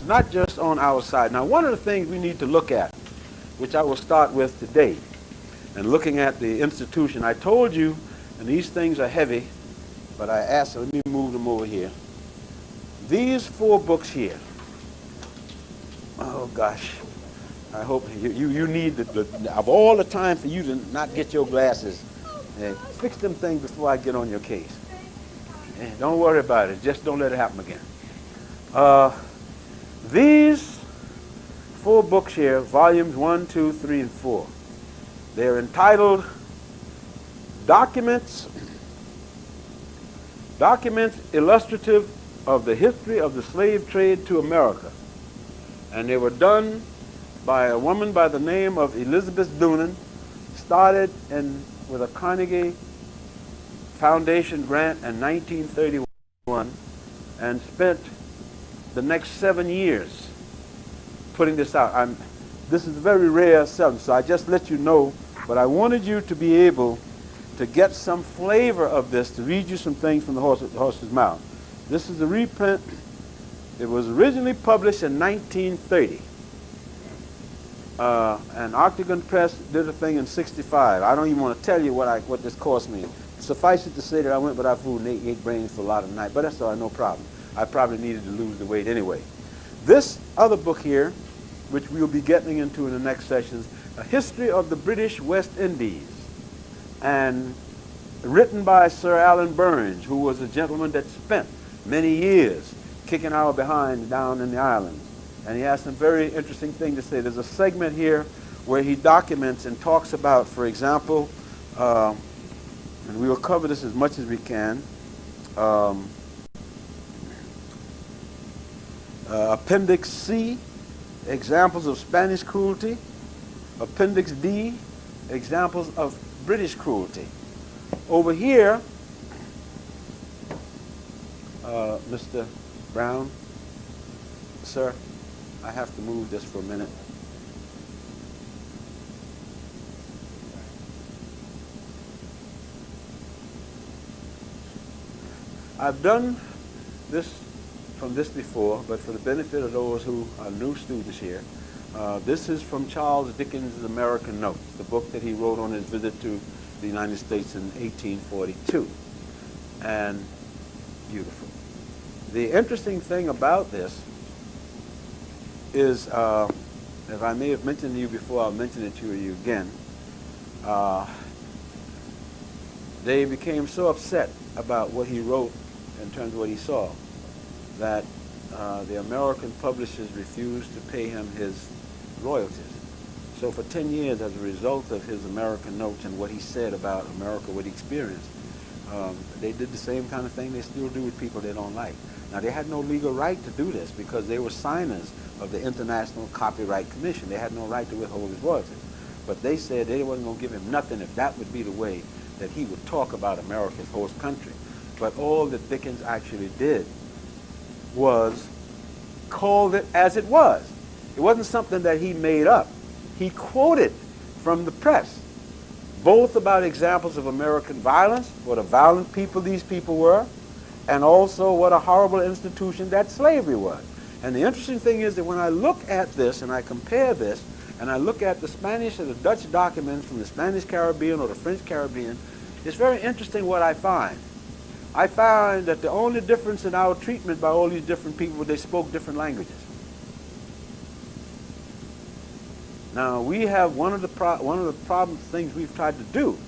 not just on our side. Now, one of the things we need to look at, which I will start with today, and looking at the institution, I told you, and these things are heavy, but I asked, let me move them over here. These 4 books here, oh gosh, I hope you need, of all the time for you to not get your glasses, fix them things before I get on your case. Don't worry about it, just don't let it happen again. These 4 books here, volumes 1, 2, 3, and 4, they're entitled Documents Illustrative of the History of the Slave Trade to America. And they were done by a woman by the name of Elizabeth Doonan, started with a Carnegie Foundation grant in 1931, and spent the next 7 years putting this out. This is a very rare selling, so I just let you know, but I wanted you to be able to get some flavor of this, to read you some things from the horse's mouth. This is a reprint. It was originally published in 1930. And Octagon Press did a thing in 65. I don't even want to tell you what this cost me. Suffice it to say that I went without food and ate brains for a lot of the night, but that's all right, no problem. I probably needed to lose the weight anyway. This other book here, which we'll be getting into in the next sessions, A History of the British West Indies, and written by Sir Alan Burns, who was a gentleman that spent many years kicking our behind down in the islands. And he has some very interesting things to say. There's a segment here where he documents and talks about, for example, and we will cover this as much as we can, Appendix C, examples of Spanish cruelty. Appendix D, examples of British cruelty. Over here, Mr. Brown, sir, I have to move this for a minute. I've done this from this before, but for the benefit of those who are new students here, this is from Charles Dickens' American Notes, the book that he wrote on his visit to the United States in 1842. And beautiful. The interesting thing about this is, as I may have mentioned to you before, I'll mention it to you again. They became so upset about what he wrote in terms of what he saw that the American publishers refused to pay him his royalties. So for 10 years, as a result of his American Notes and what he said about America, what he experienced, they did the same kind of thing they still do with people they don't like. Now, they had no legal right to do this because they were signers of the International Copyright Commission. They had no right to withhold his royalties. But they said they wasn't going to give him nothing if that would be the way that he would talk about America's host country. But all that Dickens actually did was called it as it was. It wasn't something that he made up. He quoted from the press, both about examples of American violence, what a violent people these people were, and also what a horrible institution that slavery was. And the interesting thing is that when I look at this and I compare this, and I look at the Spanish or the Dutch documents from the Spanish Caribbean or the French Caribbean, it's very interesting what I find. I find that the only difference in our treatment by all these different people, they spoke different languages. Now, we have one of the problem things we've tried to do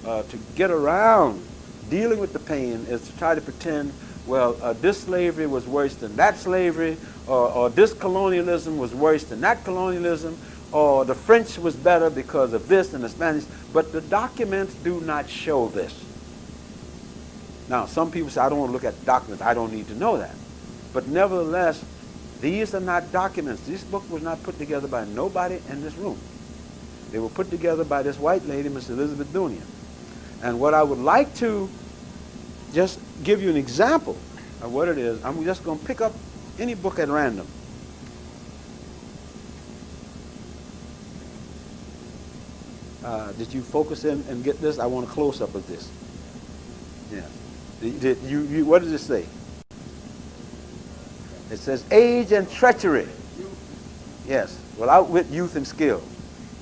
to get around dealing with the pain is to try to pretend, well, this slavery was worse than that slavery, or this colonialism was worse than that colonialism, or the French was better because of this and the Spanish. But the documents do not show this. Now, some people say, I don't want to look at documents. I don't need to know that. But nevertheless, these are not documents. This book was not put together by nobody in this room. They were put together by this white lady, Miss Elizabeth Doonan. And what I would like to just give you an example of what it is, I'm just going to pick up any book at random. Did you focus in and get this? I want a close-up of this. Yeah. What does it say? It says age and treachery. Yes, will outwit youth and skill.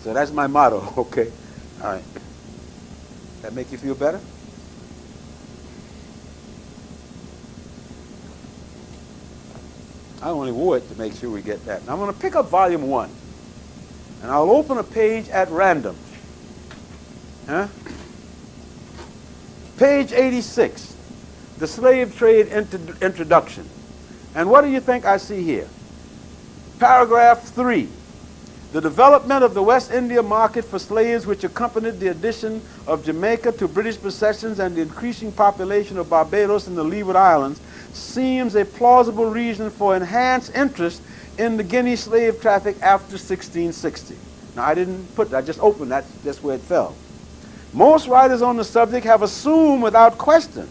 So that's my motto, okay? All right. That make you feel better? I only wore it to make sure we get that. Now I'm going to pick up volume 1. And I'll open a page at random. Huh? Page 86. The Slave Trade Introduction. And what do you think I see here? Paragraph 3. The development of the West India market for slaves, which accompanied the addition of Jamaica to British possessions and the increasing population of Barbados and the Leeward Islands, seems a plausible reason for enhanced interest in the Guinea slave traffic after 1660. Now, I didn't put that, I just opened that, that's where it fell. Most writers on the subject have assumed without question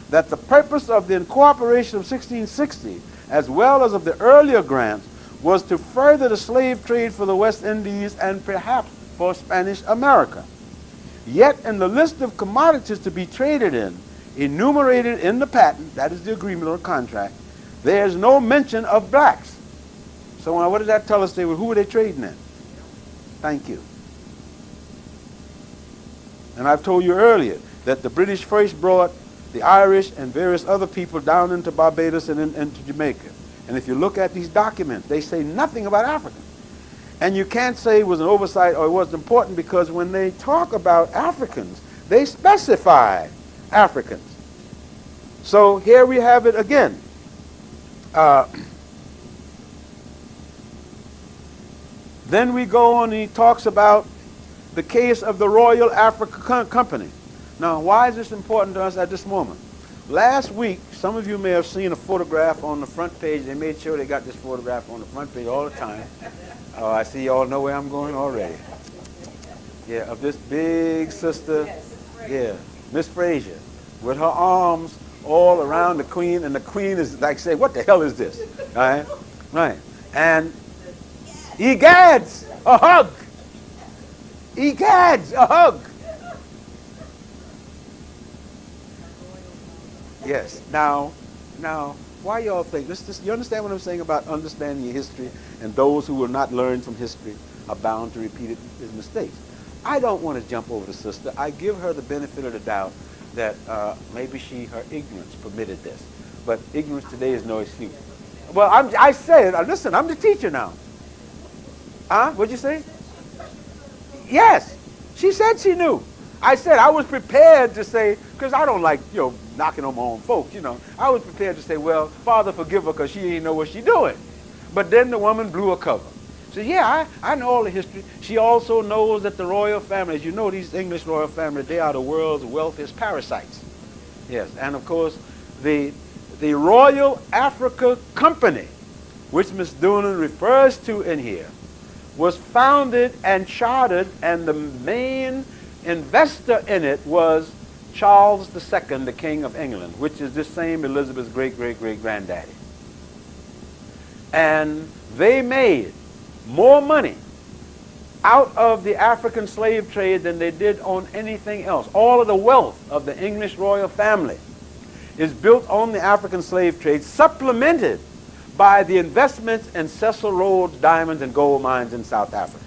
that the purpose of the incorporation of 1660, as well as of the earlier grants, was to further the slave trade for the West Indies and perhaps for Spanish America. Yet in the list of commodities to be traded in, enumerated in the patent, that is the agreement or contract, there is no mention of blacks. So what does that tell us? Who were they trading in? Thank you. And I've told you earlier that the British first brought the Irish and various other people down into Barbados and into Jamaica. And if you look at these documents, they say nothing about Africans. And you can't say it was an oversight or it wasn't important, because when they talk about Africans, they specify Africans. So here we have it again. Then we go on and he talks about the case of the Royal Africa Company. Now, why is this important to us at this moment? Last week, some of you may have seen a photograph on the front page. They made sure they got this photograph on the front page all the time. Oh, I see you all know where I'm going already. Yeah, of this big sister, yeah, Miss Frazier, with her arms all around the Queen, and the Queen is like saying, what the hell is this? All right? Right. And egads, a hug. Egads, a hug. Yes. Now, why y'all think this? You understand what I'm saying about understanding your history, and those who will not learn from history are bound to repeat his mistakes. I don't want to jump over the sister. I give her the benefit of the doubt that maybe her ignorance permitted this, but ignorance today is no excuse. Well, I said, listen, I'm the teacher now. Huh? What'd you say? Yes. She said she knew. I said I was prepared to say, because I don't like, knocking on my own folks, I was prepared to say, well, Father, forgive her because she didn't know what she's doing. But then the woman blew a cover. She said, yeah, I know all the history. She also knows that the royal family, as you know, these English royal families, they are the world's wealthiest parasites. Yes, and of course, the Royal Africa Company, which Ms. Doonan refers to in here, was founded and chartered, and the main investor in it was Charles II, the King of England, which is this same Elizabeth's great-great-great-granddaddy. And they made more money out of the African slave trade than they did on anything else. All of the wealth of the English royal family is built on the African slave trade, supplemented by the investments in Cecil Rhodes diamonds and gold mines in South Africa.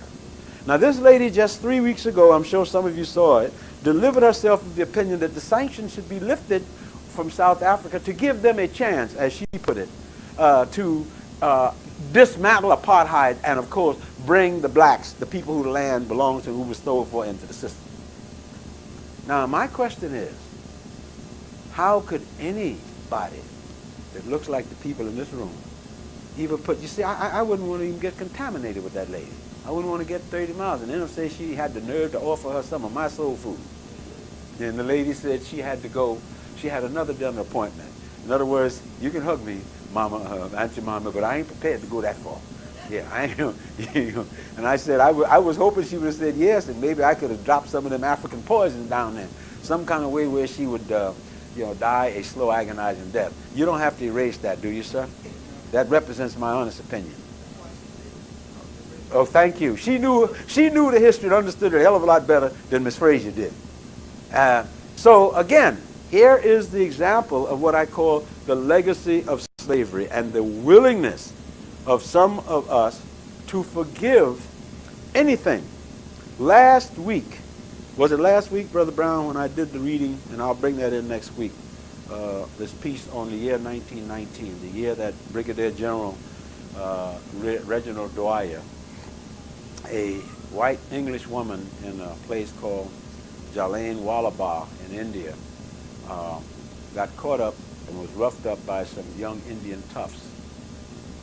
Now, this lady just 3 weeks ago, I'm sure some of you saw it, delivered herself with the opinion that the sanctions should be lifted from South Africa to give them a chance, as she put it, to dismantle apartheid and, of course, bring the blacks, the people who the land belongs to, who was stole for, into the system. Now, my question is, how could anybody that looks like the people in this room even put, you see, I wouldn't want to even get contaminated with that lady. I wouldn't want to get 30 miles. And then they'll say she had the nerve to offer her some of my soul food. And the lady said she had to go, she had another dinner appointment. In other words, you can hug me, Mama, Auntie Mama, but I ain't prepared to go that far. Yeah, I ain't. And I said, I was hoping she would have said yes, and maybe I could have dropped some of them African poisons down there. Some kind of way where she would, die a slow, agonizing death. You don't have to erase that, do you, sir? That represents my honest opinion. Oh, thank you. She knew the history and understood it a hell of a lot better than Miss Frazier did. So again, here is the example of what I call the legacy of slavery and the willingness of some of us to forgive anything. Last week, was it last week, Brother Brown, when I did the reading, and I'll bring that in next week, this piece on the year 1919, the year that Brigadier General Reginald Dwyer, a white English woman in a place called Jallianwala in India, got caught up and was roughed up by some young Indian toughs.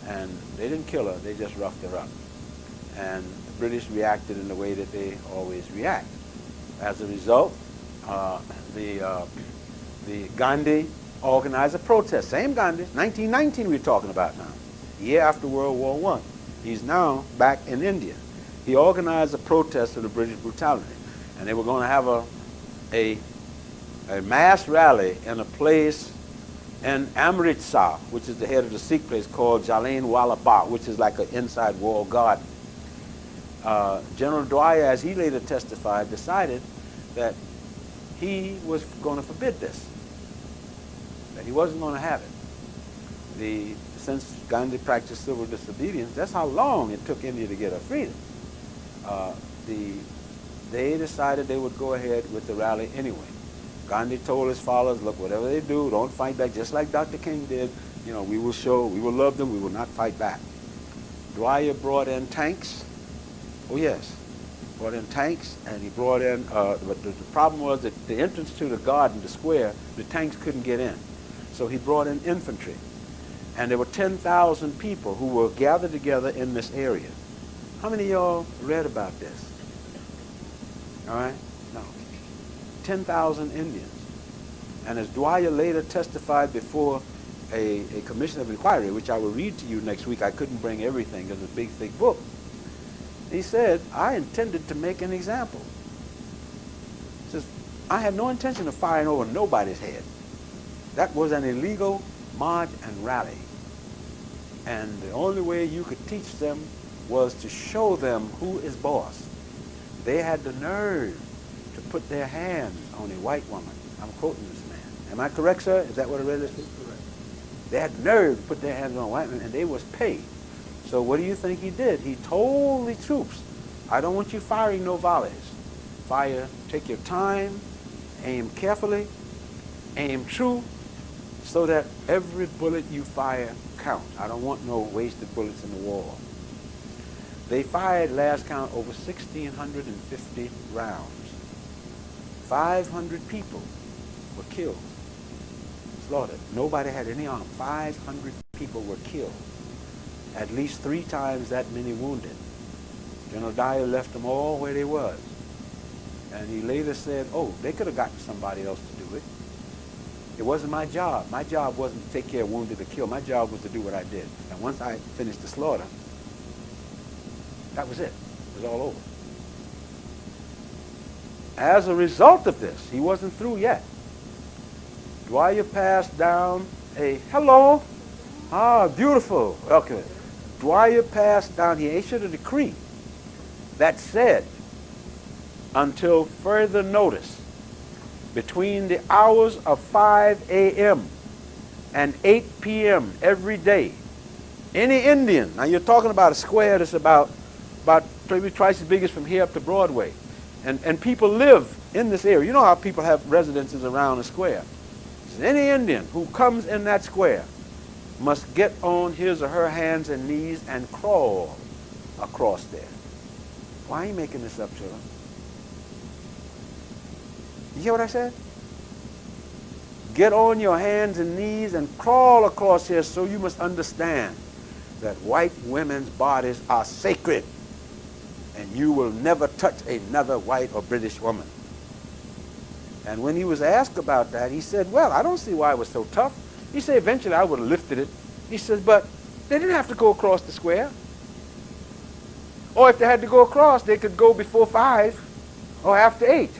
And they didn't kill her, they just roughed her up. And the British reacted in the way that they always react. As a result, the Gandhi organized a protest. Same Gandhi, 1919 we're talking about now, the year after World War I. He's now back in India. He organized a protest of the British brutality. And they were going to have a mass rally in a place in Amritsar, which is the head of the Sikh place, called Jallianwala Bagh, which is like an inside wall garden. General Dwyer, as he later testified, decided that he was going to forbid this, that he wasn't going to have it. Since Gandhi practiced civil disobedience, that's how long it took India to get her freedom. They decided they would go ahead with the rally anyway. Gandhi told his followers, look, whatever they do, don't fight back, just like Dr. King did. You know, we will love them, we will not fight back. Dwyer brought in tanks. Oh, yes. Brought in tanks, and he brought in, but the problem was that the entrance to the garden, the square, the tanks couldn't get in. So he brought in infantry. And there were 10,000 people who were gathered together in this area. How many of y'all read about this? All right? No. 10,000 Indians. And as Dwyer later testified before a commission of inquiry, which I will read to you next week, I couldn't bring everything because it's a big, thick book. He said, I intended to make an example. He says, I had no intention of firing over nobody's head. That was an illegal march and rally. And the only way you could teach them was to show them who is boss. They had the nerve to put their hands on a white woman. I'm quoting this man. Am I correct, sir? Is that what I read? This? Correct. They had the nerve to put their hands on a white woman, and they was paid. So what do you think he did? He told the troops, I don't want you firing no volleys. Fire, take your time, aim carefully, aim true, so that every bullet you fire counts. I don't want no wasted bullets in the war. They fired, last count, over 1,650 rounds. 500 people were killed, slaughtered. Nobody had any arm. 500 people were killed. At least 3 times that many wounded. General Dyer left them all where they was. And he later said, oh, they could have gotten somebody else to do it. It wasn't my job. My job wasn't to take care of wounded or killed. My job was to do what I did. And once I finished the slaughter, that was it. It was all over. As a result of this, he wasn't through yet. Dwyer passed down a, hello, beautiful, okay. Dwyer passed down, he issued a decree that said, until further notice, between the hours of 5 a.m. and 8 p.m. every day, any Indian, now you're talking about a square that's about maybe twice as big as from here up to Broadway, and people live in this area. You know how people have residences around a square. Any Indian who comes in that square must get on his or her hands and knees and crawl across there. Why are you making this up, children? You hear what I said? Get on your hands and knees and crawl across here, so you must understand that white women's bodies are sacred, and you will never touch another white or British woman. And when he was asked about that, he said, well, I don't see why it was so tough. He said, eventually I would have lifted it. He says, but they didn't have to go across the square. Or if they had to go across, they could go before 5 or after 8.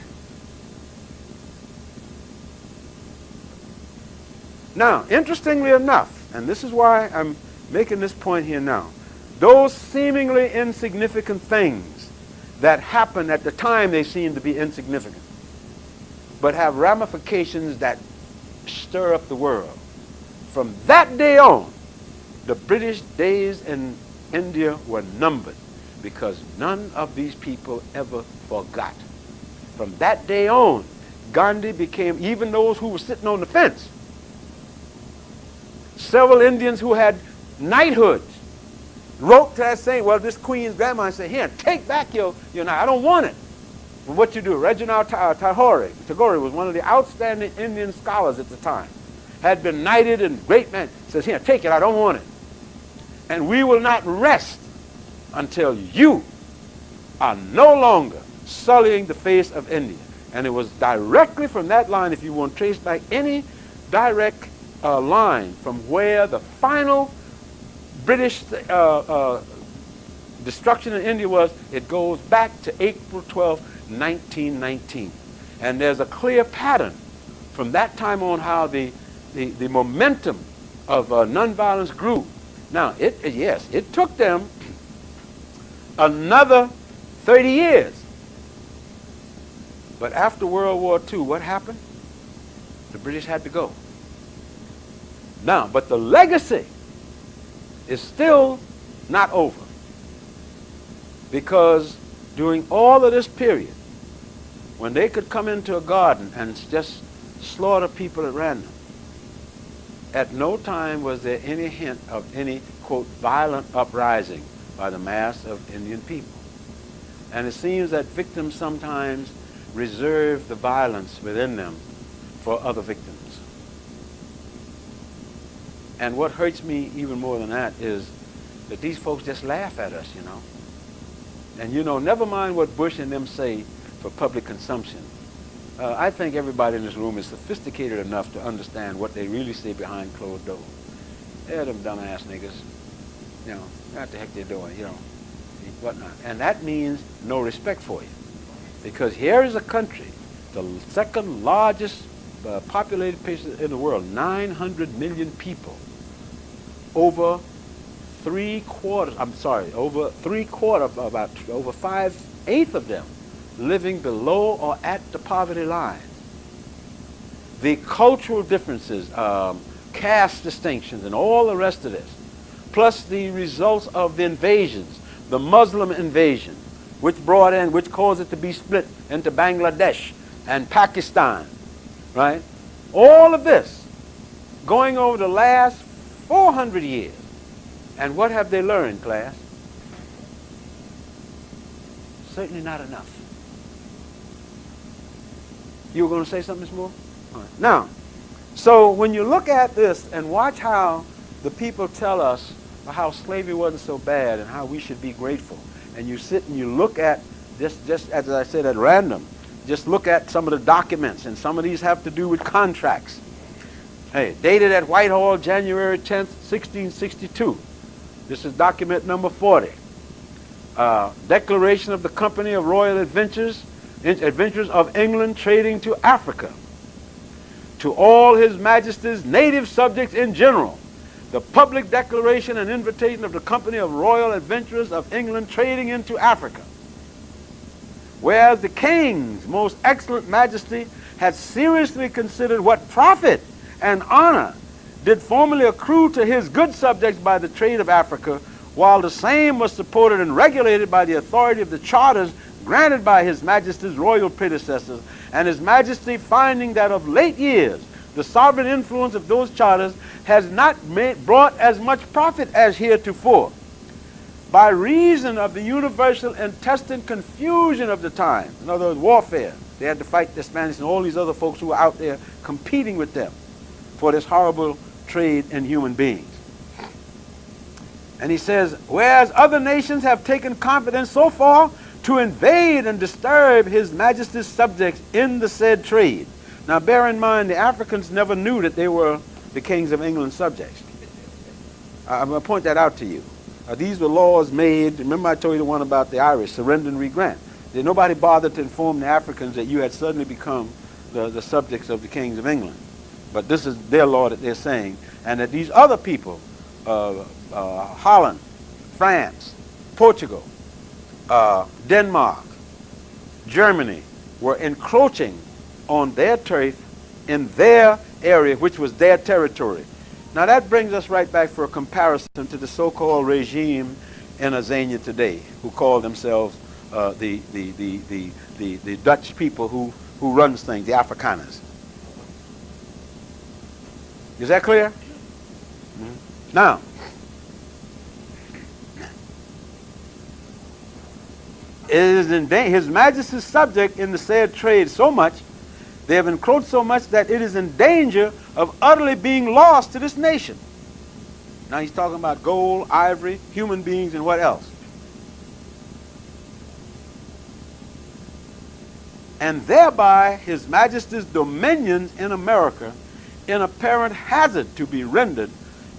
Now, interestingly enough, and this is why I'm making this point here now, those seemingly insignificant things that happen at the time they seem to be insignificant, but have ramifications that stir up the world. From that day on, the British days in India were numbered, because none of these people ever forgot. From that day on, Gandhi became, even those who were sitting on the fence, several Indians who had knighthoods, wrote to that saying, well, this queen's grandma and said, here, take back your knight. I don't want it. But what you do, Reginald Tagore was one of the outstanding Indian scholars at the time, had been knighted and great man, says, here, take it, I don't want it. And we will not rest until you are no longer sullying the face of India. And it was directly from that line, if you want to trace back any direct line from where the final British destruction in India was, it goes back to April 12, 1919. And there's a clear pattern from that time on how the momentum of nonviolence grew. Now, it took them another 30 years. But after World War II, what happened? The British had to go. Now, but the legacy is still not over. Because during all of this period, when they could come into a garden and just slaughter people at random, at no time was there any hint of any, quote, violent uprising by the mass of Indian people. And it seems that victims sometimes reserve the violence within them for other victims. And what hurts me even more than that is that these folks just laugh at us, you know. And, you know, never mind what Bush and them say for public consumption. I think everybody in this room is sophisticated enough to understand what they really say behind closed doors. They're them dumbass niggas. You know, what the heck they're doing, you know, whatnot. And that means no respect for you. Because here is a country, the second largest populated place in the world, 900 million people, over 5/8 of them living below or at the poverty line. The cultural differences, caste distinctions, and all the rest of this, plus the results of the invasions, the Muslim invasion, which caused it to be split into Bangladesh and Pakistan, right? All of this going over the last 400 years. And what have they learned, class? Certainly not enough. You were going to say something, Ms. Moore? All right. Now, so when you look at this and watch how the people tell us how slavery wasn't so bad and how we should be grateful, and you sit and you look at this, just as I said, at random, just look at some of the documents, and some of these have to do with contracts. Hey, dated at Whitehall, January 10th, 1662. This is document number 40. Declaration of the Company of Royal Adventures of England trading to Africa. To all His Majesty's native subjects in general, the public declaration and invitation of the Company of Royal Adventurers of England trading into Africa. Whereas the King's most excellent Majesty had seriously considered what profit and honor did formerly accrue to his good subjects by the trade of Africa, while the same was supported and regulated by the authority of the charters granted by His Majesty's royal predecessors, and His Majesty finding that of late years the sovereign influence of those charters has not brought as much profit as heretofore, by reason of the universal intestine confusion of the time. In other words, warfare. They had to fight the Spanish and all these other folks who were out there competing with them for this horrible trade in human beings. And he says, whereas other nations have taken confidence so far to invade and disturb His Majesty's subjects in the said trade. Now bear in mind, the Africans never knew that they were the kings of England's subjects. I'm going to point that out to you. These were laws made, remember I told you the one about the Irish, surrender and regrant. Nobody bothered to inform the Africans that you had suddenly become the subjects of the kings of England. But this is their law that they're saying, and that these other people, Holland, France, Portugal, Denmark, Germany, were encroaching on their turf in their area, which was their territory. Now that brings us right back for a comparison to the so-called regime in Azania today, who call themselves the Dutch people who runs things, the Afrikaners. Is that clear? Mm-hmm. Now, it is in His Majesty's subject in the said trade so much, they have encroached so much that it is in danger of utterly being lost to this nation. Now he's talking about gold, ivory, human beings, and what else? And thereby His Majesty's dominions in America in apparent hazard to be rendered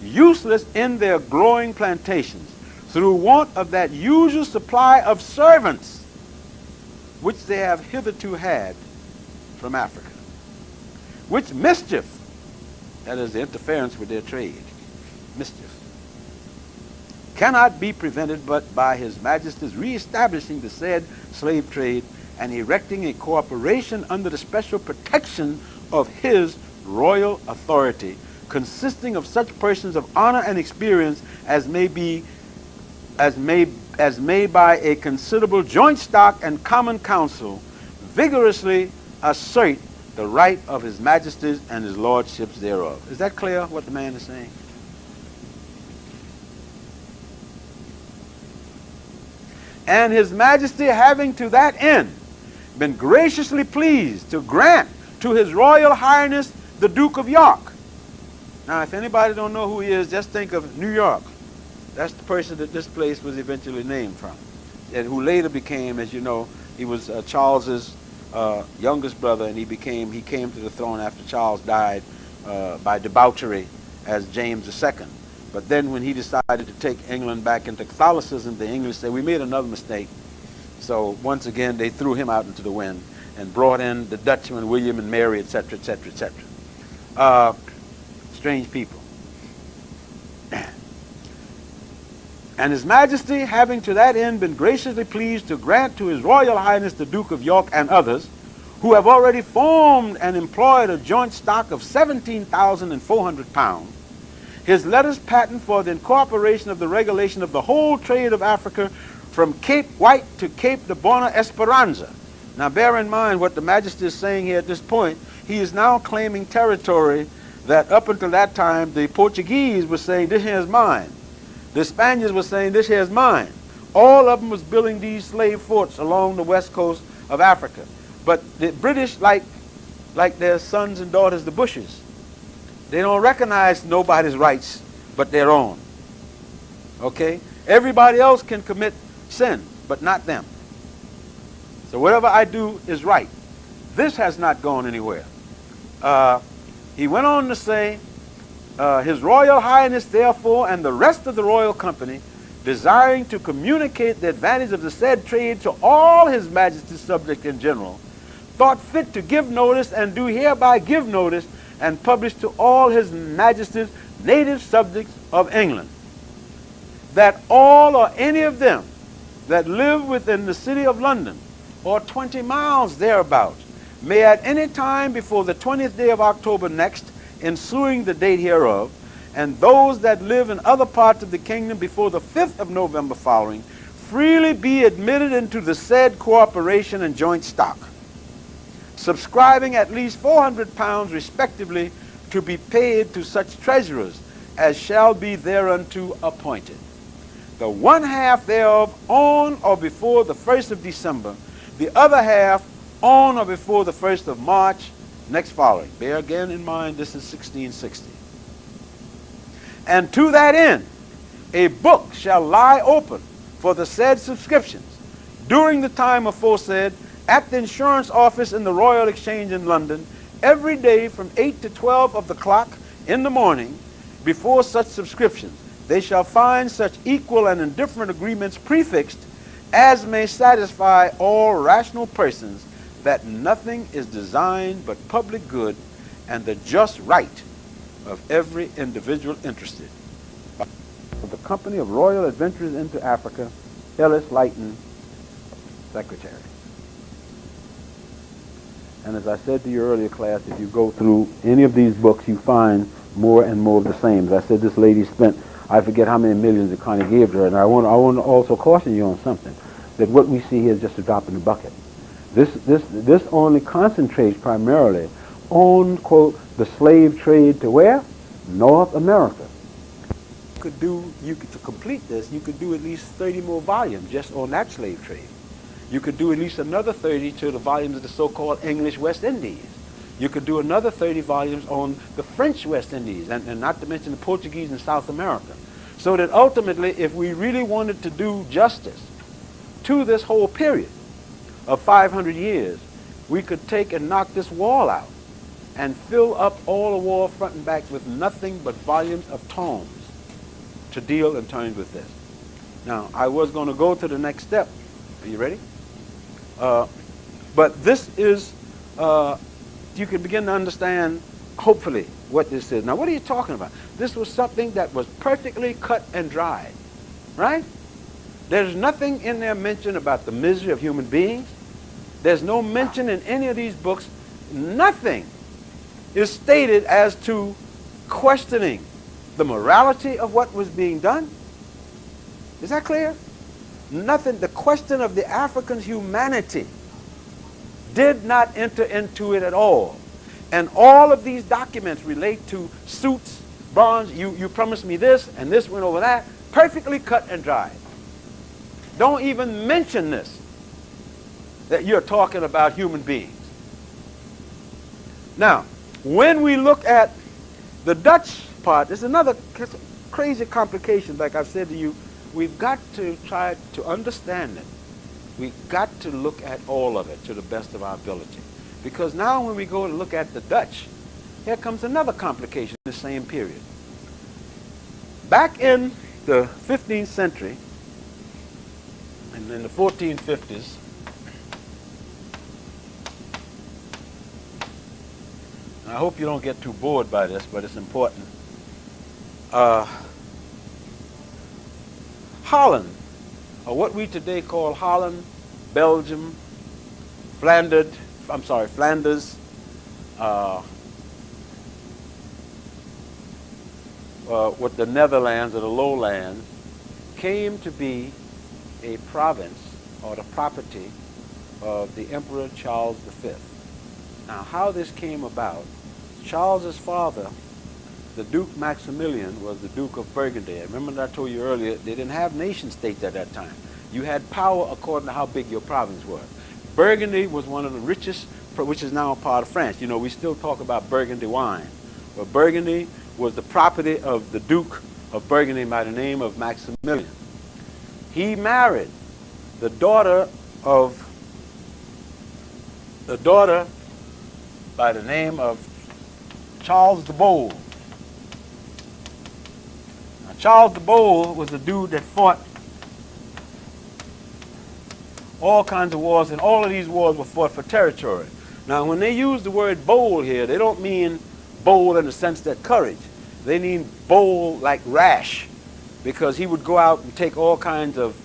useless in their growing plantations through want of that usual supply of servants which they have hitherto had from Africa. Which mischief, that is the interference with their trade, mischief, cannot be prevented but by His Majesty's reestablishing the said slave trade and erecting a corporation under the special protection of His royal authority, consisting of such persons of honor and experience as may by a considerable joint stock and common council vigorously assert the right of His Majesty's and His Lordships thereof. Is that clear what the man is saying? And His Majesty having to that end been graciously pleased to grant to His Royal Highness the Duke of York. Now, if anybody don't know who he is, just think of New York. That's the person that this place was eventually named from, and who later became, as you know, he was Charles's youngest brother, and he came to the throne after Charles died by debauchery as James II. But then when he decided to take England back into Catholicism, the English said, we made another mistake. So once again, they threw him out into the wind and brought in the Dutchman, William and Mary, etc., etc., etc. Strange people. And His Majesty, having to that end been graciously pleased to grant to His Royal Highness the Duke of York and others, who have already formed and employed a joint stock of 17,400 pounds, his letters patent for the incorporation of the regulation of the whole trade of Africa from Cape White to Cape de Bona Esperanza. Now bear in mind what the Majesty is saying here at this point. He is now claiming territory that up until that time the Portuguese were saying, this here is mine. The Spaniards were saying, this here is mine. All of them was building these slave forts along the west coast of Africa. But the British, like their sons and daughters, the Bushes, they don't recognize nobody's rights but their own. Okay? Everybody else can commit sin, but not them. So whatever I do is right. This has not gone anywhere. He went on to say, His Royal Highness, therefore, and the rest of the royal company, desiring to communicate the advantage of the said trade to all His Majesty's subjects in general, thought fit to give notice and do hereby give notice and publish to all His Majesty's native subjects of England, that all or any of them that live within the city of London or 20 miles thereabouts may at any time before the 20th day of October next, ensuing the date hereof, and those that live in other parts of the kingdom before the 5th of November following, freely be admitted into the said cooperation and joint stock, subscribing at least 400 pounds respectively to be paid to such treasurers as shall be thereunto appointed. The one half thereof on or before the 1st of December, the other half on or before the 1st of March next following. Bear again in mind this is 1660. And to that end, a book shall lie open for the said subscriptions during the time aforesaid at the insurance office in the Royal Exchange in London every day from 8 to 12 of the clock in the morning before such subscriptions. They shall find such equal and indifferent agreements prefixed as may satisfy all rational persons that nothing is designed but public good and the just right of every individual interested. The Company of Royal Adventurers into Africa, Ellis Lighton, Secretary. And as I said to your earlier class, if you go through any of these books, you find more and more of the same. As I said, this lady spent, I forget how many millions that Connie gave to her, and I want to also caution you on something, that what we see here is just a drop in the bucket. This only concentrates primarily on, quote, the slave trade to where? North America. To complete this, you could do at least 30 more volumes just on that slave trade. You could do at least another 30 to the volumes of the so-called English West Indies. You could do another 30 volumes on the French West Indies, and not to mention the Portuguese in South America. So that ultimately, if we really wanted to do justice to this whole period of 500 years, we could take and knock this wall out and fill up all the wall front and back with nothing but volumes of tomes to deal in terms with this. Now, I was going to go to the next step. Are you ready? But this is, you can begin to understand, hopefully, what this is. Now, what are you talking about? This was something that was perfectly cut and dried, right? There's nothing in there mentioned about the misery of human beings. There's no mention in any of these books. Nothing is stated as to questioning the morality of what was being done. Is that clear? Nothing. The question of the African's humanity did not enter into it at all. And all of these documents relate to suits, bonds, you promised me this, and this went over that, perfectly cut and dried. Don't even mention this, that you're talking about human beings. Now, when we look at the Dutch part, there's another crazy complication, like I've said to you. We've got to try to understand it. We've got to look at all of it to the best of our ability. Because now when we go to look at the Dutch, here comes another complication in the same period. Back in the 15th century, and in the 1450s, I hope you don't get too bored by this, but it's important. Holland, or what we today call Holland, Belgium, Flanders, with the Netherlands or the lowlands, came to be a province or the property of the Emperor Charles V. Now, how this came about, Charles's father, the Duke Maximilian, was the Duke of Burgundy. I remember that I told you earlier, they didn't have nation states at that time. You had power according to how big your province was. Burgundy was one of the richest, which is now a part of France. You know, we still talk about Burgundy wine. But Burgundy was the property of the Duke of Burgundy by the name of Maximilian. He married the daughter by the name of Charles the Bold. Now, Charles the Bold was the dude that fought all kinds of wars, and all of these wars were fought for territory. Now, when they use the word bold here, they don't mean bold in the sense that courage. They mean bold like rash, because he would go out and take all kinds of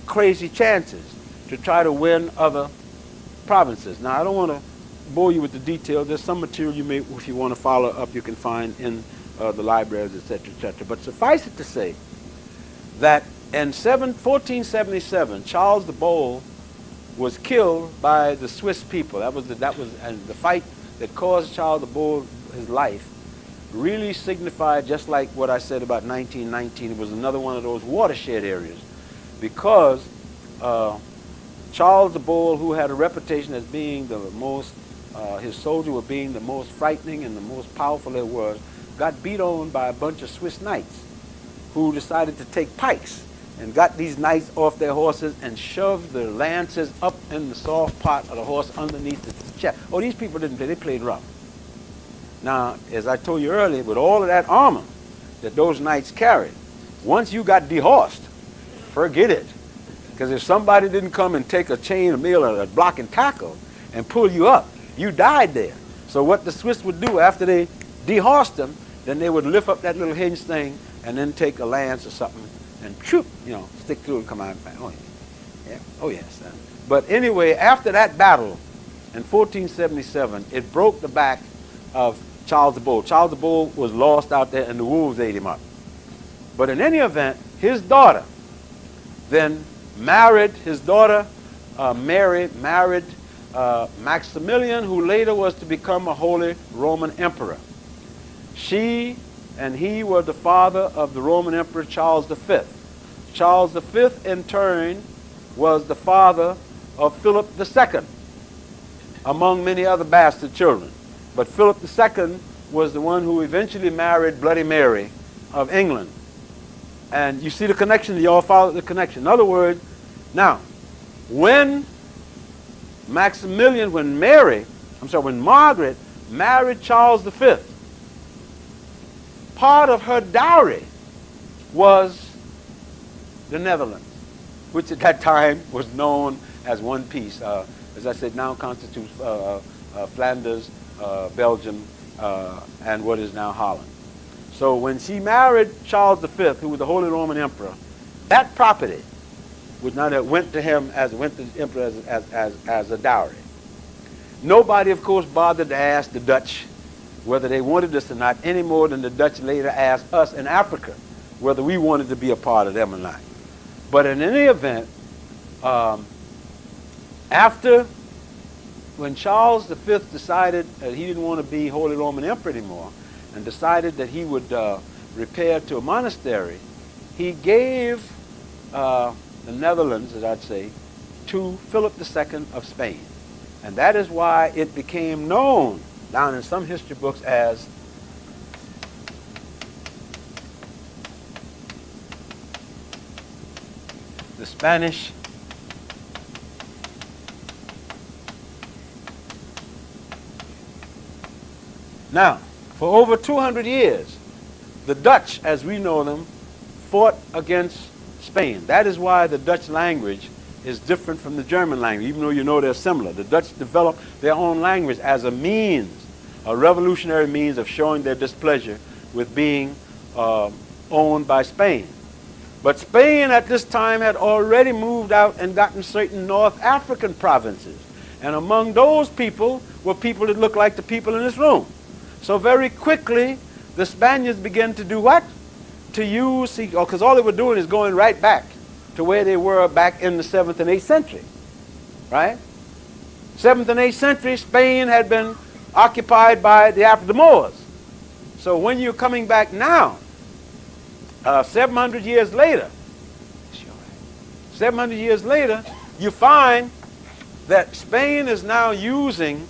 crazy chances to try to win other provinces. Now, I don't want to bore you with the details. There's some material you may, if you want to follow up, you can find in the libraries, etc., etc. But suffice it to say that in 1477, Charles the Bold was killed by the Swiss people. That was and the fight that caused Charles the Bold his life really signified, just like what I said about 1919, it was another one of those watershed areas, because Charles the Bold, who had a reputation as being the most, his soldiers were being the most frightening and the most powerful there was, got beat on by a bunch of Swiss knights who decided to take pikes and got these knights off their horses and shoved the lances up in the soft part of the horse underneath the chest. Oh, these people didn't play, they played rough. Now, as I told you earlier, with all of that armor that those knights carried, once you got dehorsed, forget it. Because if somebody didn't come and take a chain, a mail, or a block and tackle and pull you up, you died there. So what the Swiss would do after they dehorsed them, then they would lift up that little hinge thing and then take a lance or something and shoot, stick through and come out. Oh, yeah. Oh, yes. But anyway, after that battle in 1477, it broke the back of Charles the Bull. Charles the Bull was lost out there and the wolves ate him up. But in any event, his daughter then married, Mary married Maximilian, who later was to become a Holy Roman Emperor. She and he were the father of the Roman Emperor Charles V. Charles V, in turn, was the father of Philip II, among many other bastard children. But Philip II was the one who eventually married Bloody Mary of England. And you see the connection, you all follow the connection. In other words, now, when Margaret married Charles V, part of her dowry was the Netherlands, which at that time was known as one piece. As I said, now constitutes Flanders, Belgium, and what is now Holland. So when she married Charles V, who was the Holy Roman Emperor, that property would not have went to him as went to the emperor as a dowry. Nobody, of course, bothered to ask the Dutch whether they wanted this or not, any more than the Dutch later asked us in Africa whether we wanted to be a part of them or not. But in any event, after when Charles V decided that he didn't want to be Holy Roman Emperor anymore and decided that he would repair to a monastery, he gave the Netherlands, as I'd say, to Philip II of Spain. And that is why it became known down in some history books as the Spanish Now, for over 200 years, the Dutch, as we know them, fought against Spain. That is why the Dutch language is different from the German language, even though you know they're similar. The Dutch developed their own language as a means, a revolutionary means of showing their displeasure with being owned by Spain. But Spain at this time had already moved out and gotten certain North African provinces. And among those people were people that looked like the people in this room. So very quickly, the Spaniards began to do what? To use, because all they were doing is going right back to where they were back in the 7th and 8th century, right? 7th and 8th century, Spain had been occupied by the Moors. So when you're coming back now, 700 years later, 700 years later, you find that Spain is now using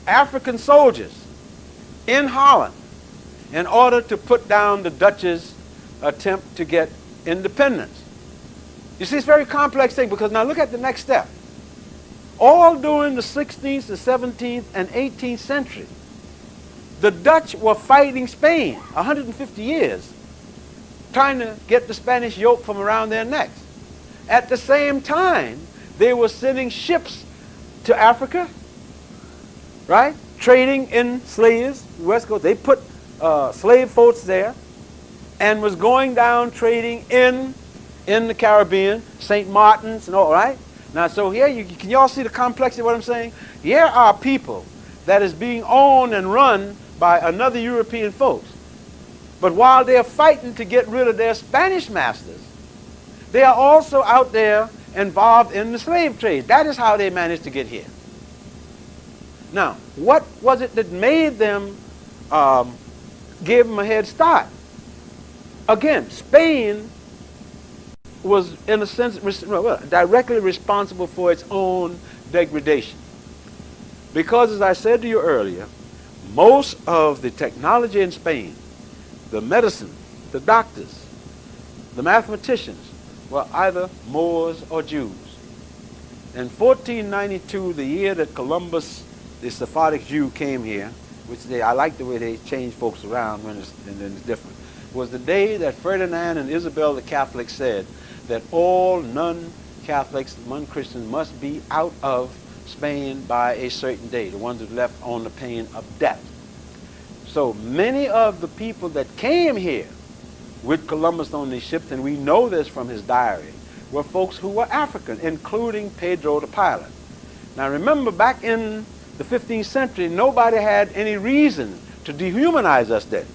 African soldiers in Holland in order to put down the Dutch's attempt to get independence. You see, it's a very complex thing, because now look at the next step. All during the 16th, the 17th, and 18th century, the Dutch were fighting Spain 150 years, trying to get the Spanish yoke from around their necks. At the same time, they were sending ships to Africa, right? Trading in slaves, West Coast. They put slave boats there and was going down trading in the Caribbean, St. Martin's and all, right? Now, so here, can you all see the complexity of what I'm saying? Here are people that is being owned and run by another European folks. But while they're fighting to get rid of their Spanish masters, they are also out there involved in the slave trade. That is how they managed to get here. Now, what was it that made them give them a head start? Again, Spain was, in a sense, directly responsible for its own degradation. Because, as I said to you earlier, most of the technology in Spain, the medicine, the doctors, the mathematicians, were either Moors or Jews. In 1492, the year that Columbus, the Sephardic Jew, came here, which I like the way they change folks around when it's different, was the day that Ferdinand and Isabel the Catholic said that all non-Catholics, non-Christians, must be out of Spain by a certain day, the ones who left on the pain of death. So many of the people that came here with Columbus on these ships, and we know this from his diary, were folks who were African, including Pedro the pilot. Now remember, back in the 15th century, nobody had any reason to dehumanize us then.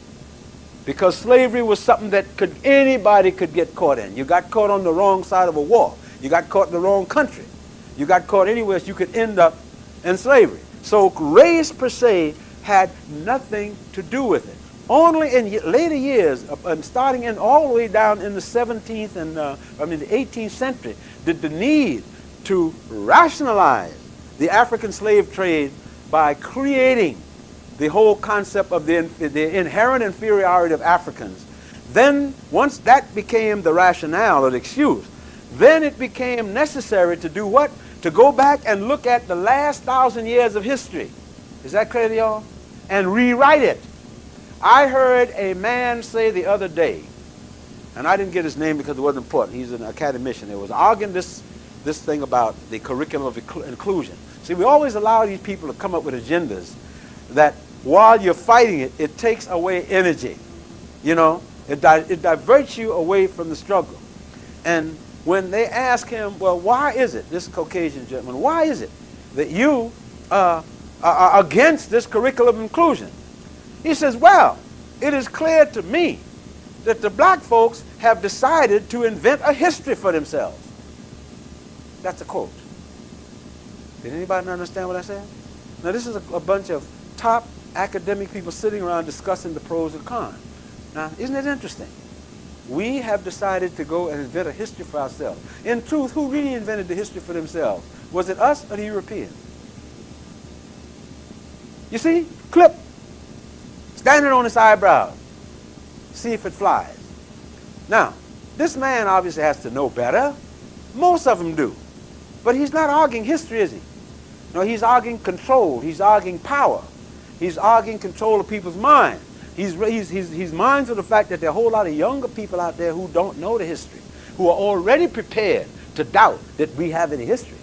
Because slavery was something that anybody could get caught in. You got caught on the wrong side of a war. You got caught in the wrong country. You got caught anywhere, so you could end up in slavery. So race per se had nothing to do with it. Only in later years, starting in all the way down in the 17th and the 18th century, did the need to rationalize the African slave trade by creating the whole concept of the inherent inferiority of Africans. Then, once that became the rationale or the excuse, then it became necessary to do what? To go back and look at the last 1,000 years of history. Is that clear to y'all? And rewrite it. I heard a man say the other day, and I didn't get his name because it wasn't important. He's an academician. It was arguing this thing about the curriculum of inclusion. See, we always allow these people to come up with agendas that while you're fighting it, it takes away energy. You know, it diverts you away from the struggle. And when they ask him, well, why is it, this Caucasian gentleman, why is it that you are against this curriculum of inclusion? He says, well, it is clear to me that the black folks have decided to invent a history for themselves. That's a quote. Did anybody understand what I said? Now, this is a bunch of top academic people sitting around discussing the pros and cons. Now, isn't it interesting? We have decided to go and invent a history for ourselves. In truth, who really invented the history for themselves? Was it us or the Europeans? You see? Clip. Standing on his eyebrow. See if it flies. Now, this man obviously has to know better. Most of them do. But he's not arguing history, is he? No, he's arguing control. He's arguing power. He's arguing control of people's minds. He's mindful of the fact that there are a whole lot of younger people out there who don't know the history, who are already prepared to doubt that we have any history.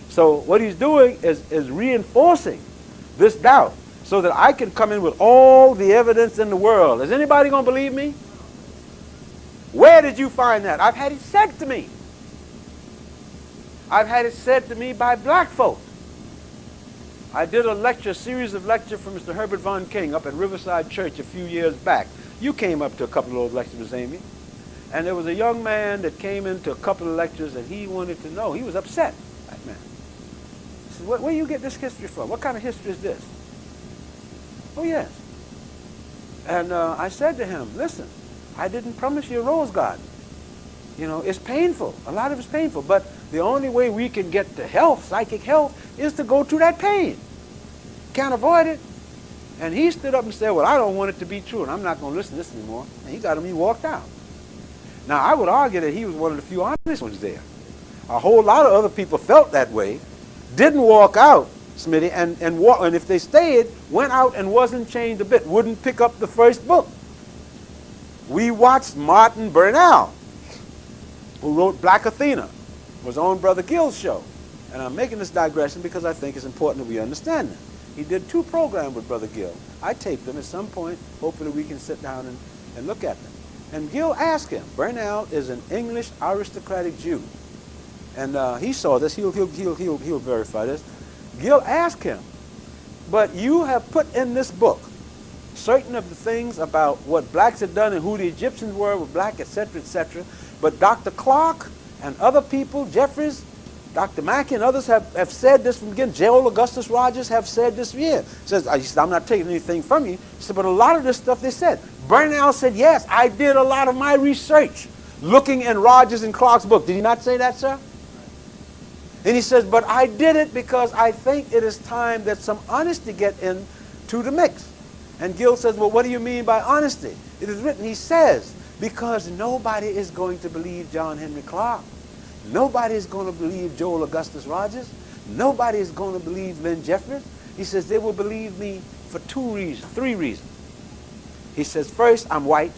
So what he's doing is reinforcing this doubt so that I can come in with all the evidence in the world. Is anybody going to believe me? Where did you find that? I've had it said to me. I've had it said to me by black folks. I did a series of lectures from Mr. Herbert Von King up at Riverside Church a few years back. You came up to a couple of those lectures, Miss Amy. And there was a young man that came into a couple of lectures and he wanted to know. He was upset, that man. He said, where do you get this history from? What kind of history is this? Oh, yes. And I said to him, listen, I didn't promise you a rose garden. You know, it's painful. A lot of it's painful. But the only way we can get to health, psychic health, is to go through that pain. Can't avoid it. And he stood up and said, well, I don't want it to be true, and I'm not going to listen to this anymore. And he got him, he walked out. Now, I would argue that he was one of the few honest ones there. A whole lot of other people felt that way, didn't walk out, Smitty, and if they stayed, went out and wasn't changed a bit, wouldn't pick up the first book. We watched Martin Burnell, who wrote Black Athena, was on Brother Gill's show. And I'm making this digression because I think it's important that we understand that. He did 2 programs with Brother Gill. I taped them at some point. Hopefully we can sit down and look at them. And Gill asked him, Burnell is an English aristocratic Jew. And he saw this. He'll verify this. Gill asked him, but you have put in this book certain of the things about what blacks had done and who the Egyptians were black, etc., etc. But Dr. Clark and other people, Jeffries, Dr. Mackey and others have said this from again. Gerald Augustus Rogers have said this. Yeah, says I'm not taking anything from you. He said, but a lot of this stuff they said. Burnell said, yes, I did a lot of my research looking in Rogers and Clark's book. Did he not say that, sir? And he says, but I did it because I think it is time that some honesty get into the mix. And Gill says, well, what do you mean by honesty? It is written, he says, because nobody is going to believe John Henry Clark. Nobody is going to believe Joel Augustus Rogers. Nobody is going to believe Lynn Jeffries. He says they will believe me for 3 reasons. He says, first, I'm white.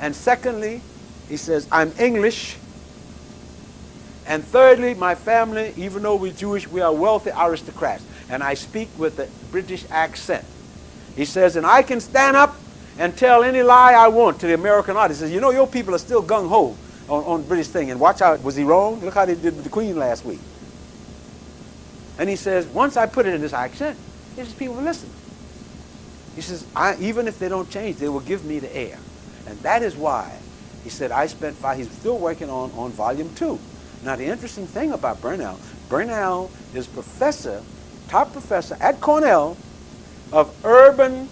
And secondly, he says, I'm English. And thirdly, my family, even though we're Jewish, we are wealthy aristocrats. And I speak with a British accent. He says, and I can stand up and tell any lie I want to the American audience. He says, you know, your people are still gung-ho on British thing. And watch out, was he wrong? Look how they did with the Queen last week. And he says, once I put it in this accent, he says, people will listen. He says, even if they don't change, they will give me the air. And that is why, he said, he's still working on volume 2. Now, the interesting thing about Bernal is top professor at Cornell of urban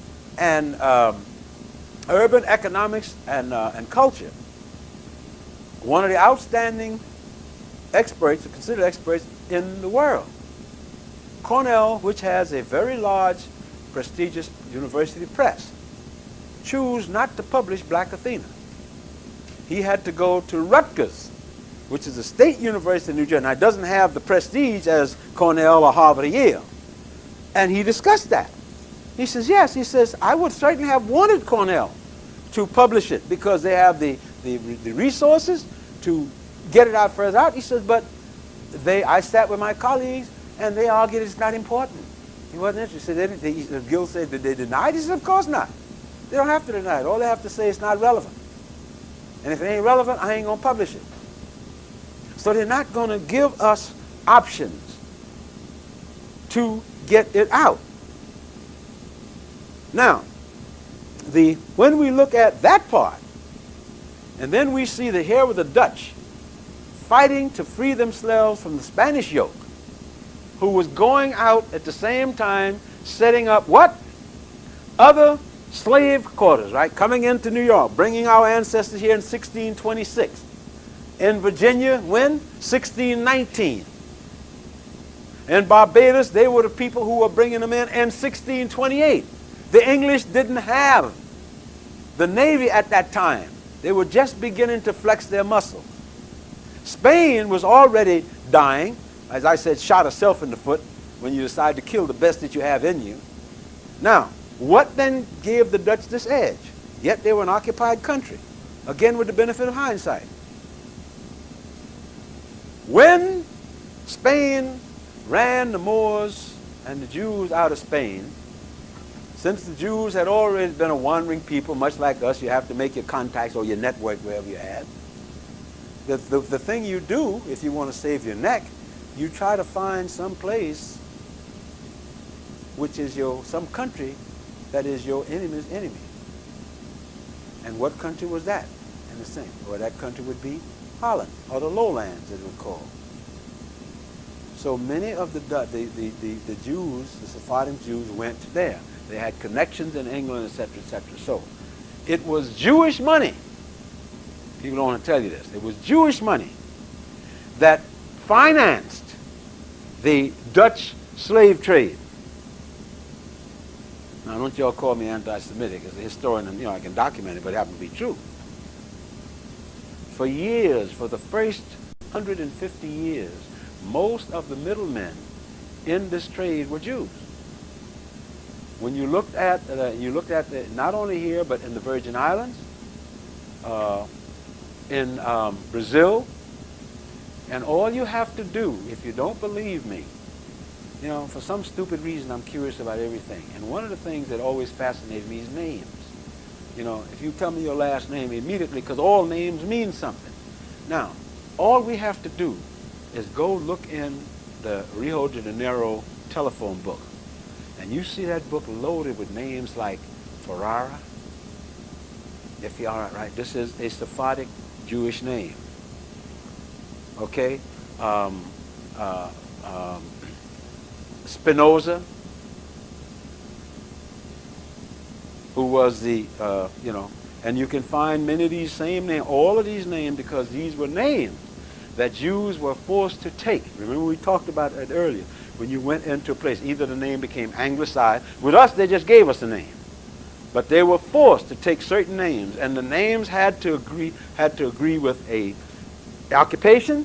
economics and culture. One of the outstanding experts, considered experts in the world. Cornell, which has a very large, prestigious university press, chose not to publish Black Athena. He had to go to Rutgers, which is a state university in New Jersey. Now, it doesn't have the prestige as Cornell or Harvard or Yale. And he discussed that. He says, yes, he says, I would certainly have wanted Cornell to publish it because they have the resources to get it out further out. He says, but I sat with my colleagues and they argued it's not important. He wasn't interested. Gill said, did they deny it? He said, of course not. They don't have to deny it. All they have to say is not relevant. And if it ain't relevant, I ain't going to publish it. So they're not going to give us options to get it out. Now, when we look at that part, and then we see that here were the Dutch fighting to free themselves from the Spanish yoke, who was going out at the same time setting up what? Other slave quarters, right? Coming into New York, bringing our ancestors here in 1626. In Virginia, when? 1619. In Barbados, they were the people who were bringing them in 1628. The English didn't have the Navy at that time. They were just beginning to flex their muscles. Spain was already dying. As I said, shot herself in the foot when you decide to kill the best that you have in you. Now, what then gave the Dutch this edge? Yet they were an occupied country. Again, with the benefit of hindsight. When Spain ran the Moors and the Jews out of Spain, since the Jews had already been a wandering people, much like us, you have to make your contacts or your network wherever you're at. The thing you do, if you want to save your neck, you try to find some place which is some country that is your enemy's enemy. And what country was that? In the same. Well, that country would be Holland, or the lowlands, as it would call. So many of the Jews, the Sephardic Jews, went there. They had connections in England, etc., etc. So it was Jewish money. People don't want to tell you this. It was Jewish money that financed the Dutch slave trade. Now, don't y'all call me anti-Semitic. As a historian, and I can document it, but it happened to be true. For years, for the first 150 years, most of the middlemen in this trade were Jews. When you looked at not only here but in the Virgin Islands, in Brazil, and all you have to do, if you don't believe me, for some stupid reason I'm curious about everything, and one of the things that always fascinated me is names. If you tell me your last name immediately, because all names mean something. Now, all we have to do is go look in the Rio de Janeiro telephone book, and you see that book loaded with names like Ferrara, F-E-R-R, right? This is a Sephardic Jewish name. Okay? Spinoza, who was and you can find many of these same names, all of these names, because these were names that Jews were forced to take. Remember we talked about it earlier. When you went into a place, either the name became anglicized. With us, they just gave us a name. But they were forced to take certain names, and the names had to agree with a occupation,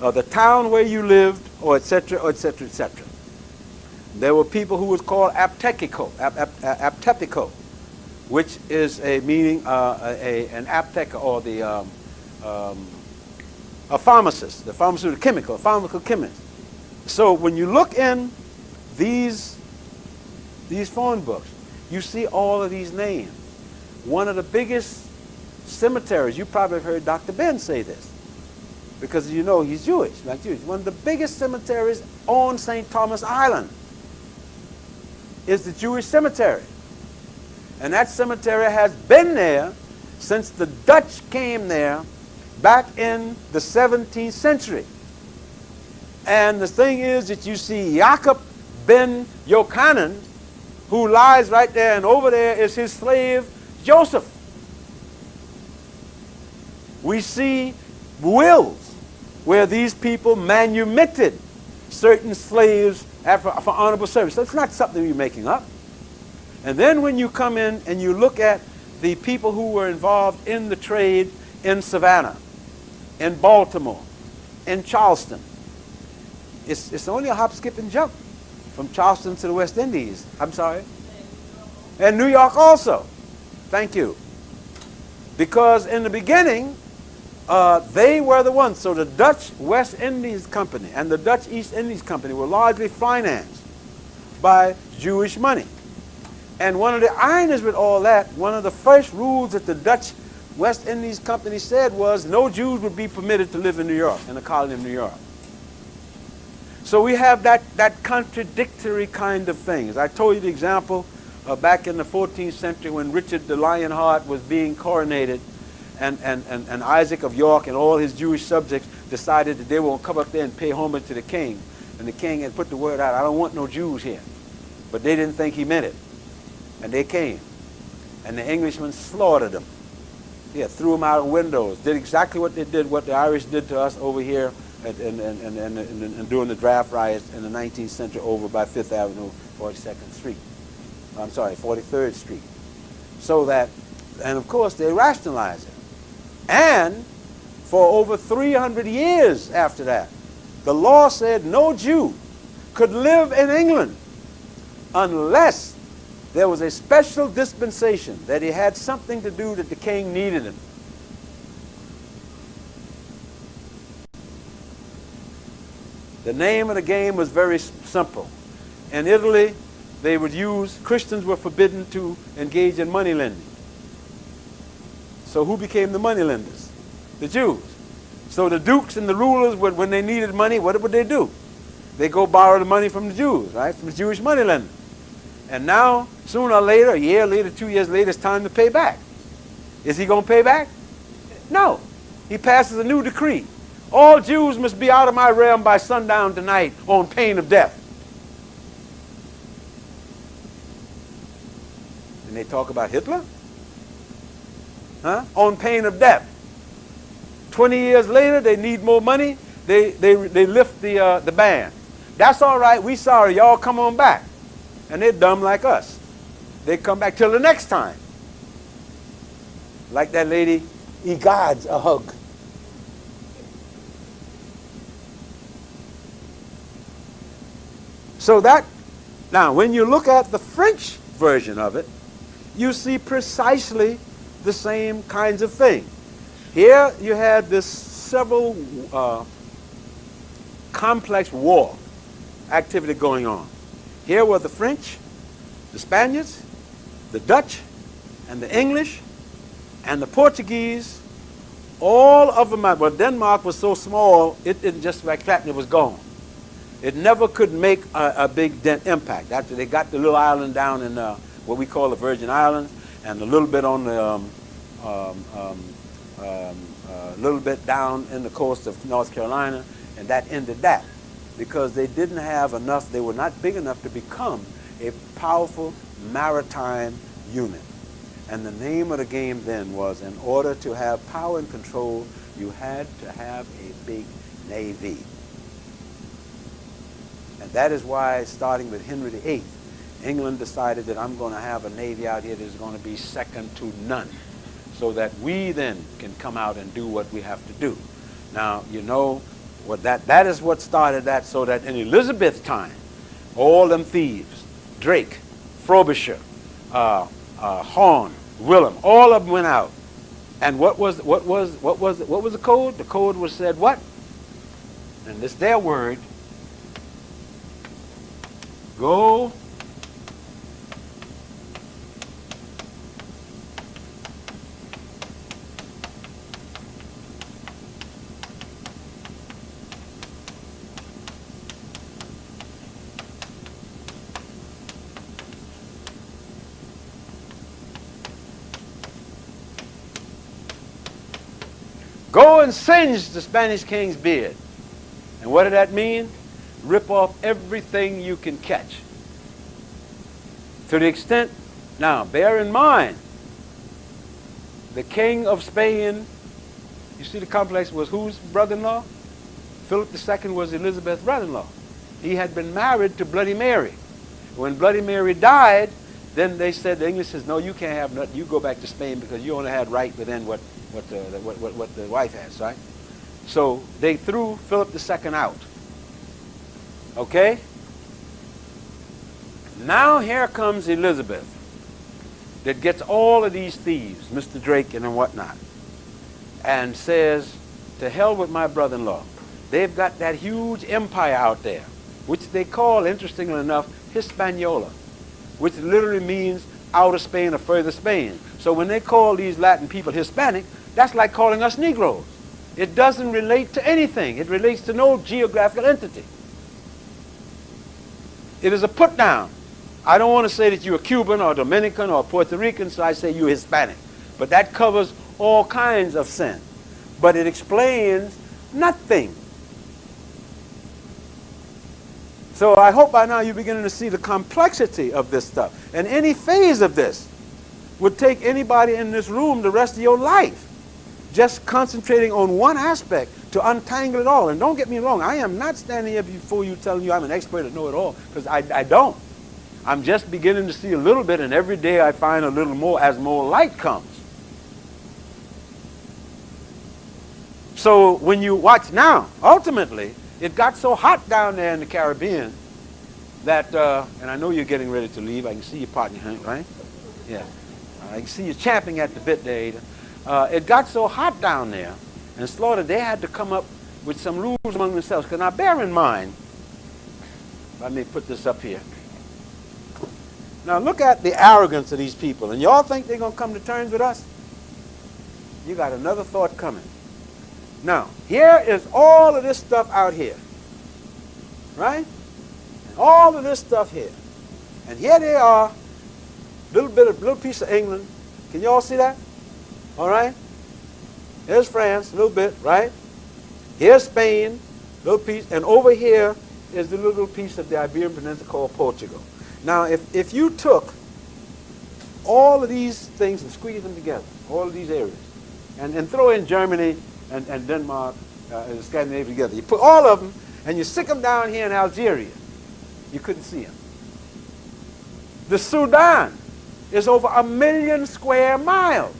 or the town where you lived, or etc., or etc., etc. There were people who was called aptepico, which is a meaning an apteka, or a pharmacist, the pharmaceutical chemist. So when you look in these phone books, you see all of these names. One of the biggest cemeteries, you probably have heard Dr. Ben say this, because he's Jewish, like Jewish. One of the biggest cemeteries on St. Thomas Island is the Jewish cemetery. And that cemetery has been there since the Dutch came there back in the 17th century. And the thing is that you see Jacob ben Jochanan, who lies right there, and over there is his slave Joseph. We see wills where these people manumitted certain slaves for honorable service. So it's not something we're making up. And then when you come in and you look at the people who were involved in the trade in Savannah, in Baltimore, in Charleston, it's only a hop, skip, and jump from Charleston to the West Indies. I'm sorry. And New York also. Thank you. Because in the beginning, they were the ones. So the Dutch West Indies Company and the Dutch East Indies Company were largely financed by Jewish money. And one of the ironies with all that, one of the first rules that the Dutch West Indies Company said was no Jews would be permitted to live in New York, in the colony of New York. So we have that contradictory kind of thing. As I told you the example back in the 14th century when Richard the Lionheart was being coronated, and Isaac of York and all his Jewish subjects decided that they won't come up there and pay homage to the king. And the king had put the word out, I don't want no Jews here. But they didn't think he meant it. And they came. And the Englishmen slaughtered them. Yeah, threw them out of windows. Did exactly what they did, what the Irish did to us over here and during the draft riots in the 19th century over by 5th Avenue, 42nd Street. I'm sorry, 43rd Street. So that, and of course they rationalized it. And for over 300 years after that, the law said no Jew could live in England unless there was a special dispensation that he had something to do that the king needed him. The name of the game was very simple. In Italy, they would use, Christians were forbidden to engage in money lending. So who became the money lenders? The Jews. So the dukes and the rulers, when they needed money, what would they do? They go borrow the money from the Jews, right? From the Jewish money lenders. And now, sooner or later, a year later, 2 years later, it's time to pay back. Is he going to pay back? No. He passes a new decree. All Jews must be out of my realm by sundown tonight on pain of death. And they talk about Hitler? Huh? On pain of death. 20 years later, they need more money. They lift the ban. That's all right. We sorry. Y'all come on back. And they're dumb like us. They come back till the next time. Like that lady, he God's a hug. So that, now when you look at the French version of it, you see precisely the same kinds of thing. Here you had this several complex war activity going on. Here were the French, the Spaniards, the Dutch, and the English, and the Portuguese. All of them, well, Denmark was so small, it didn't just like that and it was gone. It never could make a big dent impact. After they got the little island down in what we call the Virgin Islands, and a little bit on the little bit down in the coast of North Carolina, and that ended that. Because they didn't have enough, they were not big enough to become a powerful maritime unit. And the name of the game then was, in order to have power and control, you had to have a big navy. And that is why, starting with Henry VIII, England decided that I'm going to have a navy out here that is going to be second to none, so that we then can come out and do what we have to do. Now, you know, what that is what started that, so that in Elizabeth's time, all them thieves, Drake, Frobisher, Horn, Willem, all of them went out. And what was the code? The code was said what? And this their word. Go and singe the Spanish king's beard. And what did that mean? Rip off everything you can catch. To the extent, now bear in mind, the king of Spain, you see the complex was whose brother-in-law? Philip II was Elizabeth's brother-in-law. He had been married to Bloody Mary. When Bloody Mary died, then they said, the English says, no, you can't have nothing. You go back to Spain because you only had right within what the wife has, right? So they threw Philip II out. Okay? Now here comes Elizabeth that gets all of these thieves, Mr. Drake and whatnot, and says, to hell with my brother-in-law. They've got that huge empire out there, which they call, interestingly enough, Hispaniola, which literally means outer Spain or further Spain. So when they call these Latin people Hispanic, that's like calling us Negroes. It doesn't relate to anything. It relates to no geographical entity. It is a put-down. I don't want to say that you're Cuban or Dominican or Puerto Rican, so I say you're Hispanic. But that covers all kinds of sin. But it explains nothing. So I hope by now you're beginning to see the complexity of this stuff. And any phase of this would take anybody in this room the rest of your life, just concentrating on one aspect to untangle it all. And don't get me wrong, I am not standing here before you telling you I'm an expert at know it all, because I don't. I'm just beginning to see a little bit, and every day I find a little more as more light comes. So when you watch now, ultimately, it got so hot down there in the Caribbean that, and I know you're getting ready to leave. I can see you potting your hand, right? Yeah. I can see you champing at the bit there, Ada. It got so hot down there, and Slaughter, they had to come up with some rules among themselves. Because now bear in mind, let me put this up here. Now look at the arrogance of these people. And y'all think they're going to come to terms with us? You got another thought coming. Now, here is all of this stuff out here. Right? And all of this stuff here. And here they are, little piece of England. Can you all see that? All right? Here's France, a little bit, right? Here's Spain, little piece. And over here is the little piece of the Iberian Peninsula called Portugal. Now, if you took all of these things and squeeze them together, all of these areas, and throw in Germany and Denmark and Scandinavia together, you put all of them and you stick them down here in Algeria, you couldn't see them. The Sudan is over 1 million square miles.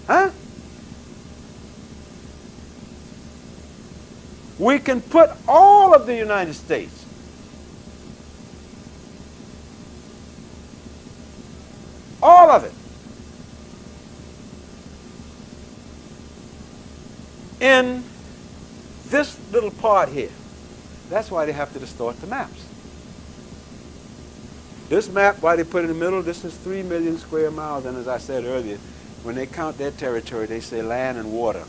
Huh? We can put all of the United States all of it in this little part here. That's why they have to distort the maps. This map, why they put it in the middle, this is 3 million square miles. And as I said earlier, when they count their territory, they say land and water.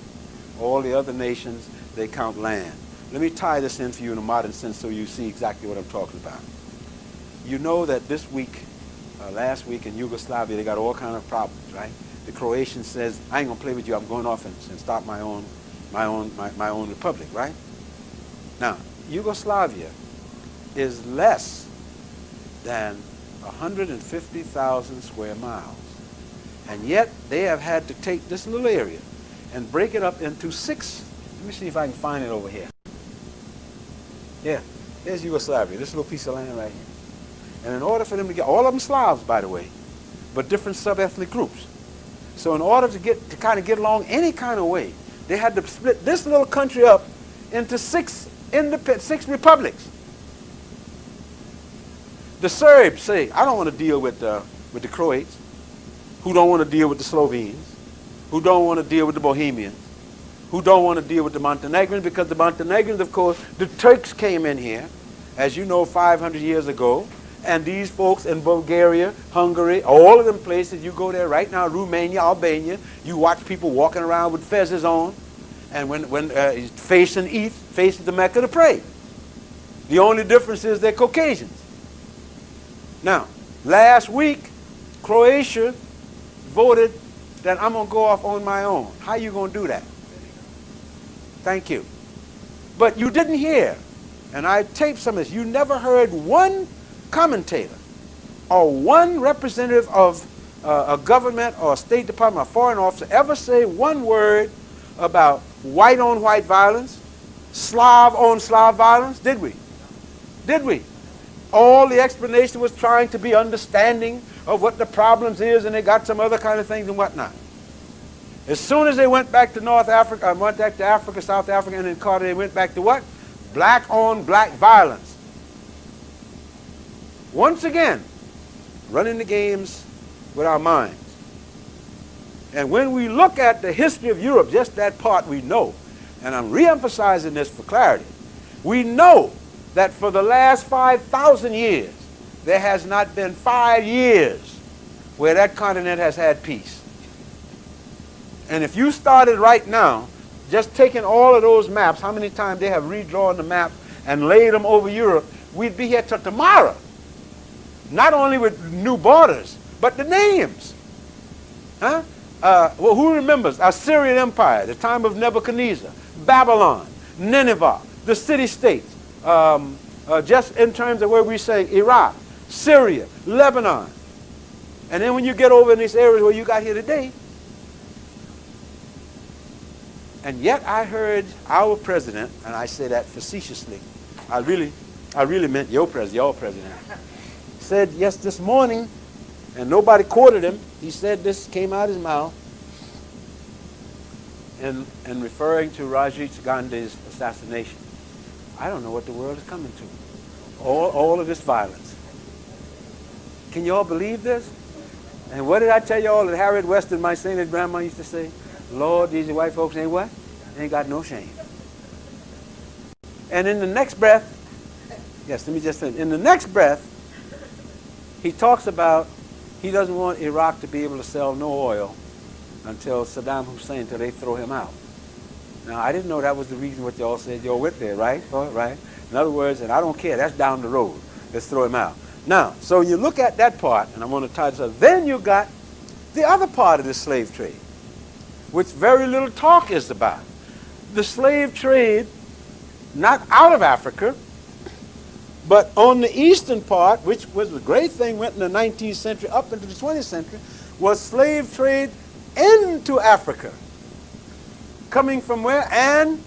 All the other nations, they count land. Let me tie this in for you in a modern sense so you see exactly what I'm talking about. You know that this week, last week in Yugoslavia, they got all kind of problems, right? The Croatian says, I ain't gonna play with you, I'm going off and start my own republic, right? Now, Yugoslavia is less than 150,000 square miles. And yet, they have had to take this little area and break it up into 6. Let me see if I can find it over here. Yeah, there's Yugoslavia, this little piece of land right here. And in order for them to get, all of them Slavs, by the way, but different sub-ethnic groups. So in order to kind of get along any kind of way, they had to split this little country up into 6 republics. The Serbs say, I don't want to deal with the Croats, who don't want to deal with the Slovenes, who don't want to deal with the Bohemians, who don't want to deal with the Montenegrins, because the Montenegrins, of course, the Turks came in here, as you know, 500 years ago. And these folks in Bulgaria, Hungary, all of them places, you go there right now, Romania, Albania, you watch people walking around with fezzes on, and when facing east, facing the Mecca to pray. The only difference is they're Caucasians. Now, last week, Croatia voted that I'm going to go off on my own. How you going to do that? Thank you. But you didn't hear, and I taped some of this, you never heard one commentator or one representative of a government or a State Department or foreign officer ever say one word about white-on-white violence, Slav-on-Slav violence, did we? Did we? All the explanation was trying to be understanding of what the problems is, and they got some other kind of things and whatnot. As soon as they went back to North Africa, went back to Africa, South Africa, and then Carter, they went back to what? Black-on-black violence. Once again, running the games with our minds. And when we look at the history of Europe, just that part we know, and I'm re-emphasizing this for clarity, we know that for the last 5,000 years, there has not been 5 years where that continent has had peace. And if you started right now, just taking all of those maps, how many times they have redrawn the map and laid them over Europe, we'd be here till tomorrow. Not only with new borders, but the names. Huh? Well, who remembers? Assyrian Empire, the time of Nebuchadnezzar, Babylon, Nineveh, the city-states, just in terms of where we say Iraq, Syria, Lebanon. And then when you get over in these areas where you got here today, and yet I heard our president, and I say that facetiously, I really meant your president, said yes this morning, and nobody quoted him, he said this came out of his mouth, in referring to Rajiv Gandhi's assassination. I don't know what the world is coming to. All of this violence. Can you all believe this? And what did I tell you all that Harriet Weston, my sainted grandma, used to say? Lord, these white folks ain't what? They ain't got no shame. And in the next breath, yes, let me just say, in the next breath, he talks about he doesn't want Iraq to be able to sell no oil until Saddam Hussein, until they throw him out. Now, I didn't know that was the reason what y'all said y'all went there, right? Right? In other words, and I don't care, that's down the road. Let's throw him out. Now, so you look at that part, and I'm going to tie this up. Then you got the other part of the slave trade, which very little talk is about. The slave trade, not out of Africa, but on the eastern part, which was a great thing, went in the 19th century up into the 20th century, was slave trade into Africa. Coming from where? And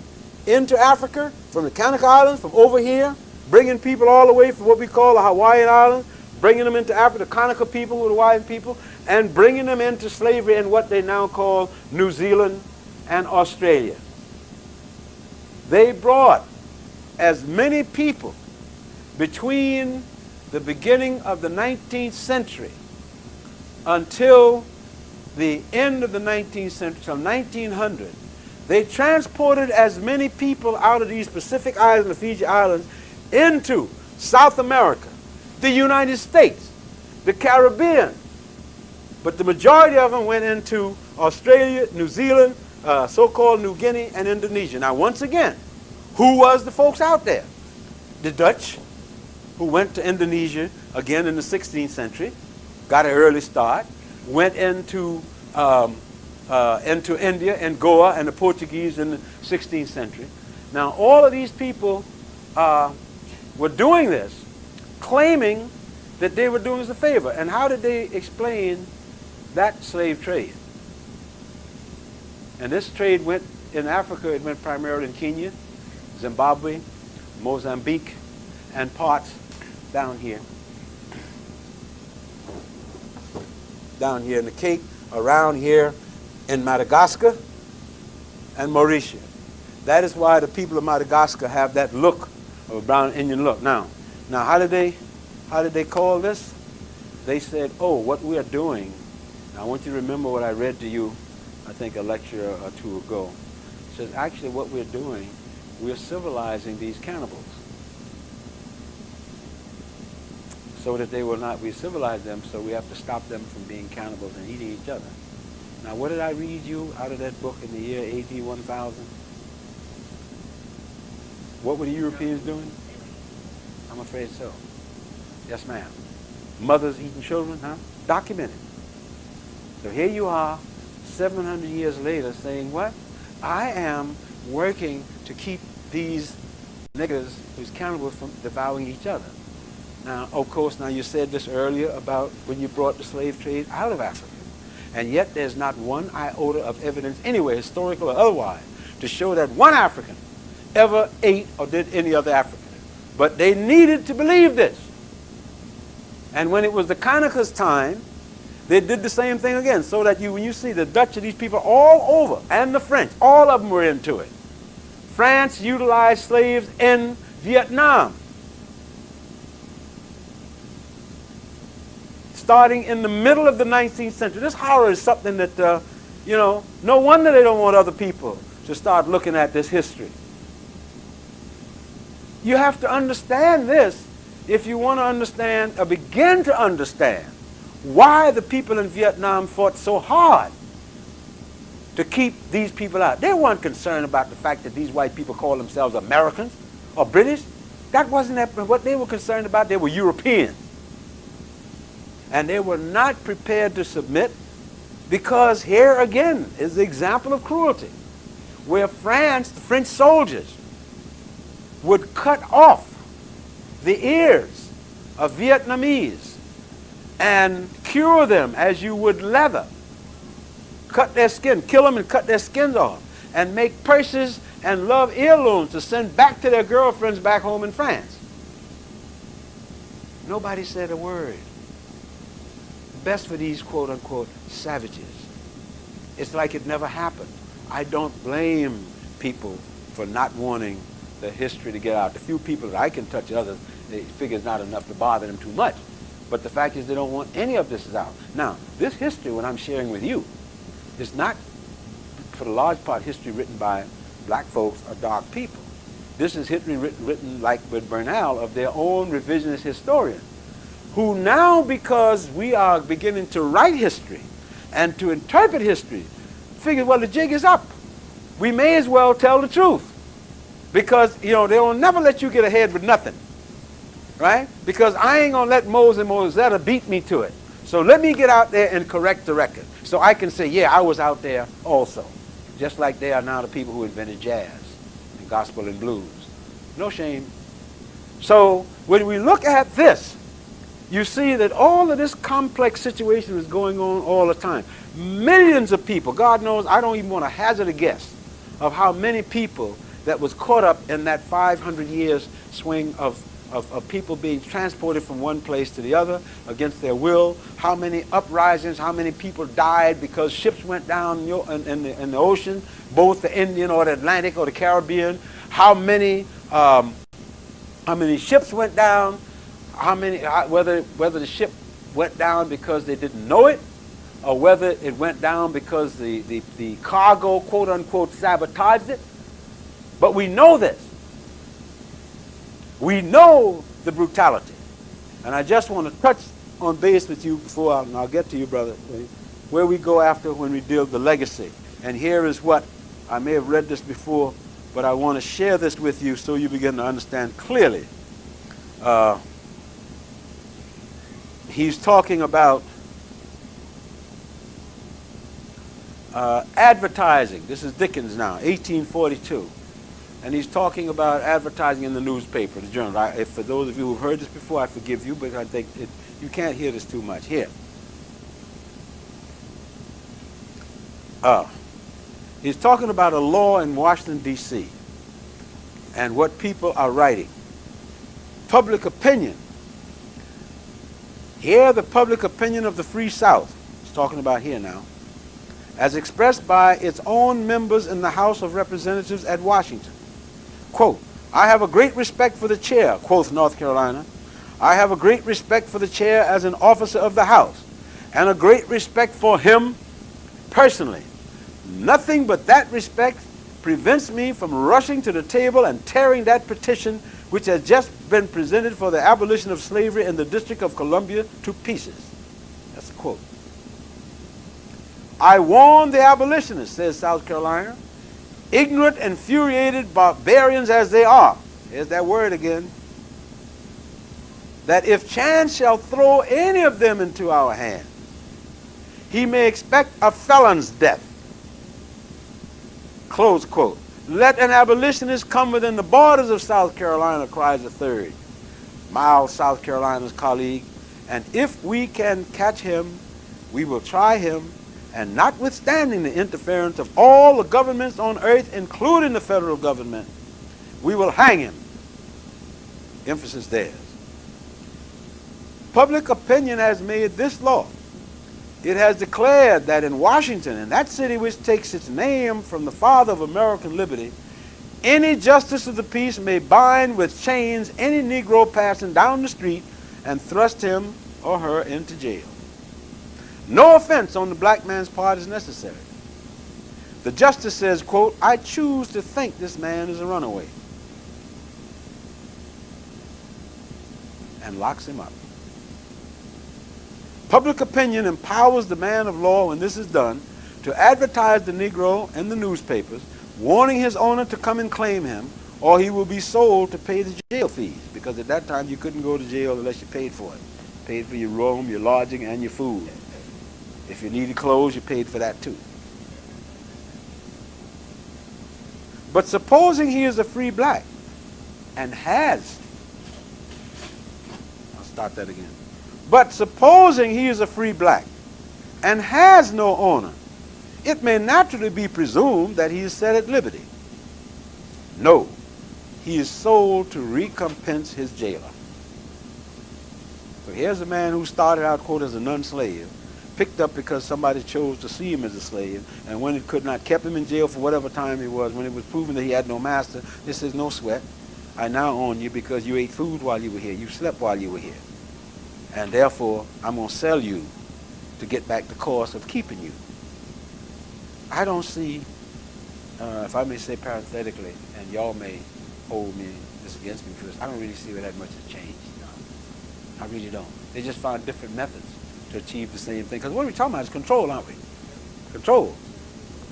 into Africa, from the Kanaka Islands, from over here, bringing people all the way from what we call the Hawaiian Islands, bringing them into Africa, the Kanaka people, the Hawaiian people, and bringing them into slavery in what they now call New Zealand and Australia. They brought as many people between the beginning of the 19th century until the end of the 19th century, till 1900, they transported as many people out of these Pacific Islands, the Fiji Islands, into South America, the United States, the Caribbean. But the majority of them went into Australia, New Zealand, so-called New Guinea, and Indonesia. Now, once again, who was the folks out there? The Dutch, who went to Indonesia, again in the 16th century, got an early start, went into India and Goa, and the Portuguese in the 16th century. Now, all of these people were doing this, claiming that they were doing us a favor. And how did they explain that slave trade? And this trade went in Africa, it went primarily in Kenya, Zimbabwe, Mozambique, and parts down here in the Cape, around here in Madagascar and Mauritius. That is why the people of Madagascar have that look of a brown Indian look. Now how did they call this? They said, oh, what we are doing, now I want you to remember what I read to you, I think a lecture or two ago. It says, actually what we're doing, we're civilizing these cannibals so that they will not, we civilize them, so we have to stop them from being cannibals and eating each other. Now, what did I read you out of that book in the year AD 1000? What were the Europeans doing? I'm afraid so. Yes, ma'am. Mothers eating children, huh? Documented. So here you are, 700 years later, saying what? I am working to keep these niggers, these cannibals, from devouring each other. Now, of course, now you said this earlier about when you brought the slave trade out of Africa. And yet there's not one iota of evidence anywhere, historical or otherwise, to show that one African ever ate or did any other African. But they needed to believe this. And when it was the Kanaka's time, they did the same thing again, so that when you see the Dutch and these people all over, and the French, all of them were into it. France utilized slaves in Vietnam, starting in the middle of the 19th century. This horror is something that, no wonder they don't want other people to start looking at this history. You have to understand this if you want to understand or begin to understand why the people in Vietnam fought so hard to keep these people out. They weren't concerned about the fact that these white people call themselves Americans or British. That wasn't what they were concerned about. They were Europeans. And they were not prepared to submit, because here again is the example of cruelty, where France, the French soldiers, would cut off the ears of Vietnamese and cure them as you would leather. Cut their skin, kill them and cut their skins off, and make purses and love heirlooms to send back to their girlfriends back home in France. Nobody said a word. Best for these quote-unquote savages. It's like it never happened. I don't blame people for not wanting the history to get out. The few people that I can touch others, they figure it's not enough to bother them too much. But the fact is they don't want any of this out. Now, this history, what I'm sharing with you, is not, for the large part, history written by black folks or dark people. This is history written like with Bernal, of their own revisionist historian, who now, because we are beginning to write history and to interpret history, figure, well, the jig is up. We may as well tell the truth. Because, they will never let you get ahead with nothing. Right? Because I ain't going to let Moses and Mosetta beat me to it. So let me get out there and correct the record. So I can say, yeah, I was out there also. Just like they are now the people who invented jazz and gospel and blues. No shame. So when we look at this, you see that all of this complex situation is going on all the time. Millions of people, God knows, I don't even want to hazard a guess of how many people that was caught up in that 500 years swing of people being transported from one place to the other against their will, how many uprisings, how many people died because ships went down in the ocean, both the Indian or the Atlantic or the Caribbean, how many ships went down, whether the ship went down because they didn't know it, or whether it went down because the cargo, quote unquote, sabotaged it. But we know this. We know the brutality. And I just want to touch on base with you before, and I'll get to you, brother, where we go after when we deal with the legacy. And here is what, I may have read this before, but I want to share this with you so you begin to understand clearly. He's talking about advertising. This is Dickens now, 1842. And he's talking about advertising in the newspaper, the journal. For those of you who've heard this before, I forgive you, but I think you can't hear this too much. Here. He's talking about a law in Washington, D.C. and what people are writing. Public opinion. Here, the public opinion of the Free South. He's talking about here now. As expressed by its own members in the House of Representatives at Washington. Quote, I have a great respect for the chair, quoth North Carolina. I have a great respect for the chair as an officer of the House, and a great respect for him personally. Nothing but that respect prevents me from rushing to the table and tearing that petition which has just been presented for the abolition of slavery in the District of Columbia to pieces. That's a quote. I warn the abolitionists, says South Carolina, ignorant, infuriated barbarians as they are, here's that word again, that if chance shall throw any of them into our hands, he may expect a felon's death. Close quote. Let an abolitionist come within the borders of South Carolina, cries a third, Miles, South Carolina's colleague, and if we can catch him, we will try him, and notwithstanding the interference of all the governments on earth, including the federal government, we will hang him. Emphasis theirs. Public opinion has made this law. It has declared that in Washington, in that city which takes its name from the father of American liberty, any justice of the peace may bind with chains any Negro passing down the street and thrust him or her into jail. No offense on the black man's part is necessary. The justice says, quote, I choose to think this man is a runaway, and locks him up. Public opinion empowers the man of law, when this is done, to advertise the Negro in the newspapers, warning his owner to come and claim him, or he will be sold to pay the jail fees, because at that time you couldn't go to jail unless you paid for it. Paid for your room, your lodging, and your food. If you needed clothes, you paid for that too. But supposing he is a free black and has, I'll start that again. But supposing he is a free black and has no owner, it may naturally be presumed that he is set at liberty. No, he is sold to recompense his jailer. So here's a man who started out, quote, as a non-slave, picked up because somebody chose to see him as a slave, and when it could not, kept him in jail for whatever time he was. When it was proven that he had no master, this is no sweat. I now own you because you ate food while you were here. You slept while you were here. And therefore, I'm going to sell you to get back the cost of keeping you. I don't see, if I may say parenthetically, and y'all may hold me this against me for this, I don't really see where that much has changed. I really don't. They just found different methods to achieve the same thing. Because what we're talking about is control, aren't we? Control.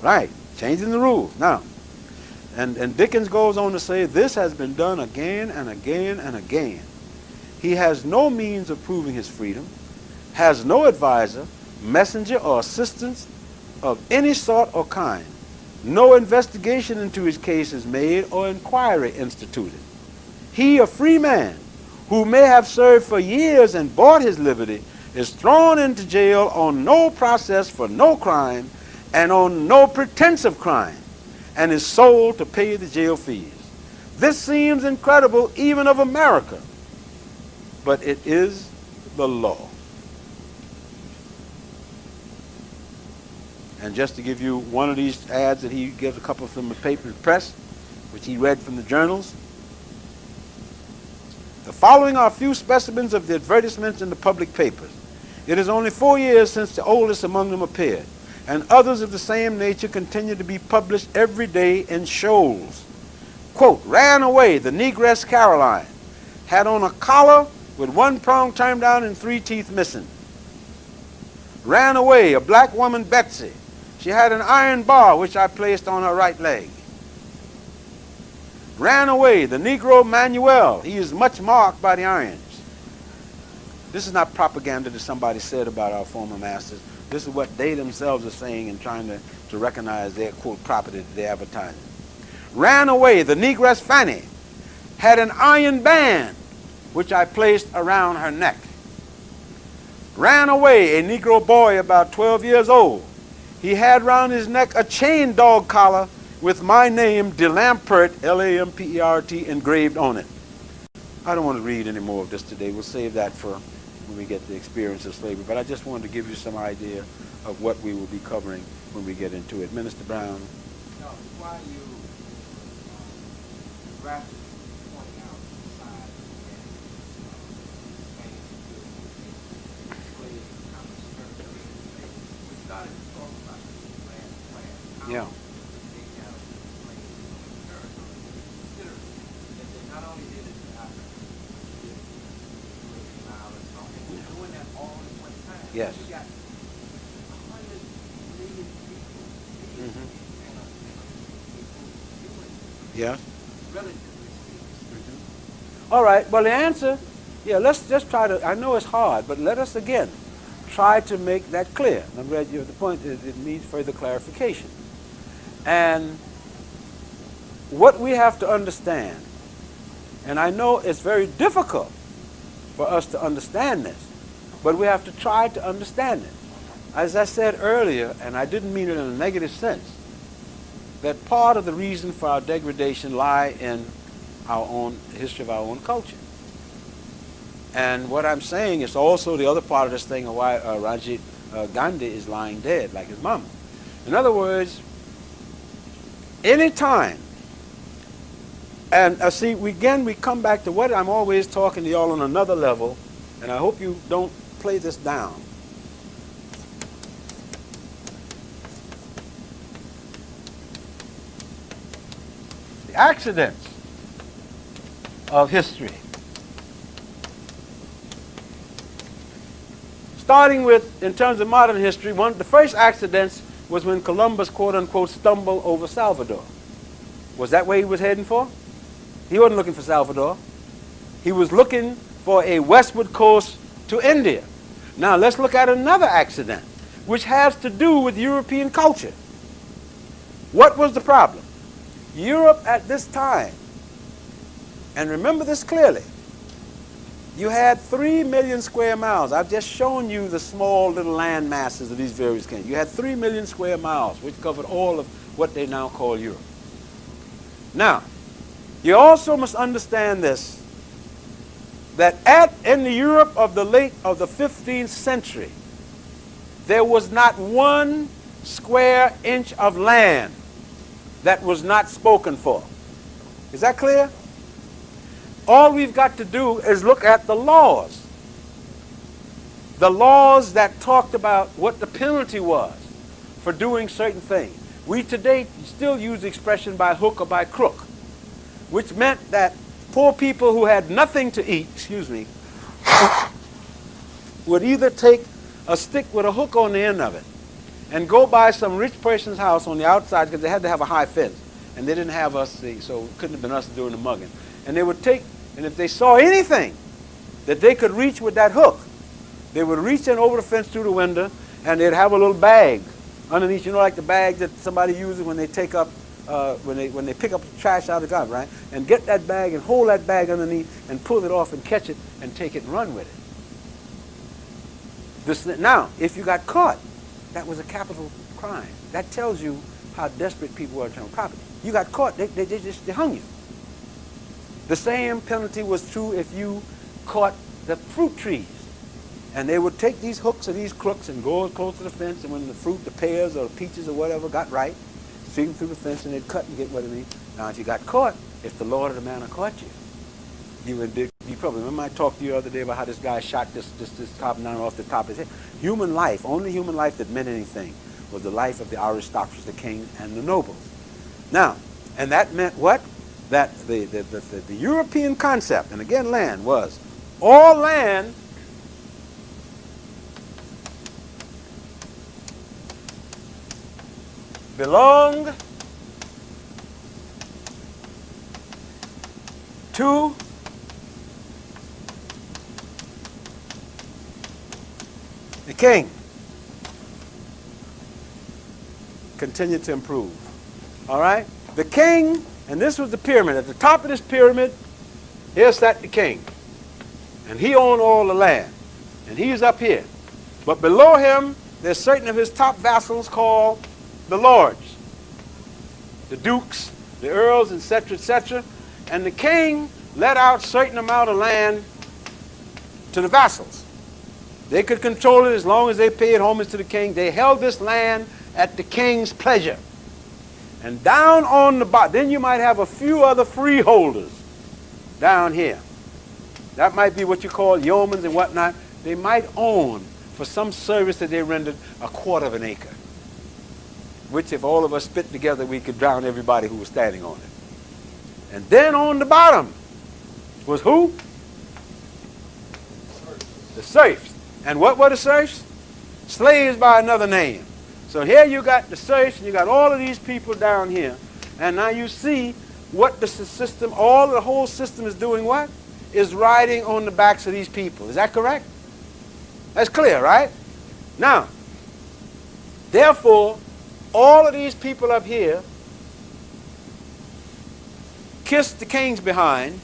Right. Changing the rules. Now, and Dickens goes on to say, this has been done again and again and again. He has no means of proving his freedom, has no advisor, messenger, or assistance of any sort or kind. No investigation into his case is made or inquiry instituted. He, a free man, who may have served for years and bought his liberty, is thrown into jail on no process for no crime and on no pretense of crime, and is sold to pay the jail fees. This seems incredible even of America, but it is the law. And just to give you one of these ads that he gives a couple from the paper press, which he read from the journals. The following are a few specimens of the advertisements in the public papers. It is only 4 years since the oldest among them appeared, and others of the same nature continue to be published every day in shoals. Quote, ran away, the Negress Caroline, had on a collar with one prong turned down and 3 teeth missing. Ran away, a black woman, Betsy. She had an iron bar which I placed on her right leg. Ran away, the Negro Manuel. He is much marked by the irons. This is not propaganda that somebody said about our former masters. This is what they themselves are saying and trying to recognize their, quote, property that they're advertising. Ran away, the Negress Fanny. Had an iron band which I placed around her neck. Ran away, a Negro boy about 12 years old. He had round his neck a chain dog collar with my name, Delampert, L-A-M-P-E-R-T, engraved on it. I don't want to read any more of this today. We'll save that for when we get the experience of slavery. But I just wanted to give you some idea of what we will be covering when we get into it. Minister Brown. No, why you rapidly pointing out the side and slave how much we started to talk about this last class. Yeah. They have slaves in territory. Consider that they not only did it to Africa, but they did it to Ireland. So they were doing that all at one time. Yes. You got 100 million people, Yeah. relatively speaking. All right. Well, the answer, yeah, let's just try to, I know it's hard, but let us again try to make that clear. I'm glad you have the point is it needs further clarification. And what we have to understand, and I know it's very difficult for us to understand this, but we have to try to understand it. As I said earlier, and I didn't mean it in a negative sense, that part of the reason for our degradation lie in our own history of our own culture. And what I'm saying is also the other part of this thing of why Rajiv Gandhi is lying dead like his mama. In other words, any time, and see, we come back to what I'm always talking to y'all on another level, and I hope you don't play this down. The accidents of history. Starting with, in terms of modern history, the first accidents was when Columbus, quote-unquote, stumbled over Salvador. Was that where he was heading for? He wasn't looking for Salvador. He was looking for a westward course to India. Now let's look at another accident, which has to do with European culture. What was the problem? Europe at this time, and remember this clearly, you had 3 million square miles. I've just shown you the small little land masses of these various kingdoms. You had 3 million square miles, which covered all of what they now call Europe. Now, you also must understand this, that in the Europe of the 15th century, there was not 1 square inch of land that was not spoken for. Is that clear? All we've got to do is look at the laws. The laws that talked about what the penalty was for doing certain things. We today still use the expression by hook or by crook, which meant that poor people who had nothing to eat, would either take a stick with a hook on the end of it and go by some rich person's house on the outside, because they had to have a high fence, and they didn't have us, so it couldn't have been us doing the mugging. And they would take, and if they saw anything that they could reach with that hook, they would reach in over the fence through the window, and they'd have a little bag underneath, like the bag that somebody uses when they take up, when they pick up the trash out of the garbage, right? And get that bag and hold that bag underneath and pull it off and catch it and take it and run with it. Now, if you got caught, that was a capital crime. That tells you how desperate people were in terms of property. You got caught, they hung you. The same penalty was true if you caught the fruit trees. And they would take these hooks or these crooks and go close to the fence, and when the fruit, the pears or the peaches or whatever got ripe, see them through the fence and they'd cut and get what it means. Now if you got caught, if the lord of the manor caught you, you probably remember I talked to you the other day about how this guy shot this top down off the top of his head. Human life, only human life that meant anything was the life of the aristocracy, the king and the nobles. Now, and that meant what? That the European concept, and again land, was all land belonged to the king. Continued to improve. All right? The king, and this was the pyramid. At the top of this pyramid, here sat the king. And he owned all the land. And he's up here. But below him, there's certain of his top vassals called the lords, the dukes, the earls, etc., etc. And the king let out certain amount of land to the vassals. They could control it as long as they paid homage to the king. They held this land at the king's pleasure. And down on the bottom, then you might have a few other freeholders down here. That might be what you call yeomans and whatnot. They might own, for some service that they rendered, a quarter of an acre, which if all of us spit together, we could drown everybody who was standing on it. And then on the bottom was who? The serfs. And what were the serfs? Slaves by another name. So here you got the serfs, and you got all of these people down here. And now you see what the system, the whole system is doing what? Is riding on the backs of these people. Is that correct? That's clear, right? Now, therefore, all of these people up here kissed the king's behind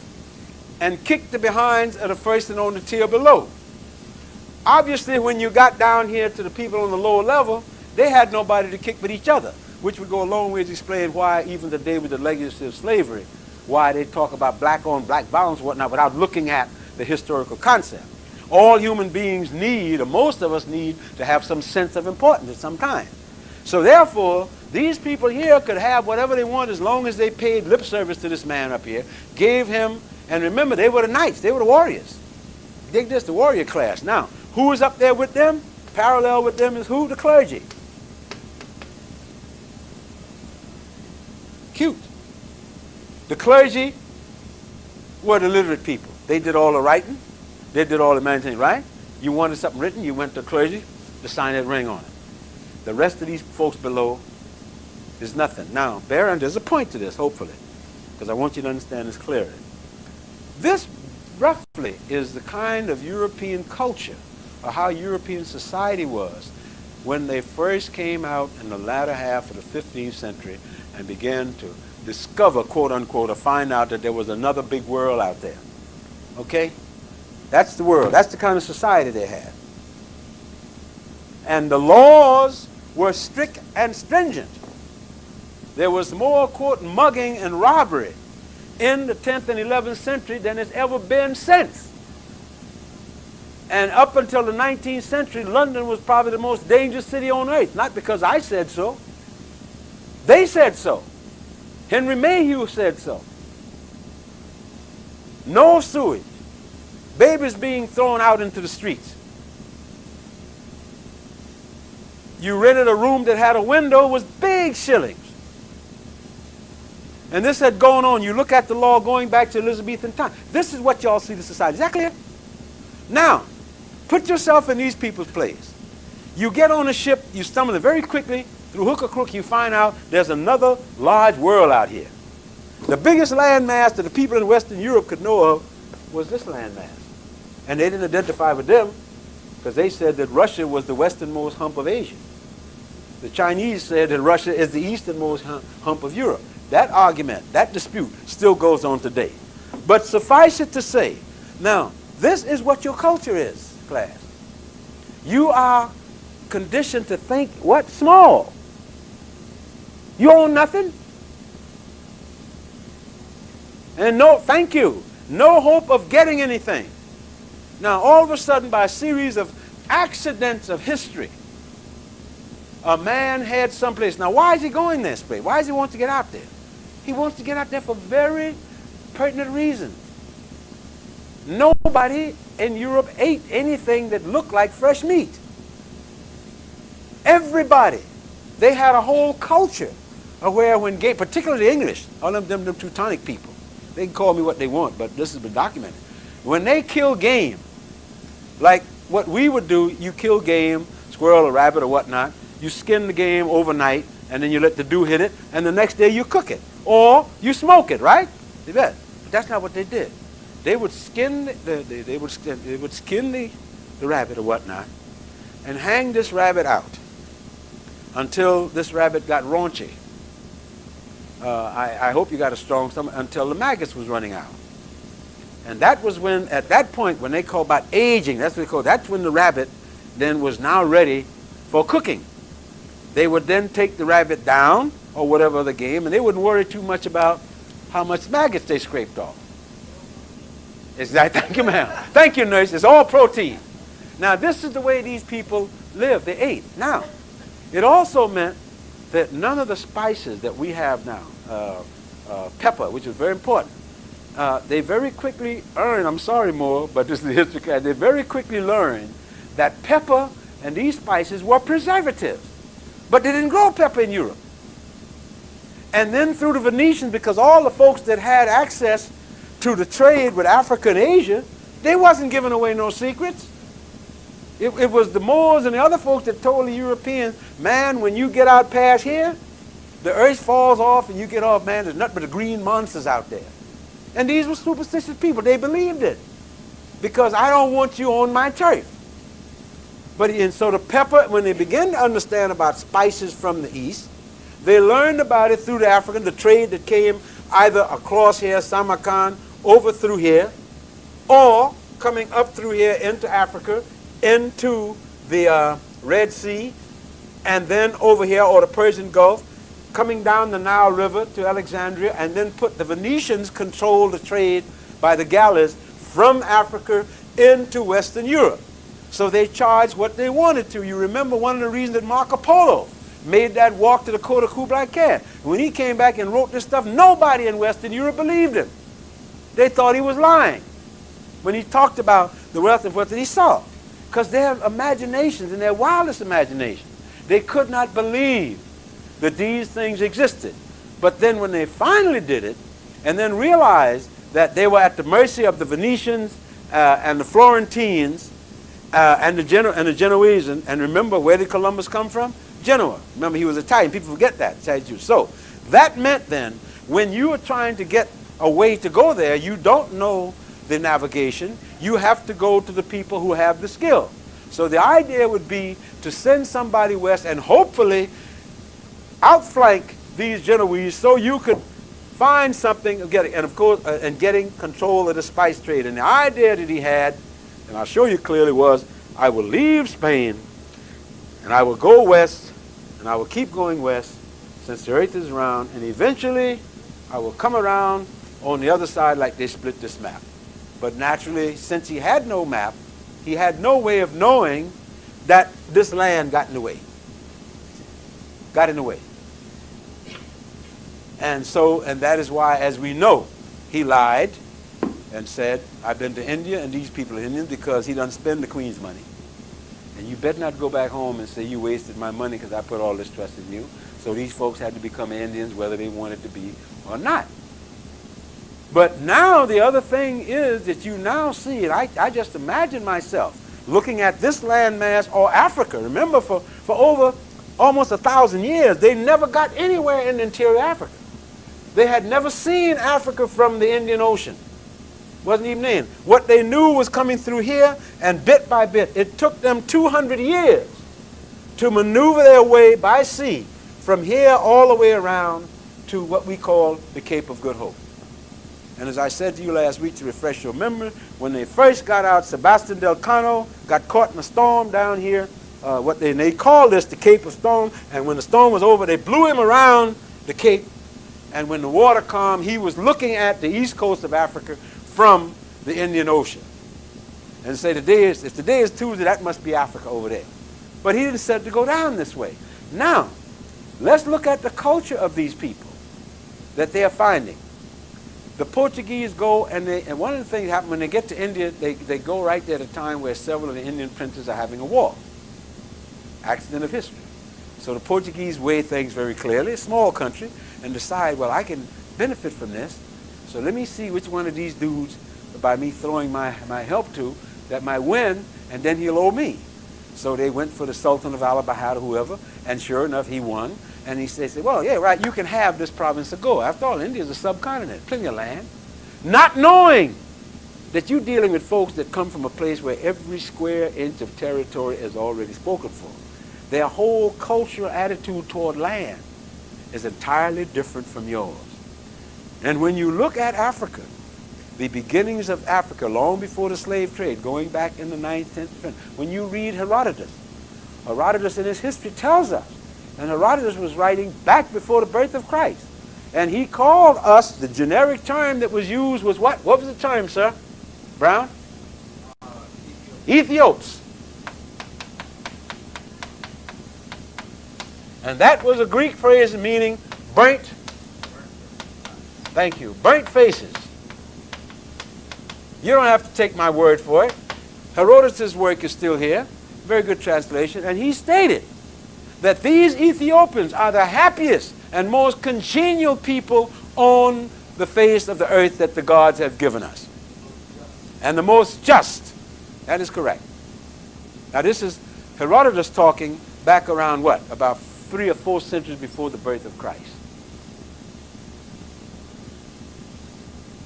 and kicked the behinds of the first and on the tier below. Obviously, when you got down here to the people on the lower level, they had nobody to kick but each other, which would go a long way to explain why even today with the legacy of slavery, why they talk about black on black violence and whatnot without looking at the historical concept. All human beings need, or most of us need, to have some sense of importance of some kind. So therefore, these people here could have whatever they want as long as they paid lip service to this man up here, gave him, and remember, they were the knights, they were the warriors. Dig this, the warrior class. Now, who is up there with them? Parallel with them is who? The clergy. Cute. The clergy were the literate people. They did all the writing. They did all the managing, right? You wanted something written, you went to clergy to sign that ring on it. The rest of these folks below is nothing. Now, Baron, there's a point to this, hopefully, because I want you to understand this clearly. This, roughly, is the kind of European culture, or how European society was when they first came out in the latter half of the 15th century and began to discover, quote unquote, or find out that there was another big world out there. Okay? That's the world. That's the kind of society they had. And the laws were strict and stringent. There was more, quote, mugging and robbery in the 10th and 11th century than has ever been since. And up until the 19th century, London was probably the most dangerous city on earth. Not because I said so. They said so. Henry Mayhew said so. No sewage. Babies being thrown out into the streets. You rented a room that had a window, was big shillings. And this had gone on. You look at the law going back to Elizabethan time. This is what y'all see the society. Is that clear? Now, put yourself in these people's place. You get on a ship, you stumble very quickly, through hook or crook, you find out there's another large world out here. The biggest landmass that the people in Western Europe could know of was this landmass. And they didn't identify with them because they said that Russia was the westernmost hump of Asia. The Chinese said that Russia is the easternmost hump of Europe. That argument, that dispute, still goes on today. But suffice it to say, now, this is what your culture is, class. You are conditioned to think, what? Small. You own nothing. And no, thank you, no hope of getting anything. Now, all of a sudden, by a series of accidents of history, a man had someplace. Now, why is he going this way? Why does he want to get out there? He wants to get out there for very pertinent reasons. Nobody in Europe ate anything that looked like fresh meat. Everybody. They had a whole culture of where when gay, particularly the English, all them Teutonic people, they can call me what they want, but this has been documented. When they kill game, like what we would do, you kill game, squirrel or rabbit or whatnot, you skin the game overnight, and then you let the dew hit it, and the next day you cook it. Or you smoke it, right? You bet. But that's not what they did. They would skin they would skin the rabbit or whatnot, and hang this rabbit out until this rabbit got raunchy. I hope you got a strong stomach, until the maggots was running out. And that was when, at that point, when they call about aging, that's what they call, that's when the rabbit then was now ready for cooking. They would then take the rabbit down, or whatever other game, and they wouldn't worry too much about how much maggots they scraped off. Thank you, ma'am. Thank you, nurse. It's all protein. Now, this is the way these people lived. They ate. Now, it also meant that none of the spices that we have now, pepper, which is very important, they very quickly learned, I'm sorry, Moore, but this is the history class, they very quickly learned that pepper and these spices were preservatives. But they didn't grow pepper in Europe. And then through the Venetians, because all the folks that had access to the trade with Africa and Asia, they wasn't giving away no secrets. It was the Moors and the other folks that told the Europeans, man, when you get out past here, the earth falls off and you get off, man, there's nothing but the green monsters out there. And these were superstitious people. They believed it. Because I don't want you on my turf. And so the pepper, when they began to understand about spices from the East, they learned about it through the African, the trade that came either across here, Samarkand, over through here, or coming up through here into Africa, into the Red Sea, and then over here, or the Persian Gulf, coming down the Nile River to Alexandria, and then the Venetians controlled the trade by the galleys from Africa into Western Europe. So they charged what they wanted to. You remember one of the reasons that Marco Polo made that walk to the court of Kublai Khan. When he came back and wrote this stuff, nobody in Western Europe believed him. They thought he was lying when he talked about the wealth of what he saw. Because their imaginations, in their wildest imagination, they could not believe that these things existed. But then when they finally did it, and then realized that they were at the mercy of the Venetians and the Florentines and the Genoese, and remember, where did Columbus come from? Genoa. Remember, he was Italian. People forget that. So that meant then, when you are trying to get a way to go there, you don't know the navigation. You have to go to the people who have the skill. So the idea would be to send somebody west and hopefully outflank these Genoese so you could find something, and of course, getting control of the spice trade. And the idea that he had, and I'll show you clearly, was I will leave Spain and I will go west and I will keep going west since the earth is round, and eventually I will come around on the other side like they split this map. But naturally, since he had no map, he had no way of knowing that this land got in the way. Got in the way. And that is why, as we know, he lied and said, I've been to India and these people are Indians, because he doesn't spend the Queen's money. And you better not go back home and say you wasted my money because I put all this trust in you. So these folks had to become Indians whether they wanted to be or not. But now the other thing is that you now see, and I just imagine myself looking at this landmass, or Africa. Remember, for over almost 1,000 years, they never got anywhere in interior Africa. They had never seen Africa from the Indian Ocean. Wasn't even in. What they knew was coming through here, and bit by bit, it took them 200 years to maneuver their way by sea from here all the way around to what we call the Cape of Good Hope. And as I said to you last week, to refresh your memory, when they first got out, Sebastian del Cano got caught in a storm down here. They called this the Cape of Storm, and when the storm was over, they blew him around the Cape. And when the water calmed, he was looking at the east coast of Africa from the Indian Ocean. And say, if today is Tuesday, that must be Africa over there. But he didn't set to go down this way. Now, let's look at the culture of these people that they are finding. The Portuguese go, and one of the things that happen when they get to India, they go right there at a time where several of the Indian princes are having a war. Accident of history. So the Portuguese weigh things very clearly, a small country, and decide, well, I can benefit from this. So let me see which one of these dudes, by me throwing my help to, that might win, and then he'll owe me. So they went for the Sultan of Alabahad or whoever, and sure enough, he won. And he said, well, yeah, right, you can have this province of Goa. After all, India is a subcontinent, plenty of land. Not knowing that you're dealing with folks that come from a place where every square inch of territory is already spoken for. Their whole cultural attitude toward land is entirely different from yours. And when you look at Africa, the beginnings of Africa, long before the slave trade, going back in the 9th, 10th, when you read Herodotus in his history tells us, and Herodotus was writing back before the birth of Christ, and he called us, the generic term that was used was what? What was the term, sir? Brown? Ethiops. And that was a Greek phrase meaning burnt. Thank you. Burnt faces. You don't have to take my word for it. Herodotus' work is still here. Very good translation. And he stated that these Ethiopians are the happiest and most congenial people on the face of the earth that the gods have given us. And the most just. That is correct. Now this is Herodotus talking back around what? About 3 or 4 centuries before the birth of Christ.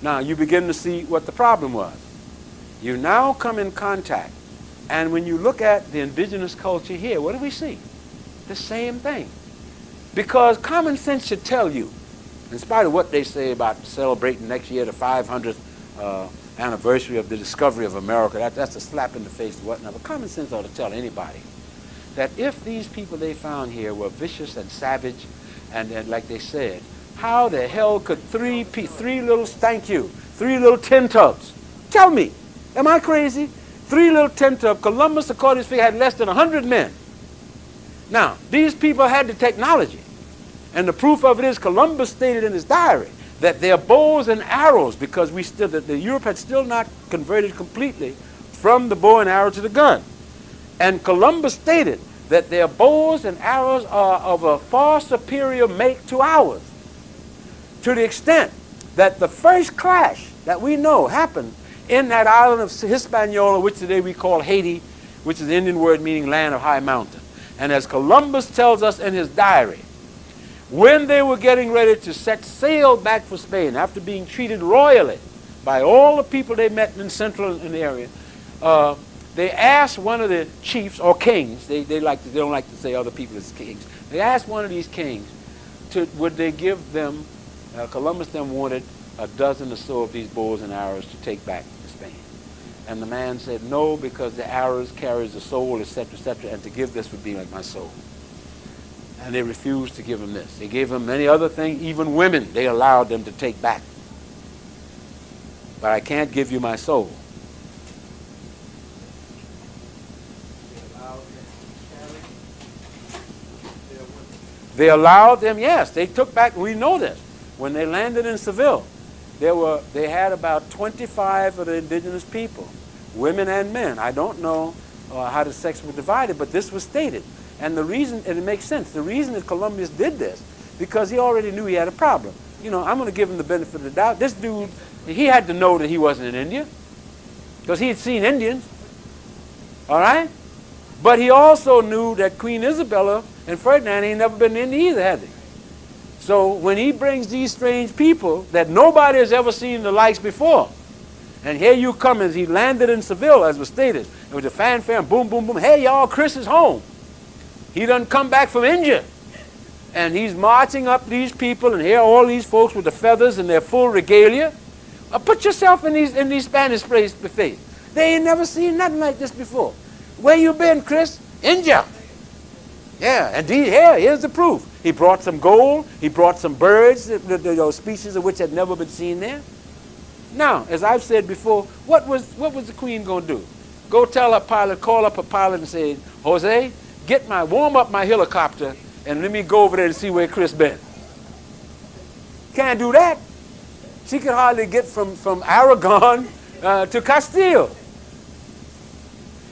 Now you begin to see what the problem was. You now come in contact, and when you look at the indigenous culture here, what do we see? The same thing. Because common sense should tell you In spite of what they say about celebrating next year the 500th anniversary of the discovery of America, that's a slap in the face to whatnot. But common sense ought to tell anybody that if these people they found here were vicious and savage, and like they said, how the hell could three little tin tubs? Tell me, am I crazy? 3 little tin tubs. Columbus, according to his figure, had less than 100 men. Now, these people had the technology. And the proof of it is Columbus stated in his diary that their bows and arrows, because the Europe had still not converted completely from the bow and arrow to the gun. And Columbus stated that their bows and arrows are of a far superior make to ours, to the extent that the first clash that we know happened in that island of Hispaniola, which today we call Haiti, which is the Indian word meaning land of high mountain. And as Columbus tells us in his diary, when they were getting ready to set sail back for Spain, after being treated royally by all the people they met in Central in the area, they asked one of the chiefs, or kings, they don't like to say other people as kings, they asked one of these kings, would they give them, Columbus then wanted a dozen or so of these bows and arrows to take back to Spain. And the man said, no, because the arrows carries the soul, etc., and to give this would be like my soul. And they refused to give him this. They gave him many other things, even women they allowed them to take back. But I can't give you my soul. They allowed them, yes, they took back, we know this. When they landed in Seville, they had about 25 of the indigenous people, women and men. I don't know how the sex was divided, but this was stated. And the reason, and it makes sense, the reason that Columbus did this, because he already knew he had a problem. You know, I'm going to give him the benefit of the doubt. This dude, he had to know that he wasn't in India, because he had seen Indians, all right? But he also knew that Queen Isabella and Ferdinand ain't never been to India either, had they? So when he brings these strange people that nobody has ever seen the likes before, and here you come, as he landed in Seville, as was stated, it was a fanfare, and boom, boom, boom, hey y'all, Chris is home. He done come back from India. And he's marching up these people, and here are all these folks with the feathers and their full regalia. Put yourself in these Spanish face. They ain't never seen nothing like this before. Where you been, Chris? India. Yeah, and here's the proof. He brought some gold. He brought some birds, those species of which had never been seen there. Now, as I've said before, what was the queen going to do? Go tell her pilot, call up a pilot and say, Jose, warm up my helicopter and let me go over there and see where Chris been. Can't do that. She could hardly get from Aragon to Castile.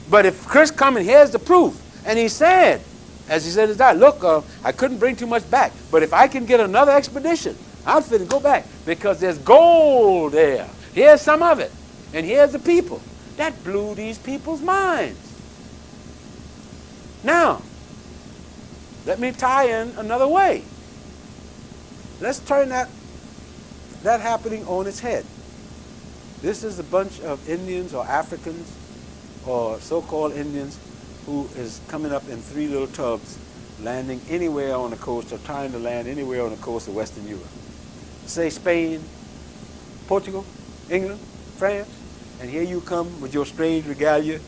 But if Chris come, and here's the proof. And he said, as he said, look, I couldn't bring too much back, but if I can get another expedition, I'll fit and go back, because there's gold there. Here's some of it. And here's the people. That blew these people's minds. Now, let me tie in another way. Let's turn that happening on its head. This is a bunch of Indians or Africans or so-called Indians who is coming up in 3 little tubs, landing anywhere on the coast or trying to land anywhere on the coast of Western Europe. Say Spain, Portugal, England, France, and here you come with your strange regalia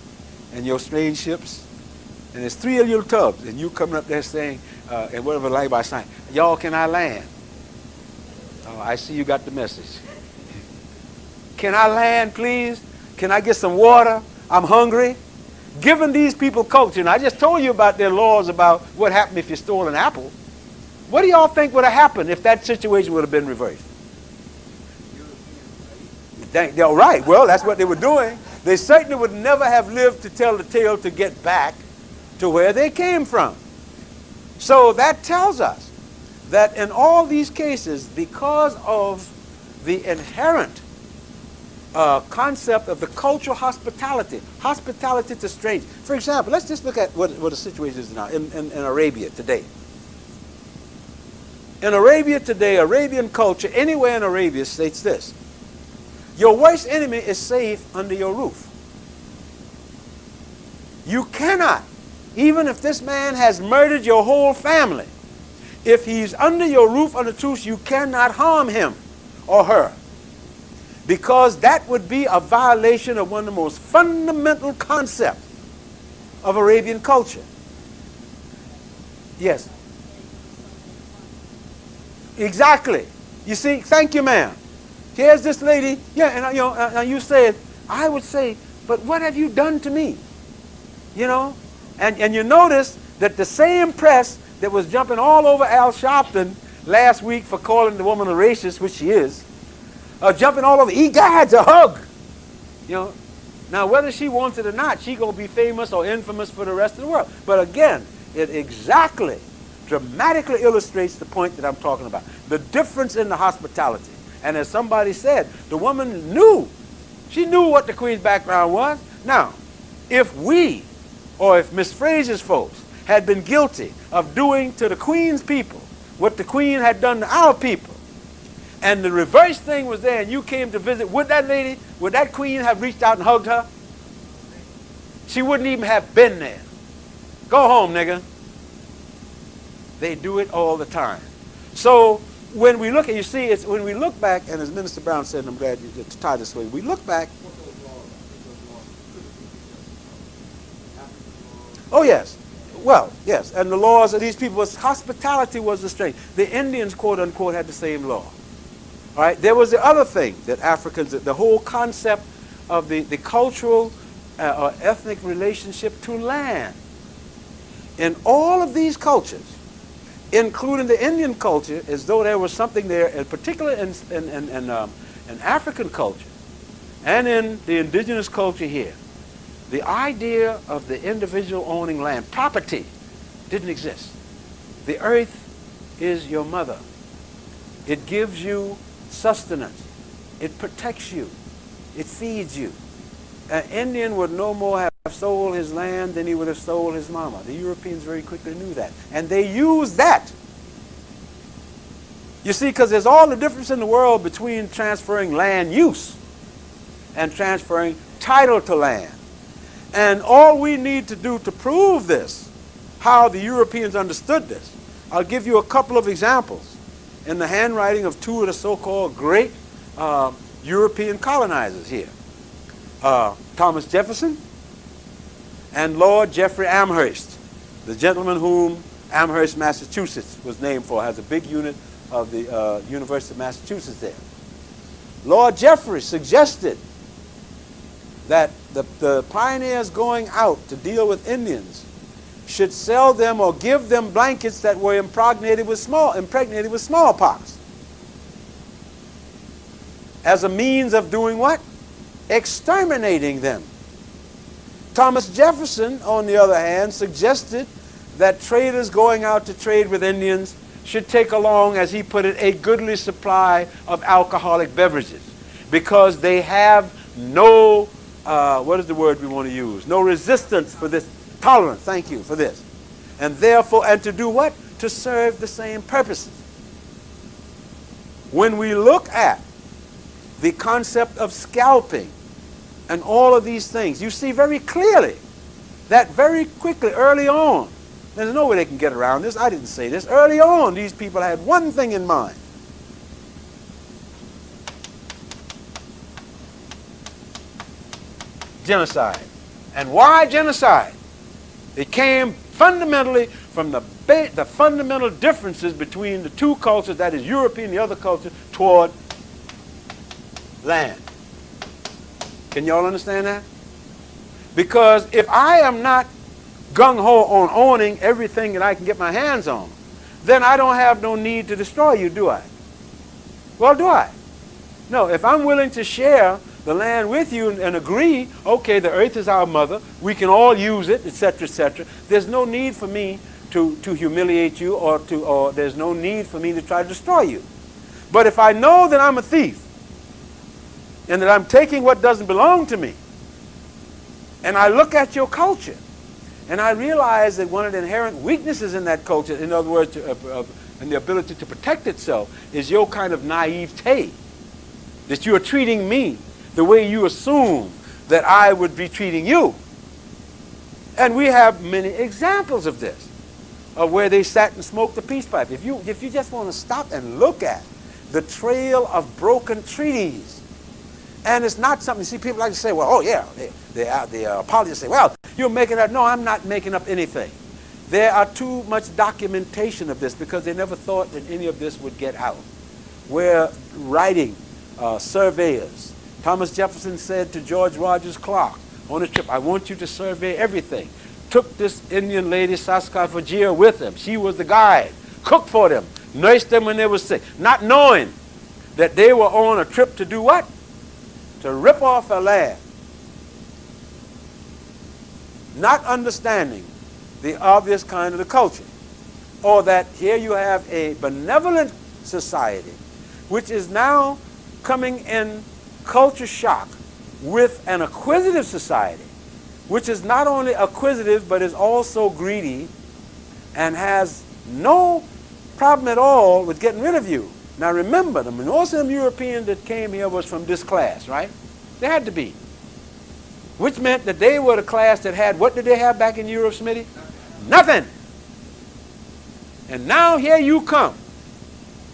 and your strange ships. And there's 3 little tubs, and you coming up there saying, and whatever like by sign, y'all, can I land? Oh, I see you got the message. Can I land, please? Can I get some water? I'm hungry. Giving these people culture, and I just told you about their laws about what happened if you stole an apple. What do y'all think would have happened if that situation would have been reversed? They're right. Well, that's what they were doing. They certainly would never have lived to tell the tale to get back to where they came from. So that tells us that in all these cases, because of the inherent concept of the cultural hospitality to strangers. For example, let's just look at what the situation is now in Arabia today. In Arabia today, Arabian culture, anywhere in Arabia, states this: your worst enemy is safe under your roof. You cannot, even if this man has murdered your whole family, If he's under your roof under truth, you cannot harm him or her, because that would be a violation of one of the most fundamental concepts of Arabian culture. Yes. Exactly. You see, thank you, ma'am. Here's this lady, yeah, and you said, I would say, but what have you done to me? You know? And you notice that the same press that was jumping all over Al Sharpton last week for calling the woman a racist, which she is, jumping all over, egads, a hug. You know? Now, whether she wants it or not, she's going to be famous or infamous for the rest of the world. But again, it exactly, dramatically illustrates the point that I'm talking about. The difference in the hospitality. And as somebody said, the woman knew. She knew what the Queen's background was. Now, if we, or if Miss Fraser's folks, had been guilty of doing to the Queen's people what the Queen had done to our people, and the reverse thing was there, and you came to visit, would that lady, would that Queen have reached out and hugged her? She wouldn't even have been there. Go home, nigga. They do it all the time. So when we look at, you see, it's when we look back, and as Minister Brown said, and I'm glad you tied this way, we look back. Oh, yes. Well, yes. And the laws of these people was, hospitality was the strength. The Indians, quote unquote, had the same law. All right. There was the other thing that Africans, the whole concept of the cultural or ethnic relationship to land. In all of these cultures, including the Indian culture, as though there was something there, in particular in African culture and in the indigenous culture here, the idea of the individual owning land, property, didn't exist. The earth is your mother. It gives you sustenance. It protects you. It feeds you. An Indian would no more have sold his land than he would have sold his mama. The Europeans very quickly knew that. And they used that. You see, because there's all the difference in the world between transferring land use and transferring title to land. And all we need to do to prove this, how the Europeans understood this, I'll give you a couple of examples in the handwriting of two of the so-called great European colonizers here. Thomas Jefferson and Lord Jeffrey Amherst, the gentleman whom Amherst, Massachusetts was named for, has a big unit of the University of Massachusetts there. Lord Jeffrey suggested that the pioneers going out to deal with Indians should sell them or give them blankets that were impregnated with smallpox, as a means of doing what? Exterminating them. Thomas Jefferson, on the other hand, suggested that traders going out to trade with Indians should take along, as he put it, a goodly supply of alcoholic beverages, because they have no, what is the word we want to use? No resistance for this, tolerance, thank you for this. And therefore, and to do what? To serve the same purposes. When we look at the concept of scalping and all of these things, you see very clearly that very quickly, early on, there's no way they can get around this. I didn't say this. Early on, these people had one thing in mind. Genocide. And why genocide? It came fundamentally from the fundamental differences between the two cultures, that is European and the other culture, toward land. Can y'all understand that? Because if I am not gung-ho on owning everything that I can get my hands on, then I don't have no need to destroy you, do I? Well, do I? No, if I'm willing to share the land with you and agree, okay, the earth is our mother, we can all use it, etc., etc., there's no need for me to humiliate you, or there's no need for me to try to destroy you. But if I know that I'm a thief and that I'm taking what doesn't belong to me, and I look at your culture and I realize that one of the inherent weaknesses in that culture, in other words, and the ability to protect itself, is your kind of naivete, that you are treating me the way you assume that I would be treating you. And we have many examples of this. of where they sat and smoked the peace pipe. If you just want to stop and look at the trail of broken treaties, and it's not something, see, people like to say, well, oh yeah, the apologists say, well, you're making up. No, I'm not making up anything. There are too much documentation of this because they never thought that any of this would get out. We're writing surveyors. Thomas Jefferson said to George Rogers Clark on a trip, I want you to survey everything. Took this Indian lady, Saskatchewan, with him. She was the guide. Cooked for them. Nursed them when they were sick. Not knowing that they were on a trip to do what? To rip off a land. Not understanding the obvious kind of the culture. Or that here you have a benevolent society which is now coming in culture shock with an acquisitive society which is not only acquisitive but is also greedy and has no problem at all with getting rid of you. Now remember, the most of them Europeans that came here was from this class, right? They had to be. Which meant that they were the class that had, what did they have back in Europe, Smitty? Nothing. And now here you come.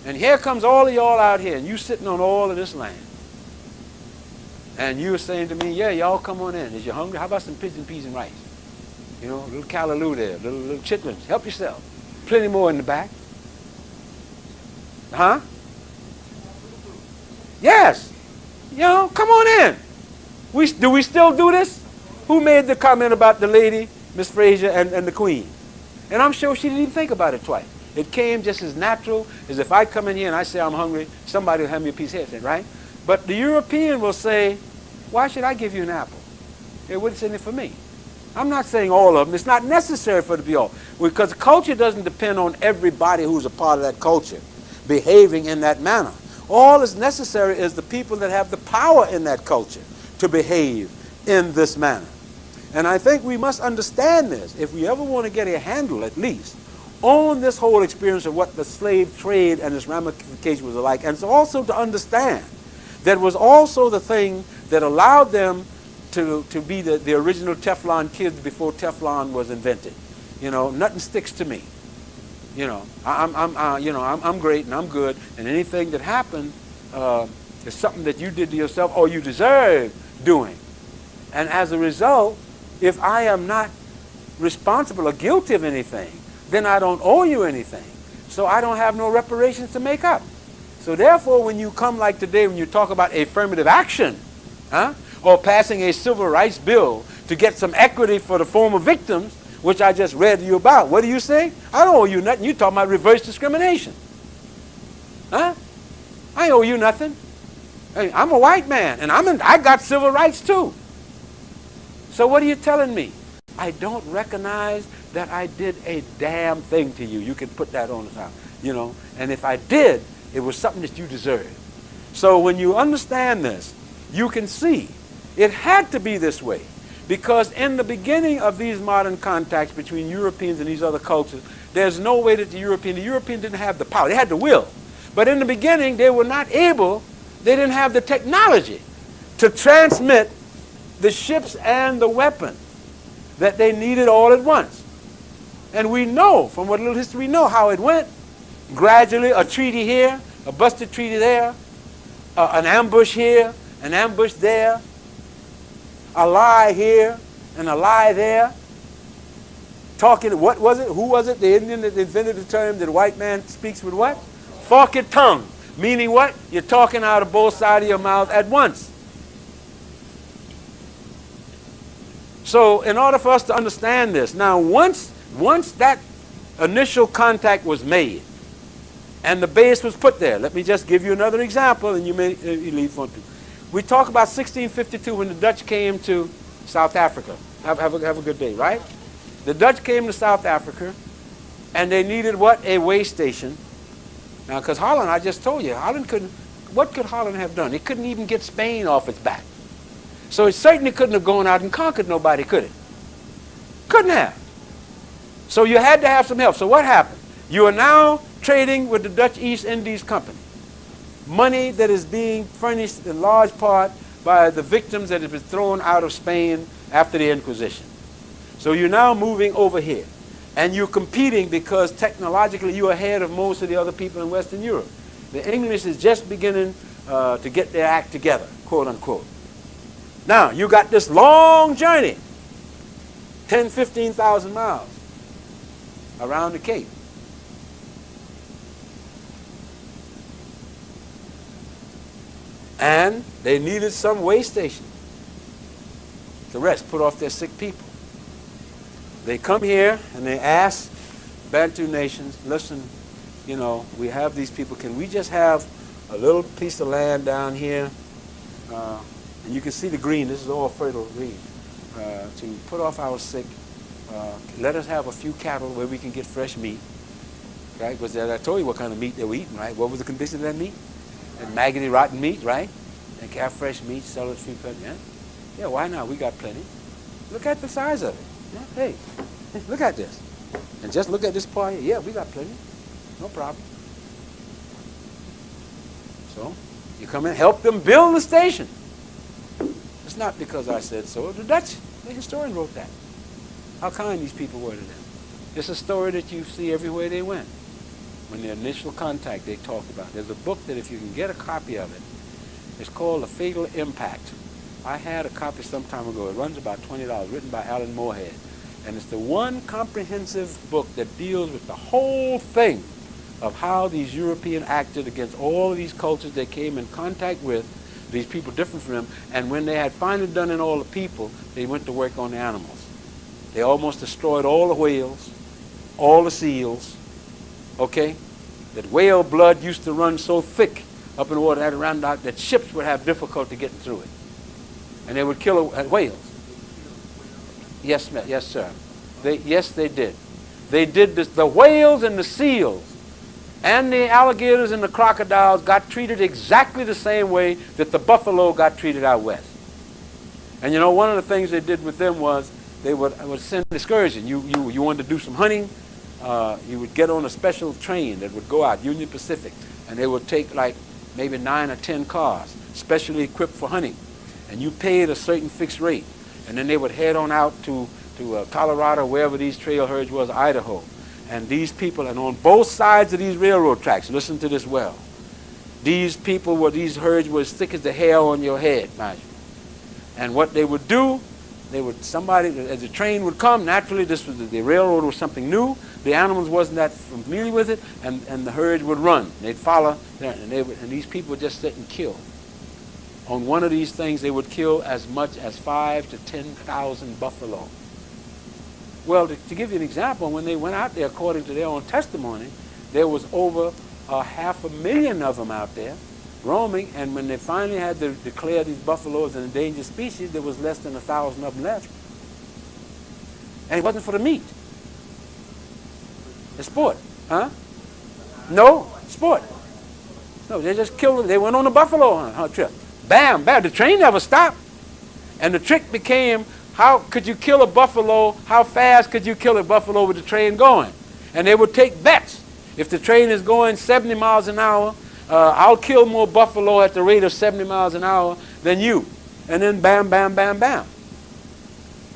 And here comes all of y'all out here, and you sitting on all of this land. And you were saying to me, yeah, y'all come on in. Is you hungry? How about some pigeon peas and rice? You know, a little callaloo there, little chitlins. Help yourself. Plenty more in the back. Huh? Yes. You know, come on in. Do we still do this? Who made the comment about the lady, Miss Fraser, and the Queen? And I'm sure she didn't even think about it twice. It came just as natural as if I come in here and I say I'm hungry, somebody will hand me a piece of head, right? But the European will say, why should I give you an apple? What's in it for me? I'm not saying all of them. It's not necessary for it to be all. Because culture doesn't depend on everybody who's a part of that culture behaving in that manner. All that's necessary is the people that have the power in that culture to behave in this manner. And I think we must understand this if we ever want to get a handle, at least, on this whole experience of what the slave trade and its ramifications was like. And so also to understand that was also the thing that allowed them to be the original Teflon kids before Teflon was invented. You know, nothing sticks to me. You know, I'm great and I'm good, and anything that happened is something that you did to yourself or you deserve doing. And as a result, if I am not responsible or guilty of anything, then I don't owe you anything. So I don't have no reparations to make up. So therefore, when you come like today, when you talk about affirmative action, or passing a civil rights bill to get some equity for the former victims, which I just read to you about, what do you say? I don't owe you nothing. You're talking about reverse discrimination. Huh? I owe you nothing. Hey, I'm a white man, and I got civil rights too. So what are you telling me? I don't recognize that I did a damn thing to you. You can put that on the top, you know. And if I did, it was something that you deserved. So when you understand this, you can see it had to be this way. Because in the beginning of these modern contacts between Europeans and these other cultures, there's no way that the European didn't have the power. They had the will. But in the beginning, they were not able, they didn't have the technology to transmit the ships and the weapons that they needed all at once. And we know, from what little history we know, how it went. Gradually, a treaty here, a busted treaty there, an ambush here, an ambush there, a lie here, and a lie there. Talking, what was it? Who was it? The Indian that invented the term that a white man speaks with what? Forked tongue. Meaning what? You're talking out of both sides of your mouth at once. So in order for us to understand this, now once that initial contact was made and the base was put there, let me just give you another example and you may leave one too. We talk about 1652 when the Dutch came to South Africa. Have a good day, right? The Dutch came to South Africa and they needed what? A way station. Now, because Holland, I just told you, what could Holland have done? It couldn't even get Spain off its back. So it certainly couldn't have gone out and conquered nobody, could it? Couldn't have. So you had to have some help. So what happened? You are now trading with the Dutch East Indies Company. Money that is being furnished in large part by the victims that have been thrown out of Spain after the Inquisition. So you're now moving over here. And you're competing because technologically you're ahead of most of the other people in Western Europe. The English is just beginning to get their act together, quote unquote. Now, you got this long journey, 10, 15,000 miles around the Cape. And they needed some way station to rest, put off their sick people. They come here and they ask Bantu nations, listen, you know, we have these people. Can we just have a little piece of land down here? And you can see the green. This is all fertile green. To put off our sick. Let us have a few cattle where we can get fresh meat. Right? Because I told you what kind of meat they were eating, right? What was the condition of that meat? And maggoty, rotten meat, right? And can have fresh meat, sell it free. Yeah? Yeah, why not? We got plenty. Look at the size of it. Yeah? Hey, look at this. And just look at this part here. Yeah, we got plenty. No problem. So, you come in, help them build the station. It's not because I said so. The Dutch, the historian wrote that. How kind these people were to them. It's a story that you see everywhere they went. When the initial contact they talked about. There's a book that if you can get a copy of it, it's called The Fatal Impact. I had a copy some time ago. It runs about $20, written by Alan Moorhead. And it's the one comprehensive book that deals with the whole thing of how these Europeans acted against all of these cultures they came in contact with, these people different from them, and when they had finally done in all the people, they went to work on the animals. They almost destroyed all the whales, all the seals, okay? That whale blood used to run so thick up in the water that ships would have difficulty getting through it. And they would kill whales. Yes, ma'am. Yes, sir. Yes, they did. They did this. The whales and the seals and the alligators and the crocodiles got treated exactly the same way that the buffalo got treated out west. And you know, one of the things they did with them was they would send an excursion. You wanted to do some hunting, you would get on a special train that would go out, Union Pacific, and they would take like maybe 9 or 10 cars, specially equipped for hunting. And you paid a certain fixed rate. And then they would head on out to Colorado, wherever these trail herds was, Idaho. And these people, and on both sides of these railroad tracks, listen to this well, these herds were as thick as the hair on your head, mind you. And what they would do, as the train would come, naturally the railroad was something new, the animals wasn't that familiar with it, and the herds would run. They'd follow, and these people would just sit and kill. On one of these things, they would kill as much as 5,000 to 10,000 buffalo. Well, to give you an example, when they went out there, according to their own testimony, there was over 500,000 of them out there roaming, and when they finally had to declare these buffaloes an endangered species, there was less than 1,000 of them left. And it wasn't for the meat. It's sport. Huh? No, sport. No, they just killed them. They went on a buffalo hunt trip. Bam, bam. The train never stopped. And the trick became, how could you kill a buffalo? How fast could you kill a buffalo with the train going? And they would take bets. If the train is going 70 miles an hour, I'll kill more buffalo at the rate of 70 miles an hour than you. And then bam, bam, bam, bam.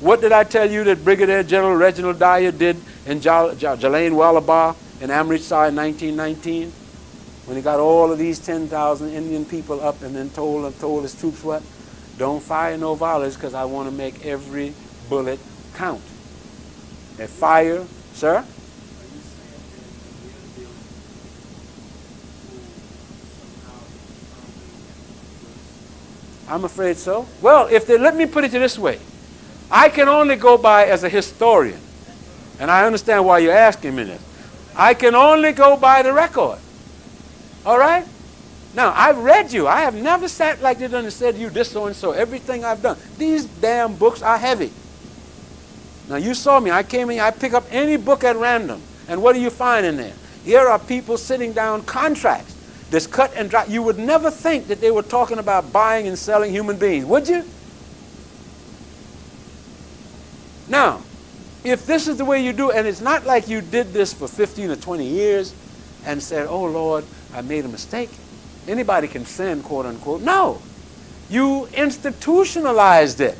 What did I tell you that Brigadier General Reginald Dyer did in Jalain Walabar in Amritsar in 1919? When he got all of these 10,000 Indian people up and then told his troops what? Don't fire no volleys because I want to make every bullet count. They fire, sir? I'm afraid so. Well, let me put it this way. I can only go by as a historian. And I understand why you're asking me this. I can only go by the record. All right? Now, I've read you. I have never sat like this and said you this so and so. Everything I've done. These damn books are heavy. Now, you saw me. I came in. I pick up any book at random. And what do you find in there? Here are people sitting down contracts. This cut and dry. You would never think that they were talking about buying and selling human beings, would you? Now, if this is the way you do, and it's not like you did this for 15 or 20 years and said, oh, Lord, I made a mistake. Anybody can sin, quote unquote. No. You institutionalized it,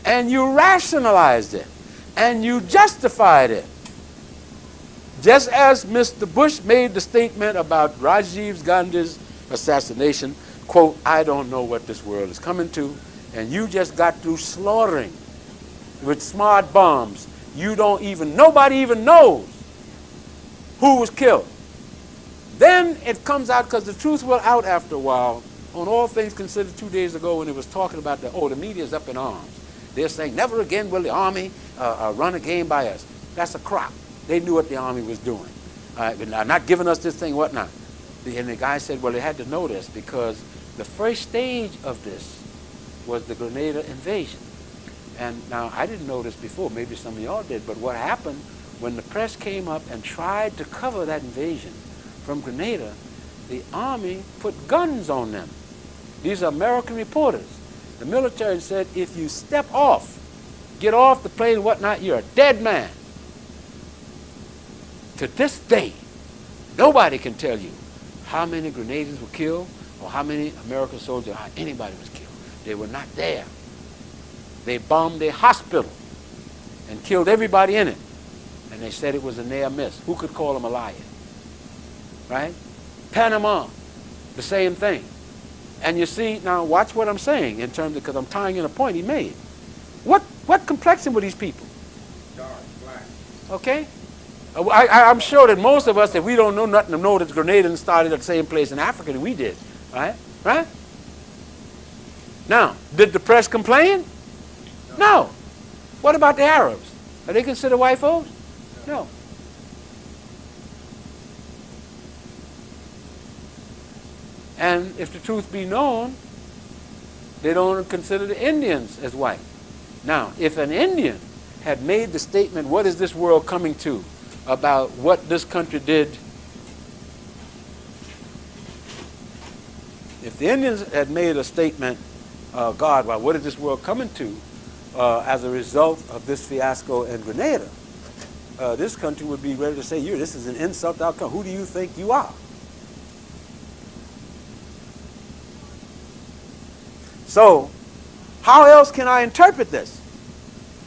and you rationalized it, and you justified it. Just as Mr. Bush made the statement about Rajiv Gandhi's assassination, quote, I don't know what this world is coming to, and you just got through slaughtering with smart bombs. Nobody even knows who was killed. Then it comes out, because the truth will out after a while, on All Things Considered 2 days ago when it was talking about the media is up in arms. They're saying, never again will the Army run a game by us. That's a crop. They knew what the Army was doing. Not giving us this thing, whatnot. And the guy said, well, they had to know this because the first stage of this was the Grenada invasion. And now, I didn't know this before, maybe some of y'all did, but what happened when the press came up and tried to cover that invasion from Grenada, the Army put guns on them. These are American reporters. The military said, if you step off, get off the plane and whatnot, you're a dead man. To this day, nobody can tell you how many Grenadians were killed or how many American soldiers, or how anybody was killed. They were not there. They bombed a hospital and killed everybody in it. And they said it was a near miss. Who could call them a liar? Right? Panama, the same thing. And you see, now watch what I'm saying in terms of, because I'm tying in a point he made. What complexion were these people? Dark, black. Okay? I'm sure that most of us, if we don't know nothing, to know that the Grenadians started at the same place in Africa that we did. Right? Right? Now, did the press complain? No. What about the Arabs? Are they considered white folks? No. And if the truth be known, they don't consider the Indians as white. Now, if an Indian had made the statement, what is this world coming to, about what this country did, if the Indians had made a statement, God, well, what is this world coming to as a result of this fiasco in Grenada, this country would be ready to say, this is an insult outcome. Who do you think you are? So, how else can I interpret this?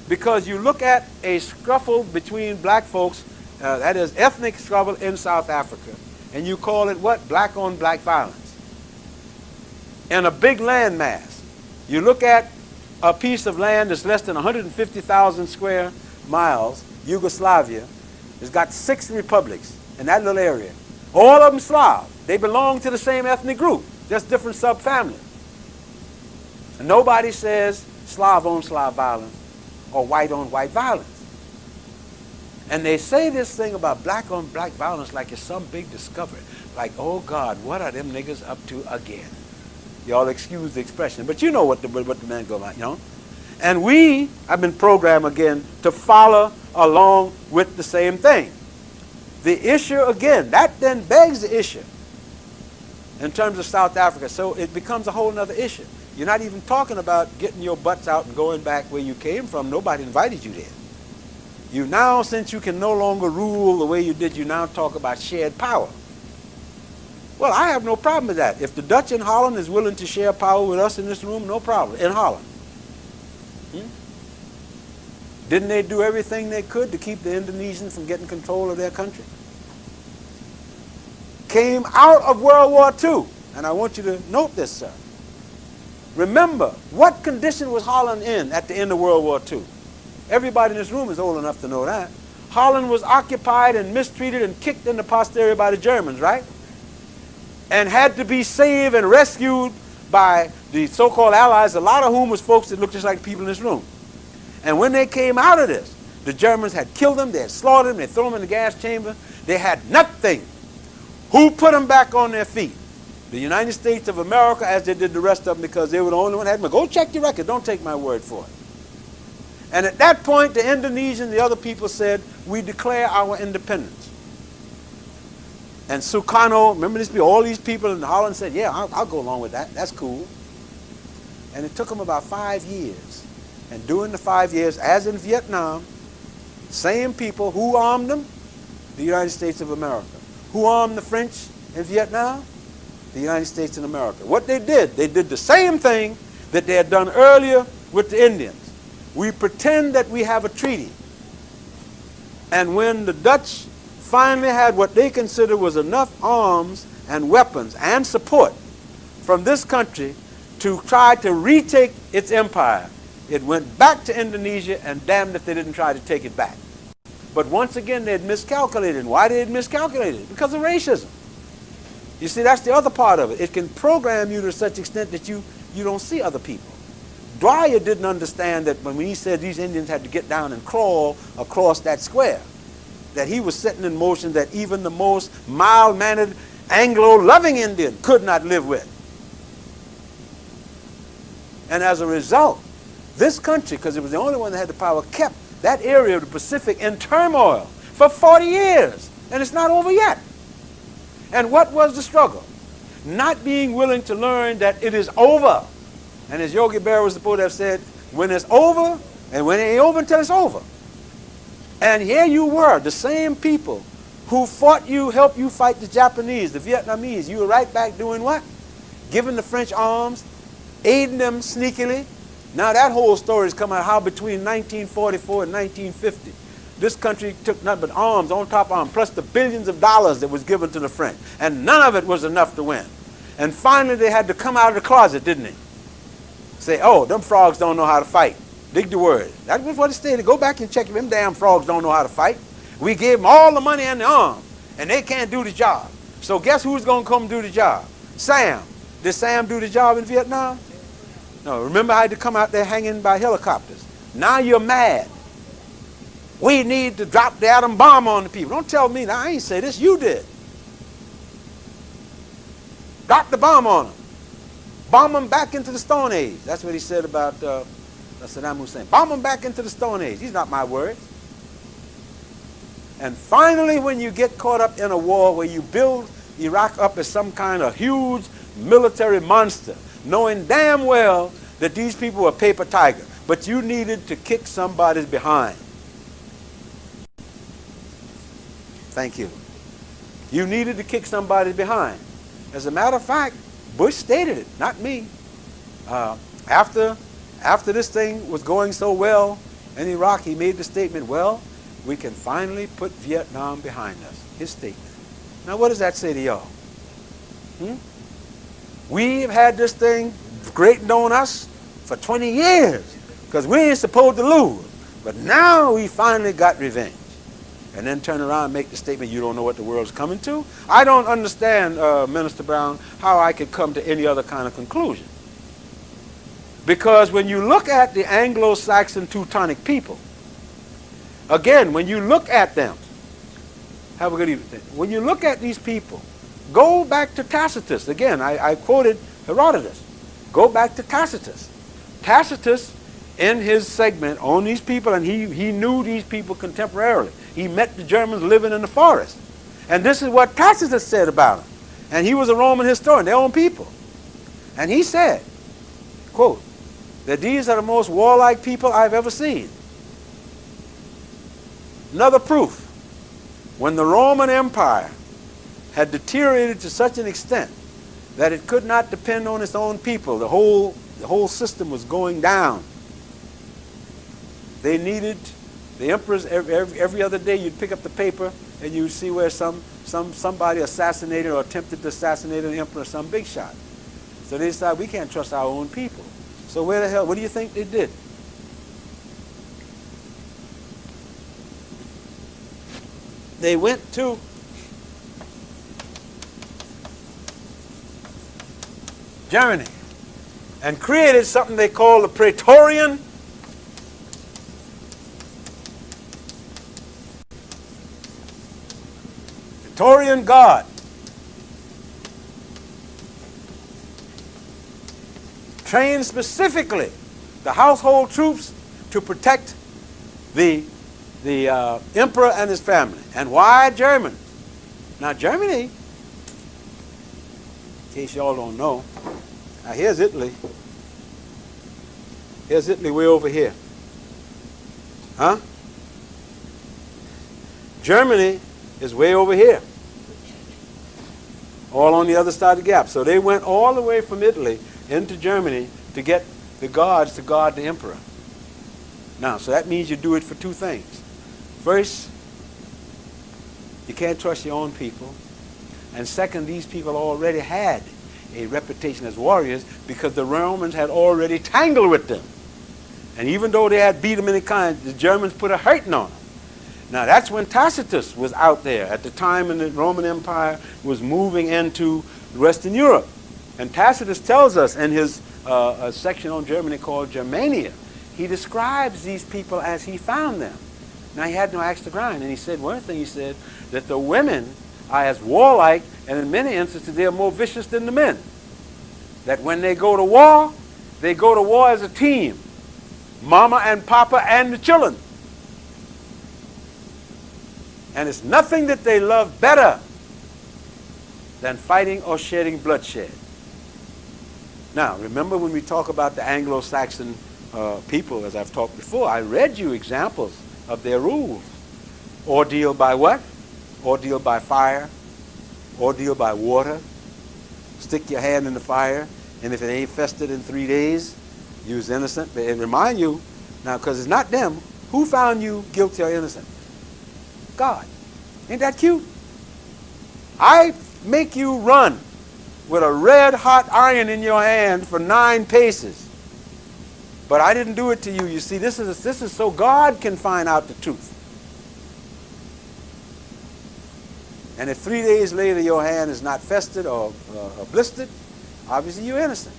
Because you look at a scuffle between black folks, that is ethnic scuffle in South Africa, and you call it what? Black on black violence. And a big land mass. You look at a piece of land that's less than 150,000 square miles, Yugoslavia, it's got 6 republics in that little area. All of them Slav. They belong to the same ethnic group, just different subfamilies. And nobody says Slav on Slav violence or white on white violence. And they say this thing about black on black violence like it's some big discovery. Like, oh God, what are them niggas up to again? Y'all excuse the expression, but you know what the man go about, you know? And we have been programmed again to follow along with the same thing. The issue again, that then begs the issue in terms of South Africa. So it becomes a whole other issue. You're not even talking about getting your butts out and going back where you came from. Nobody invited you there. You now, since you can no longer rule the way you did, you now talk about shared power. Well, I have no problem with that. If the Dutch in Holland is willing to share power with us in this room, no problem. In Holland. Didn't they do everything they could to keep the Indonesians from getting control of their country? Came out of World War II. And I want you to note this, sir. Remember, what condition was Holland in at the end of World War II? Everybody in this room is old enough to know that. Holland was occupied and mistreated and kicked into posterity by the Germans, right? And had to be saved and rescued by the so-called allies, a lot of whom was folks that looked just like people in this room. And when they came out of this, the Germans had killed them, they had slaughtered them, they threw them in the gas chamber, they had nothing. Who put them back on their feet? The United States of America, as they did the rest of them, because they were the only one that had them. Go check your record, don't take my word for it. And at that point, the Indonesians, the other people said, we declare our independence. And Sukarno, remember this, all these people in Holland said, yeah, I'll go along with that. That's cool. And it took them about 5 years. And during the 5 years, as in Vietnam, same people, who armed them? The United States of America. Who armed the French in Vietnam? The United States and America. What they did the same thing that they had done earlier with the Indians. We pretend that we have a treaty. And when the Dutch finally had what they considered was enough arms and weapons and support from this country to try to retake its empire, it went back to Indonesia, and damned if they didn't try to take it back. But once again, they had miscalculated. And why did they miscalculate it? Because of racism. You see, that's the other part of it. It can program you to such extent that you don't see other people. Dwyer didn't understand that when he said these Indians had to get down and crawl across that square, that he was setting in motion that even the most mild-mannered, Anglo-loving Indian could not live with. And as a result, this country, because it was the only one that had the power, kept that area of the Pacific in turmoil for 40 years. And it's not over yet. And what was the struggle? Not being willing to learn that it is over. And as Yogi Berra was supposed to have said, when it's over, and when it ain't over until it's over. And here you were, the same people who fought you, helped you fight the Japanese, the Vietnamese. You were right back doing what? Giving the French arms, aiding them sneakily. Now that whole story has come out how between 1944 and 1950, this country took nothing but arms on top of arms, plus the billions of dollars that was given to the French. And none of it was enough to win. And finally they had to come out of the closet, didn't they? Say, oh, them frogs don't know how to fight. Dig the word. That was what it stated. Go back and check them damn frogs don't know how to fight. We gave them all the money and the arms, and they can't do the job. So guess who's going to come do the job? Sam. Did Sam do the job in Vietnam? No, remember how he had to come out there hanging by helicopters. Now you're mad. We need to drop the atom bomb on the people. Don't tell me, now I ain't say this, you did. Drop the bomb on them. Bomb them back into the Stone Age. That's what he said about Saddam Hussein. Bomb them back into the Stone Age. These are not my words. And finally, when you get caught up in a war where you build Iraq up as some kind of huge military monster, knowing damn well that these people were paper tiger, but you needed to kick somebody's behind. Thank you. You needed to kick somebody's behind. As a matter of fact, Bush stated it, not me. After this thing was going so well in Iraq, he made the statement, well, we can finally put Vietnam behind us. His statement. Now, what does that say to y'all? We've had this thing grating on us for 20 years because we ain't supposed to lose. But now we finally got revenge. And then turn around and make the statement, you don't know what the world's coming to? I don't understand, Minister Brown, how I could come to any other kind of conclusion. Because when you look at the Anglo-Saxon Teutonic people, again, when you look at them, have a good evening. When you look at these people, go back to Tacitus. Again, I quoted Herodotus. Go back to Tacitus. Tacitus, in his segment on these people, and he knew these people contemporarily. He met the Germans living in the forest. And this is what Tacitus said about them. And he was a Roman historian, their own people. And he said, quote, that these are the most warlike people I've ever seen. Another proof, when the Roman Empire had deteriorated to such an extent that it could not depend on its own people, the whole system was going down. They needed the emperors. Every other day you'd pick up the paper and you'd see where somebody assassinated or attempted to assassinate an emperor, some big shot. So they decided we can't trust our own people. So where the hell, what do you think they did? They went to Germany and created something they call the Praetorian Guard. Trained specifically the household troops to protect the emperor and his family. And why Germans? Now Germany, in case y'all don't know, now here's Italy. Here's Italy way over here. Huh? Germany is way over here. All on the other side of the gap. So they went all the way from Italy into Germany to get the guards to guard the emperor. Now, so that means you do it for two things. First, You can't trust your own people. And second, these people already had a reputation as warriors because the Romans had already tangled with them. And even though they had beat them any kind, the Germans put a hurting on them. Now that's when Tacitus was out there at the time when the Roman Empire was moving into Western Europe. And Tacitus tells us in his a section on Germany called Germania, he describes these people as he found them. Now he had no axe to grind, and he said, one thing he said, that the women are as warlike, and in many instances they are more vicious than the men. That when they go to war as a team, mama and papa and the children. And it's nothing that they love better than fighting or shedding bloodshed. Now, remember when we talk about the Anglo-Saxon people, as I've talked before, I read you examples of their rules. Ordeal by what? Ordeal by fire. Ordeal by water. Stick your hand in the fire, and if it ain't festered in 3 days, you's innocent. But it remind you, now, because it's not them, who found you guilty or innocent? God. Ain't that cute? I make you run with a red hot iron in your hand for 9 paces. But I didn't do it to you. You see, this is so God can find out the truth. And if 3 days later your hand is not festered or blistered, obviously you're innocent.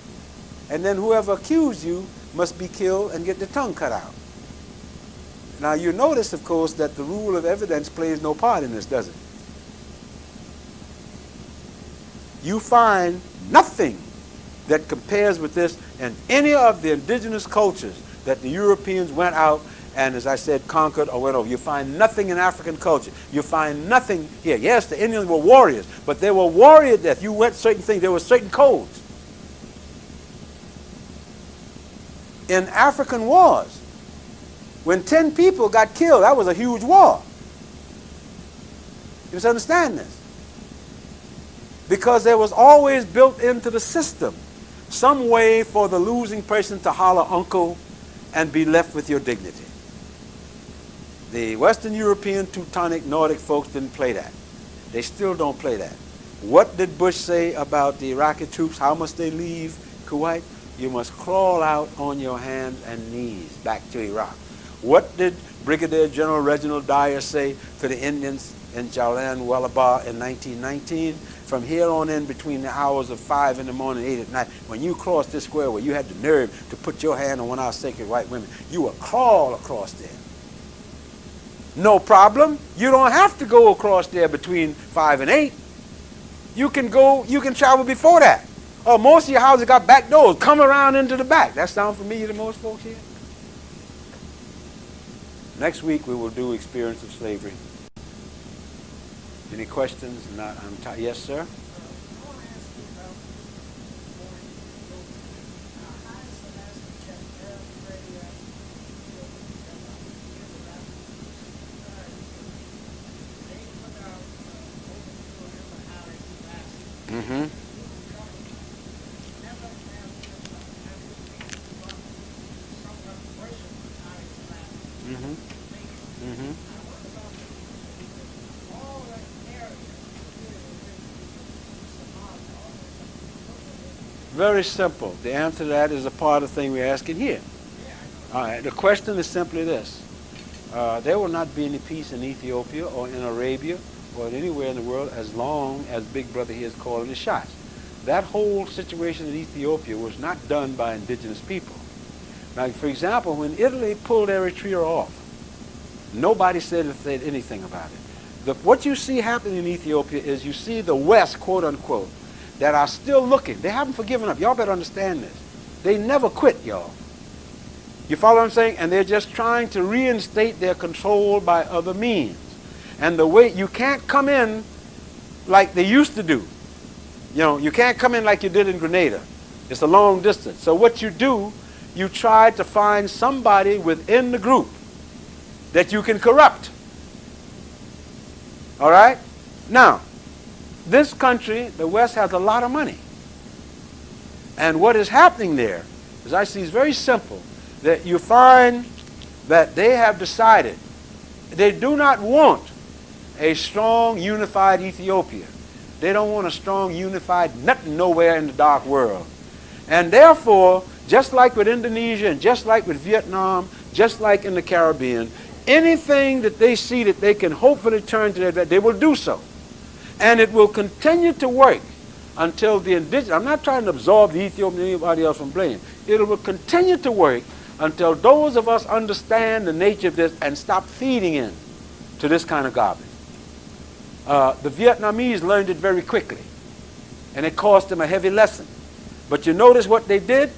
And then whoever accused you must be killed and get the tongue cut out. Now you notice, of course, that the rule of evidence plays no part in this, does it? You find nothing that compares with this in any of the indigenous cultures that the Europeans went out and, as I said, conquered or went over. You find nothing in African culture. You find nothing here. Yes, the Indians were warriors, but they were warrior death. You went certain things. There were certain codes. In African wars, when 10 people got killed, that was a huge war. You must understand this. Because there was always built into the system some way for the losing person to holler uncle and be left with your dignity. The Western European, Teutonic, Nordic folks didn't play that. They still don't play that. What did Bush say about the Iraqi troops? How must they leave Kuwait? You must crawl out on your hands and knees back to Iraq. What did Brigadier General Reginald Dyer say to the Indians in Jallianwala in 1919? From here on in, between the hours of 5 in the morning and 8 at night, when you crossed this square where you had the nerve to put your hand on one of our sacred white women, you would crawl across there. No problem. You don't have to go across there between 5 and 8. You can travel before that. Oh, most of your houses got back doors. Come around into the back. That sound familiar to most folks here? Next week we will do experience of slavery. Any questions? Not. Yes, sir. Mm-hmm. Mm-hmm. Mm-hmm. Very simple. The answer to that is a part of the thing we're asking here. All right. The question is simply this. There will not be any peace in Ethiopia or in Arabia or anywhere in the world as long as Big Brother here is calling the shots. That whole situation in Ethiopia was not done by indigenous people. Now, for example, when Italy pulled Eritrea off, nobody said anything about it. What you see happening in Ethiopia is you see the West, quote unquote, that are still looking. They haven't forgiven up. Y'all better understand this. They never quit, y'all. You follow what I'm saying? And they're just trying to reinstate their control by other means. And the way you can't come in like they used to do. You know, you can't come in like you did in Grenada. It's a long distance. So what you do, you try to find somebody within the group that you can corrupt. All right? Now, this country, the West, has a lot of money. And what is happening there, as I see, is very simple. That you find that they have decided they do not want a strong, unified Ethiopia. They don't want a strong, unified nothing nowhere in the dark world. And therefore, just like with Indonesia and just like with Vietnam, just like in the Caribbean, anything that they see that they can hopefully turn to that, they will do so. And it will continue to work until the indigenous, I'm not trying to absorb the Ethiopian and anybody else from blame. It will continue to work until those of us understand the nature of this and stop feeding in to this kind of garbage. The Vietnamese learned it very quickly, and it cost them a heavy lesson. But you notice what they did?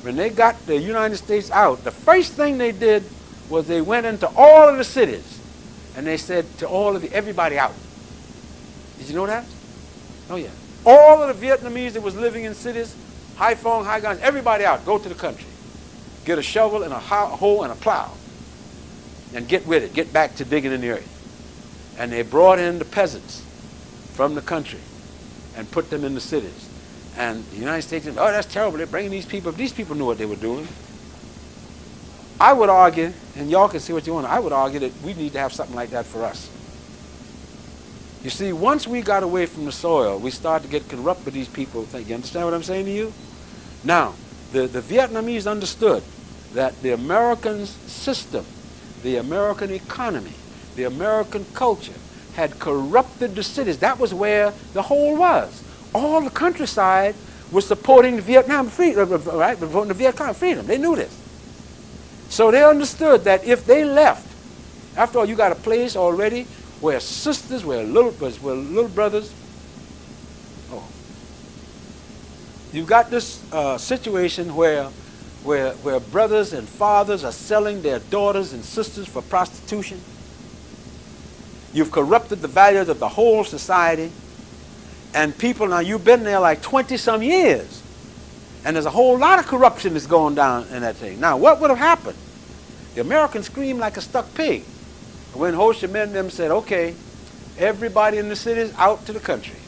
When they got the United States out, the first thing they did was they went into all of the cities, and they said to all of everybody out. Did you know that? Oh, yeah. All of the Vietnamese that was living in cities, Haiphong, Haigan, everybody out, go to the country. Get a shovel and a hoe and a plow, and get with it. Get back to digging in the earth. And they brought in the peasants from the country and put them in the cities. And the United States said, oh, that's terrible. They're bringing these people. These people knew what they were doing. I would argue, and y'all can see what you want, I would argue that we need to have something like that for us. You see, once we got away from the soil, we started to get corrupt with these people. You understand what I'm saying to you? Now, the Vietnamese understood that the American system, the American economy, the American culture had corrupted the cities. That was where the whole was. All the countryside was supporting the Vietnam freedom, right? Supporting the Viet Cong freedom. They knew this. So they understood that if they left, after all, you got a place already where sisters, where little brothers. Oh, you've got this situation where brothers and fathers are selling their daughters and sisters for prostitution. You've corrupted the values of the whole society. And people, now you've been there like 20-some years. And there's a whole lot of corruption that's going down in that thing. Now, what would have happened? The Americans screamed like a stuck pig. When Ho Chi Minh and them said, okay, everybody in the cities out to the country.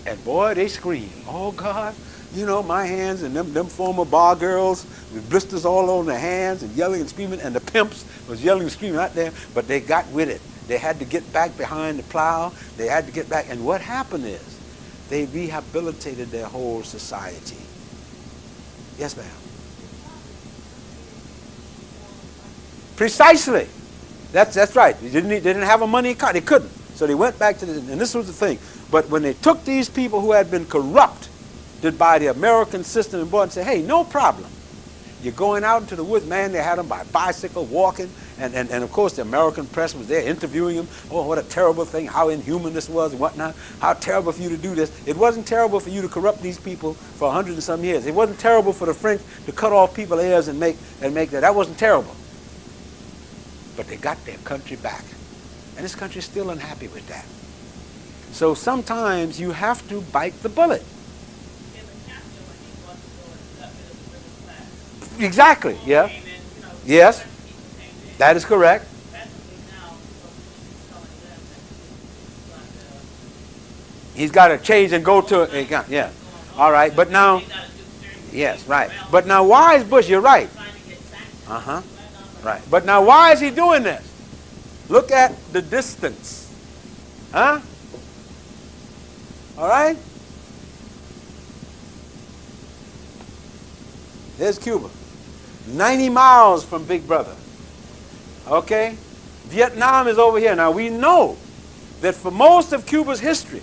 And boy, they screamed, oh God, you know, my hands, and them former bar girls with blisters all over their hands and yelling and screaming, and the pimps was yelling and screaming out there, but they got with it. They had to get back behind the plow. They had to get back. And what happened is they rehabilitated their whole society. Yes, ma'am. Precisely. That's right. They didn't have a money account. They couldn't. So they went back to this, and this was the thing. But when they took these people who had been corrupted by the American system and brought and said, hey, no problem. You're going out into the woods, man, they had them by bicycle, walking, and of course the American press was there interviewing them. Oh, what a terrible thing, how inhuman this was and whatnot. How terrible for you to do this. It wasn't terrible for you to corrupt these people for 100 and some years. It wasn't terrible for the French to cut off people's ears and make that. That wasn't terrible. But they got their country back. And this country is still unhappy with that. So sometimes you have to bite the bullet. Exactly, yeah. Yes, that is correct. He's got to change and go to, yeah. All right, but now, yes, right. But now why is Bush, you're right. Uh-huh, right. But now why is he doing this? Look at the distance. Huh? All right? There's Cuba. 90 miles from Big Brother. Okay? Vietnam is over here. Now we know that for most of Cuba's history,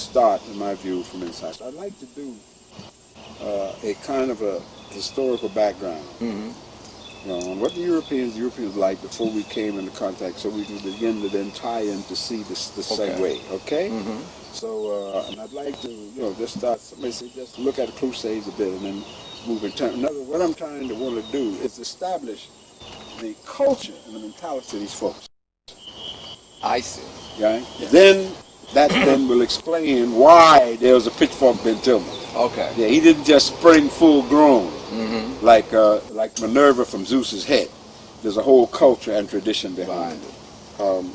start, in my view, from inside. So I'd like to do a kind of a historical background, on what the Europeans liked before we came into contact, so we can begin to then tie in to see the segue. Okay. So, and I'd like to, just start. Somebody say, just look at the Crusades a bit, and then move in turn. What I'm trying to want to do is establish the culture and the mentality of these folks. I see. Right? Yeah. Then that then will explain why there was a pitchfork Ben Tillman. Okay. Yeah, he didn't just spring full grown like Minerva from Zeus's head. There's a whole culture and tradition behind it.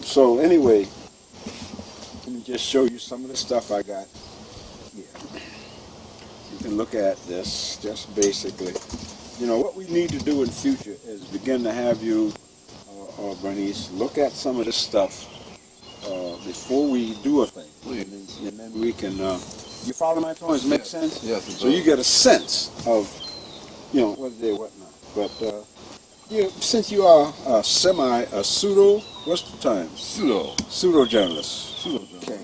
So anyway, let me just show you some of the stuff I got here. You can look at this just basically. What we need to do in future is begin to have you, Bernice, look at some of this stuff before we do a thing. Please. And then we can, you follow my points? Make sense? Yes. So you get a sense of, what they, what not. But, since you are a pseudo, what's the term? Pseudo-journalist. Okay.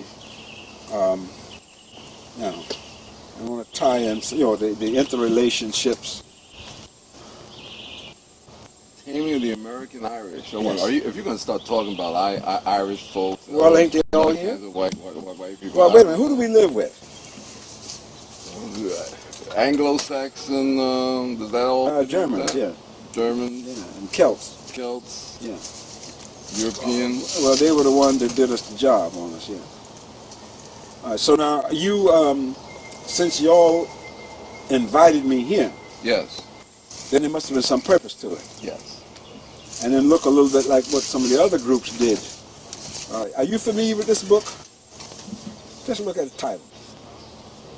Now, I want to tie in, the interrelationships. Taming of the American Irish. Yes. If you're going to start talking about Irish folks, well, ain't they all here? White people. Well, wait a minute. Who do we live with? Anglo-Saxon. Does that all? Germans. Yeah. Germans. Yeah. And Celts. Yeah. Europeans. Well, they were the ones that did us the job on us. Yeah. All right. So now you, since y'all invited me here. Yes. Then there must have been some purpose to it. Yes. And then look a little bit like what some of the other groups did. Are you familiar with this book? Just look at the title.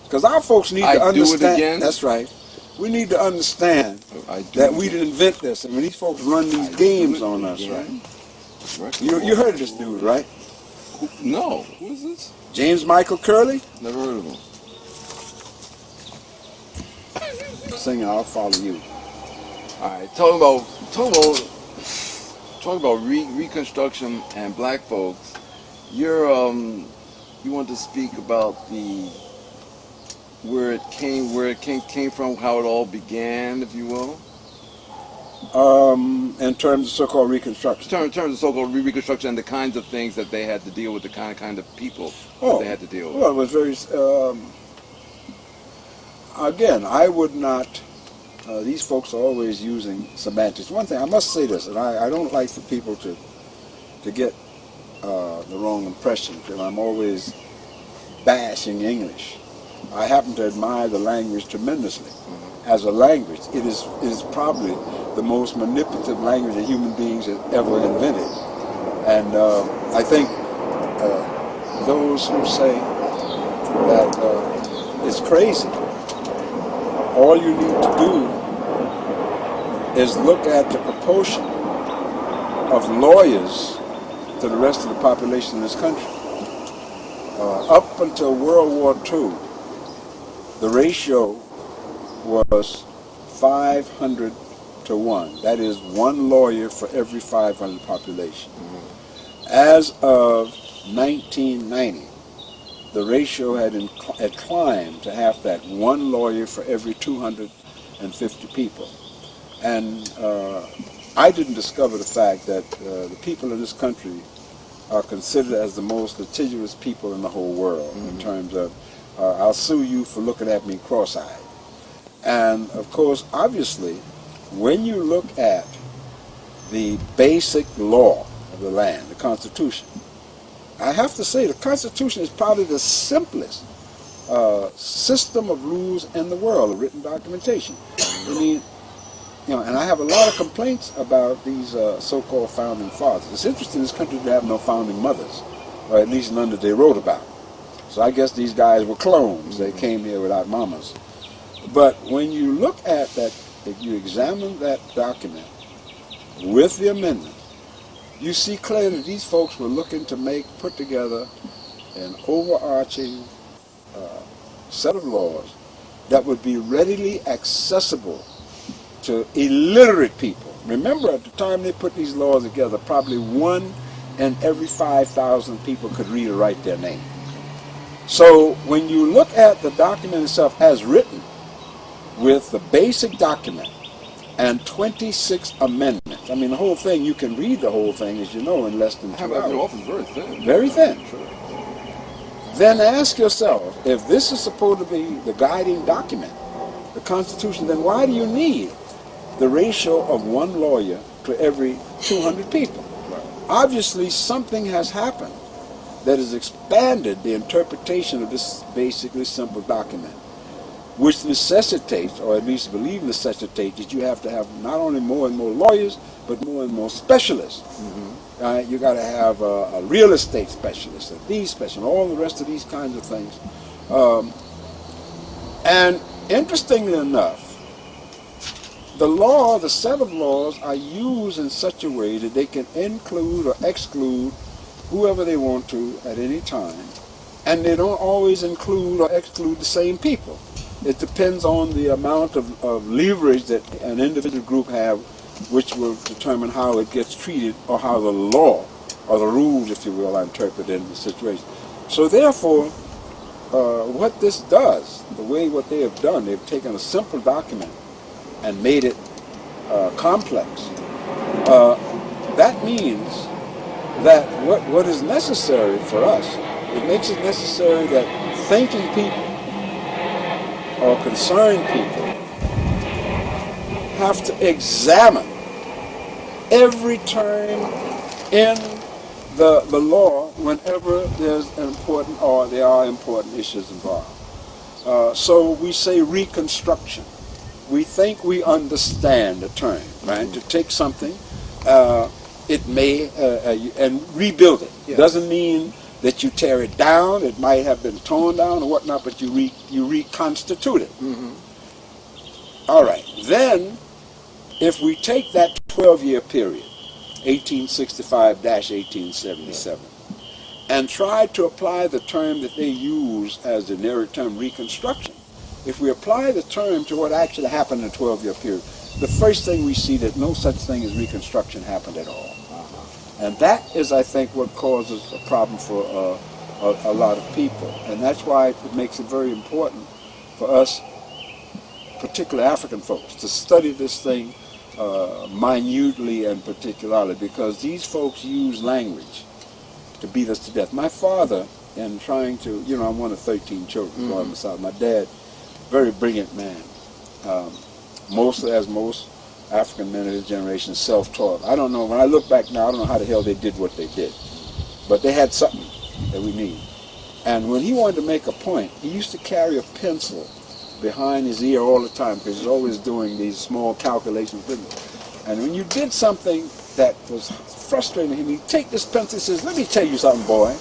Because our folks need to understand. Do it again? That's right. We need to understand that we didn't invent this. And when these folks run these games on us, right? You heard of this dude, right? No. Who is this? James Michael Curley? Never heard of him. Singing I'll Follow You. All right, talk about Reconstruction and black folks. You want to speak about where it came from, how it all began, if you will. In terms of so-called Reconstruction. In terms of so-called Reconstruction and the kinds of things that they had to deal with, the kind of people that they had to deal with. Well, it was very. Again, I would not. These folks are always using semantics. One thing, I must say this, and I don't like for people to get the wrong impression, because I'm always bashing English. I happen to admire the language tremendously. As a language, it is probably the most manipulative language that human beings have ever invented. And I think those who say that it's crazy, all you need to do is look at the proportion of lawyers to the rest of the population in this country. Up until World War II, the ratio was 500 to 1. That is one lawyer for every 500 population. As of 1990, the ratio had climbed to half that, one lawyer for every 250 people. And I didn't discover the fact that the people in this country are considered as the most litigious people in the whole world in terms of, I'll sue you for looking at me cross-eyed. And of course, obviously, when you look at the basic law of the land, the Constitution, I have to say the Constitution is probably the simplest system of rules in the world, of written documentation. I mean, and I have a lot of complaints about these so-called founding fathers. It's interesting in this country to have no founding mothers, or at least none that they wrote about. So I guess these guys were clones. They came here without mamas. But when you look at that, if you examine that document with the amendment, you see clearly that these folks were looking to put together an overarching set of laws that would be readily accessible to illiterate people. Remember, at the time they put these laws together, probably 1 in every 5,000 people could read or write their name. So when you look at the document itself as written, with the basic document and 26 amendments, I mean the whole thing, you can read the whole thing, as you know, in less than 2 hours. The office is very thin. Very thin. Sure. Then ask yourself, if this is supposed to be the guiding document, the Constitution, then why do you need the ratio of one lawyer to every 200 people? Right. Obviously, something has happened that has expanded the interpretation of this basically simple document, which necessitates, or at least believe necessitates, that you have to have not only more and more lawyers, but more and more specialists. Mm-hmm. You got to have a real estate specialist, a these specialist, all the rest of these kinds of things. And interestingly enough, the set of laws are used in such a way that they can include or exclude whoever they want to at any time, and they don't always include or exclude the same people. It depends on the amount of leverage that an individual group have, which will determine how it gets treated, or how the law, or the rules, if you will, are interpreted in the situation. So therefore, what this does, what they have done, they've taken a simple document and made it complex. That means that what is necessary for us, it makes it necessary that thinking people or concerned people have to examine every term in the law whenever there's an important, or there are important issues involved. So we say reconstruction. We think we understand the term, right? To take something, it may, and rebuild it. Yeah. Doesn't mean that you tear it down. It might have been torn down or whatnot, but you reconstitute it. Mm-hmm. All right. Then, if we take that 12-year period, 1865-1877, and try to apply the term that they use as the generic term reconstruction, if we apply the term to what actually happened in the 12-year period, the first thing we see that no such thing as reconstruction happened at all. And that is, I think, what causes a problem for a lot of people. And that's why it makes it very important for us, particularly African folks, to study this thing minutely and particularly, because these folks use language to beat us to death. My father, in trying to, I'm one of 13 children growing up in the South. My dad, very brilliant man, mostly, as most African men of his generation, self-taught. I don't know, when I look back now, I don't know how the hell they did what they did. But they had something that we need. And when he wanted to make a point, he used to carry a pencil behind his ear all the time, because he's always doing these small calculations with me. And when you did something that was frustrating him, he'd take this pencil and says, "Let me tell you something, boy."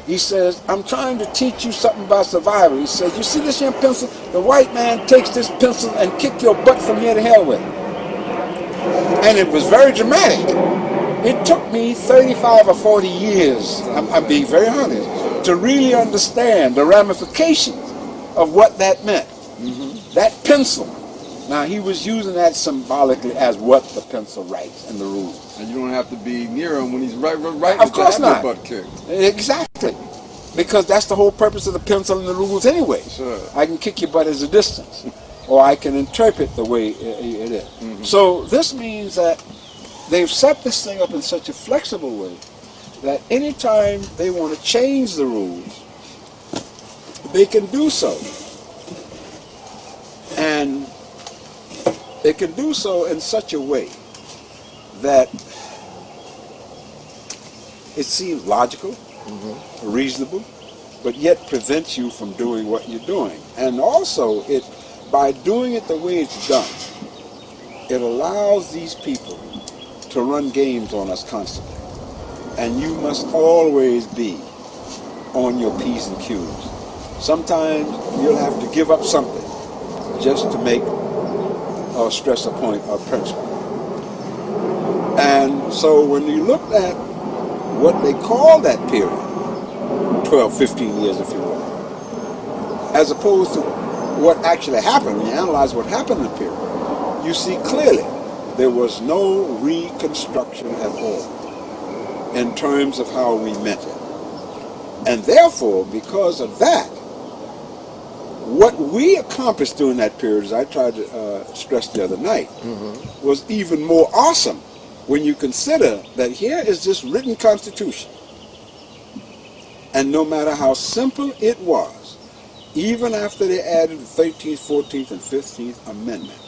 He says, "I'm trying to teach you something about survival." He says, "You see this here pencil? The white man takes this pencil and kick your butt from here to hell with it." And it was very dramatic. It took me 35 or 40 years, I'm being very honest, to really understand the ramifications of what that meant. That pencil. Now, he was using that symbolically as what the pencil writes in the rules. And you don't have to be near him when he's right. Of course not. Butt kicked. Exactly. Because that's the whole purpose of the pencil and the rules anyway. Sure. I can kick your butt as a distance, or I can interpret the way it is. So this means that they've set this thing up in such a flexible way that anytime they want to change the rules, they can do so. And they can do so in such a way that it seems logical, reasonable, but yet prevents you from doing what you're doing. And also, by doing it the way it's done, it allows these people to run games on us constantly. And you must always be on your P's and Q's. Sometimes you'll have to give up something just to make or stress a point or principle. And so when you look at what they call that period, 12, 15 years if you will, as opposed to what actually happened, when you analyze what happened in the period, you see clearly there was no reconstruction at all in terms of how we meant it. And therefore, because of that, what we accomplished during that period, as I tried to stress the other night, was even more awesome when you consider that here is this written constitution. And no matter how simple it was, even after they added the 13th, 14th, and 15th Amendment,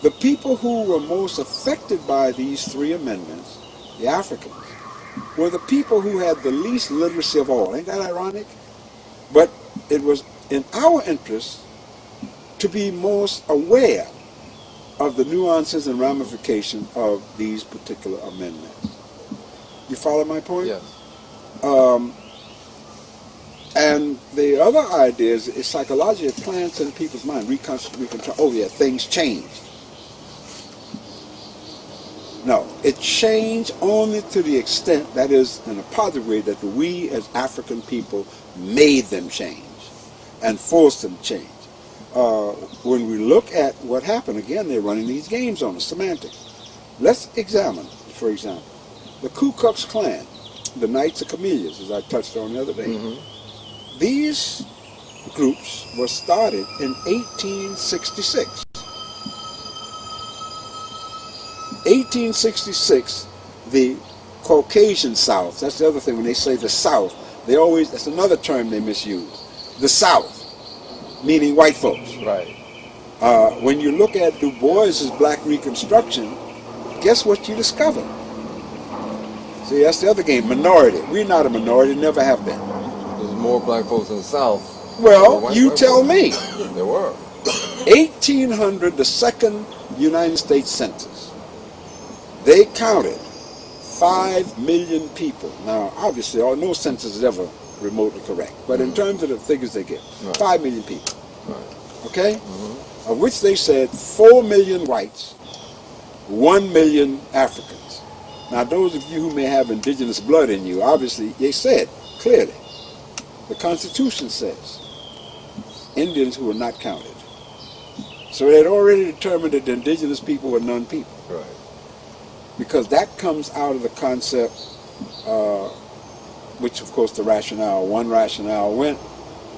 the people who were most affected by these three amendments, the Africans, were the people who had the least literacy of all. Ain't that ironic? But it was in our interest to be most aware of the nuances and ramifications of these particular amendments. You follow my point? Yes. And the other idea is psychology. It plants in people's mind. Oh yeah, things changed. No, it changed only to the extent, that is, in a positive way, that we as African people made them change and forced them to change. When we look at what happened, again, they're running these games on us, semantics. Let's examine, for example, the Ku Klux Klan, the Knights of Camellias, as I touched on the other day. These groups were started in 1866. 1866, the Caucasian South, that's the other thing, when they say the South, they always, that's another term they misuse, the South, meaning white folks. Right. When you look at Du Bois's Black Reconstruction, guess what you discover? See, that's the other game, minority. We're not a minority, never have been. There's more black folks in the South. Well, you tell me. There were. 1800, the second United States Census, they counted 5 million people. Now, obviously, no census is ever remotely correct, but in terms of the figures they give, 5 million people. Right. Okay? Of which they said 4 million whites, 1 million Africans. Now, those of you who may have indigenous blood in you, obviously, they said clearly, the Constitution says Indians who were not counted. So they had already determined that the indigenous people were non-people. Right. Because that comes out of the concept, which of course the rationale, one rationale went,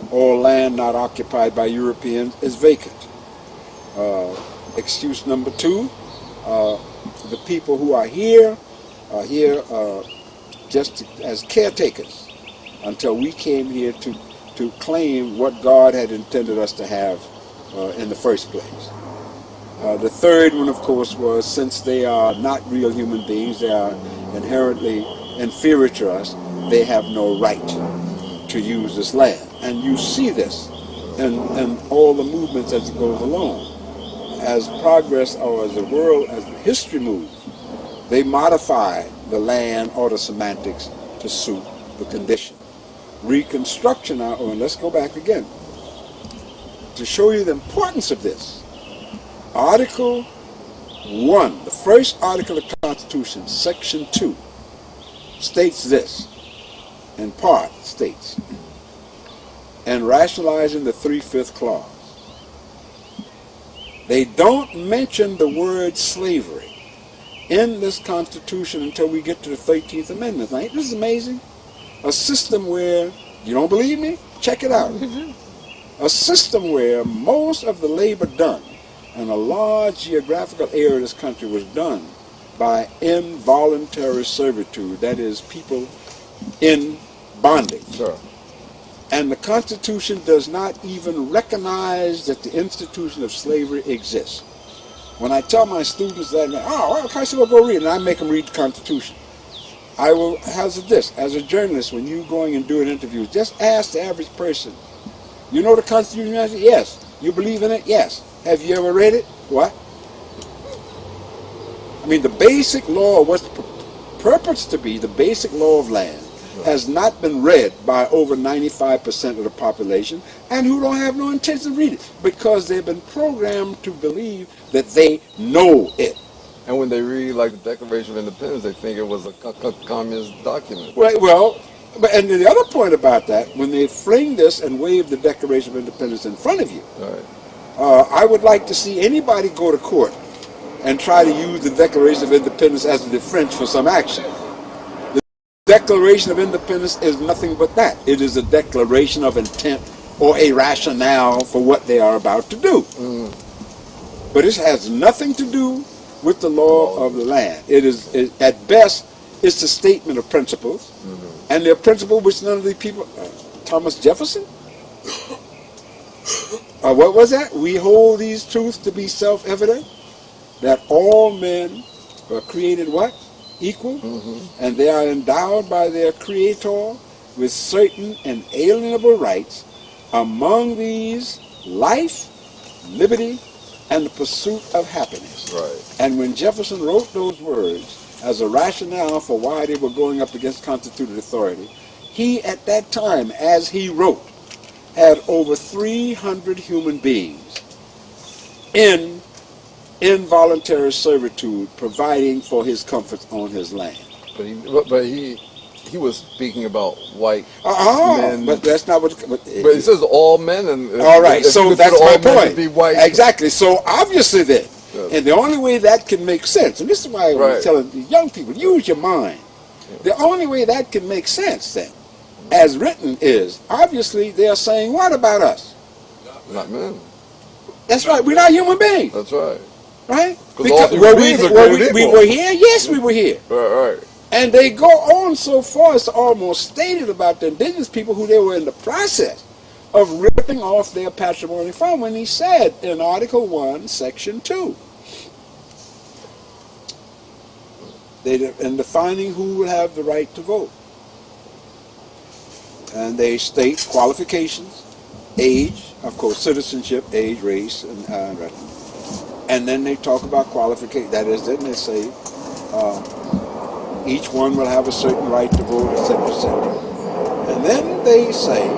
all land not occupied by Europeans is vacant. Excuse number two, the people who are here just as caretakers until we came here to claim what God had intended us to have in the first place. The third one, of course, was since they are not real human beings, they are inherently inferior to us, they have no right to use this land. And you see this in all the movements as it goes along. As progress, or as the world, as history moves, they modify the land or the semantics to suit the condition. Reconstruction, and let's go back again, to show you the importance of this. Article 1, the first article of the Constitution, Section 2, states this, in part states, and rationalizing the 3/5 clause. They don't mention the word slavery in this Constitution until we get to the 13th Amendment. Now, this is amazing. A system where, you don't believe me? Check it out. A system where most of the labor done in a large geographical area of this country was done by involuntary servitude, that is, people in bondage. Sure. And the Constitution does not even recognize that the institution of slavery exists. When I tell my students that, well, I say, well, go read it, and I make them read the Constitution. I will hazard this, as a journalist, when you're going and doing interviews, just ask the average person, you know the Constitution? Yes. You believe in it? Yes. Have you ever read it? What? I mean, the basic law, what's purports to be the basic law of land, has not been read by over 95% of the population, and who don't have no intention to read it, because they've been programmed to believe that they know it. And when they read, like, the Declaration of Independence, they think it was a communist document. Right, well, and the other point about that, when they fling this and wave the Declaration of Independence in front of you, Right. I would like to see anybody go to court and try to use the Declaration of Independence as a defense for some action. Declaration of Independence is nothing but that. It is a declaration of intent or a rationale for what they are about to do. But it has nothing to do with the law of the land. At best, it's a statement of principles, and they're principles which none of the people, Thomas Jefferson, what was that? We hold these truths to be self-evident, that all men are created what? Equal, and they are endowed by their Creator with certain inalienable rights, among these life, liberty, and the pursuit of happiness. Right. And when Jefferson wrote those words as a rationale for why they were going up against constituted authority, he at that time, as he wrote, had over 300 human beings in involuntary servitude, providing for his comforts on his land. But he was speaking about white men. But that's not what. But it says all men, and all right. So that's my point. Be white. Exactly. So obviously, then, and the only way that can make sense, and this is why I was telling the young people, use your mind. The only way that can make sense, then, as written, is obviously they are saying, what about us? Not men. That's right. We're not human beings. That's right. Right? Because we were here. Yes, we were here. Right. And they go on so far as to almost state it about the indigenous people who they were in the process of ripping off their patrimony from, when he said in Article 1, Section 2, in defining who will have the right to vote. And they state qualifications, age, of course, citizenship, age, race, and then they talk about qualification. That is, then they say each one will have a certain right to vote, etc., etc. And then they say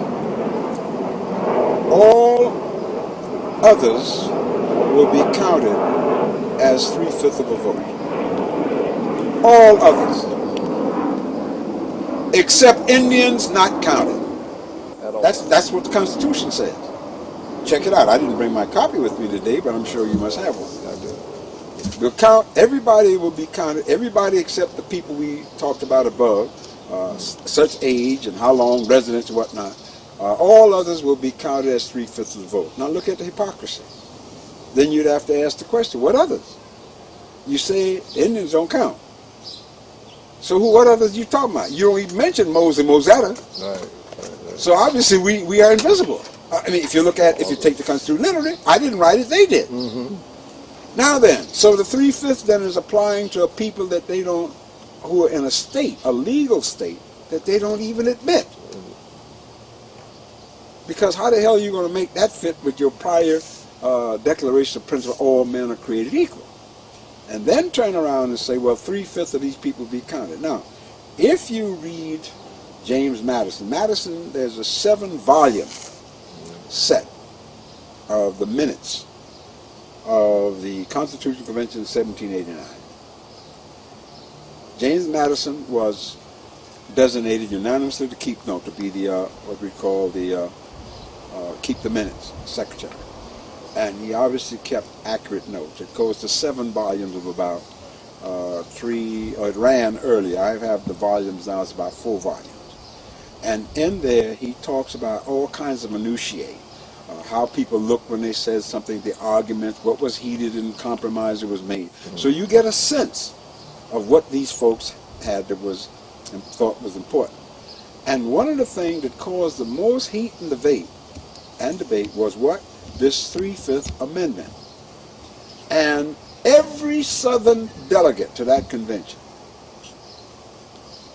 all others will be counted as 3/5 of a vote. All others, except Indians, not counted. That's what the Constitution says. Check it out. I didn't bring my copy with me today, but I'm sure you must have one. We'll count, everybody will be counted, everybody except the people we talked about above, such age and how long, residence and whatnot. All others will be counted as 3/5 of the vote. Now look at the hypocrisy. Then you'd have to ask the question, what others? You say Indians don't count. So what others are you talking about? You don't even mention Mos and Mosetta. Right. So obviously we are invisible. I mean, if you take the Constitution literally, I didn't write it, they did. Now then, so the 3/5 then is applying to a people that they don't, who are in a state, a legal state, that they don't even admit. Because how the hell are you going to make that fit with your prior declaration of principle, all men are created equal? And then turn around and say, well, 3/5 of these people be counted. Now, if you read James Madison, there's a 7-volume set of the minutes of the Constitutional Convention of 1789. James Madison was designated unanimously to be the what we call the keep the minutes secretary, and he obviously kept accurate notes. It goes to 7 volumes of about 3. Or it ran earlier. I have the volumes now. It's about 4 volumes, and in there he talks about all kinds of minutiae. How people look when they said something, the arguments, what was heated and compromise that was made. So you get a sense of what these folks had that was and thought was important. And one of the things that caused the most heat and debate was what? This 3/5 amendment. And every Southern delegate to that convention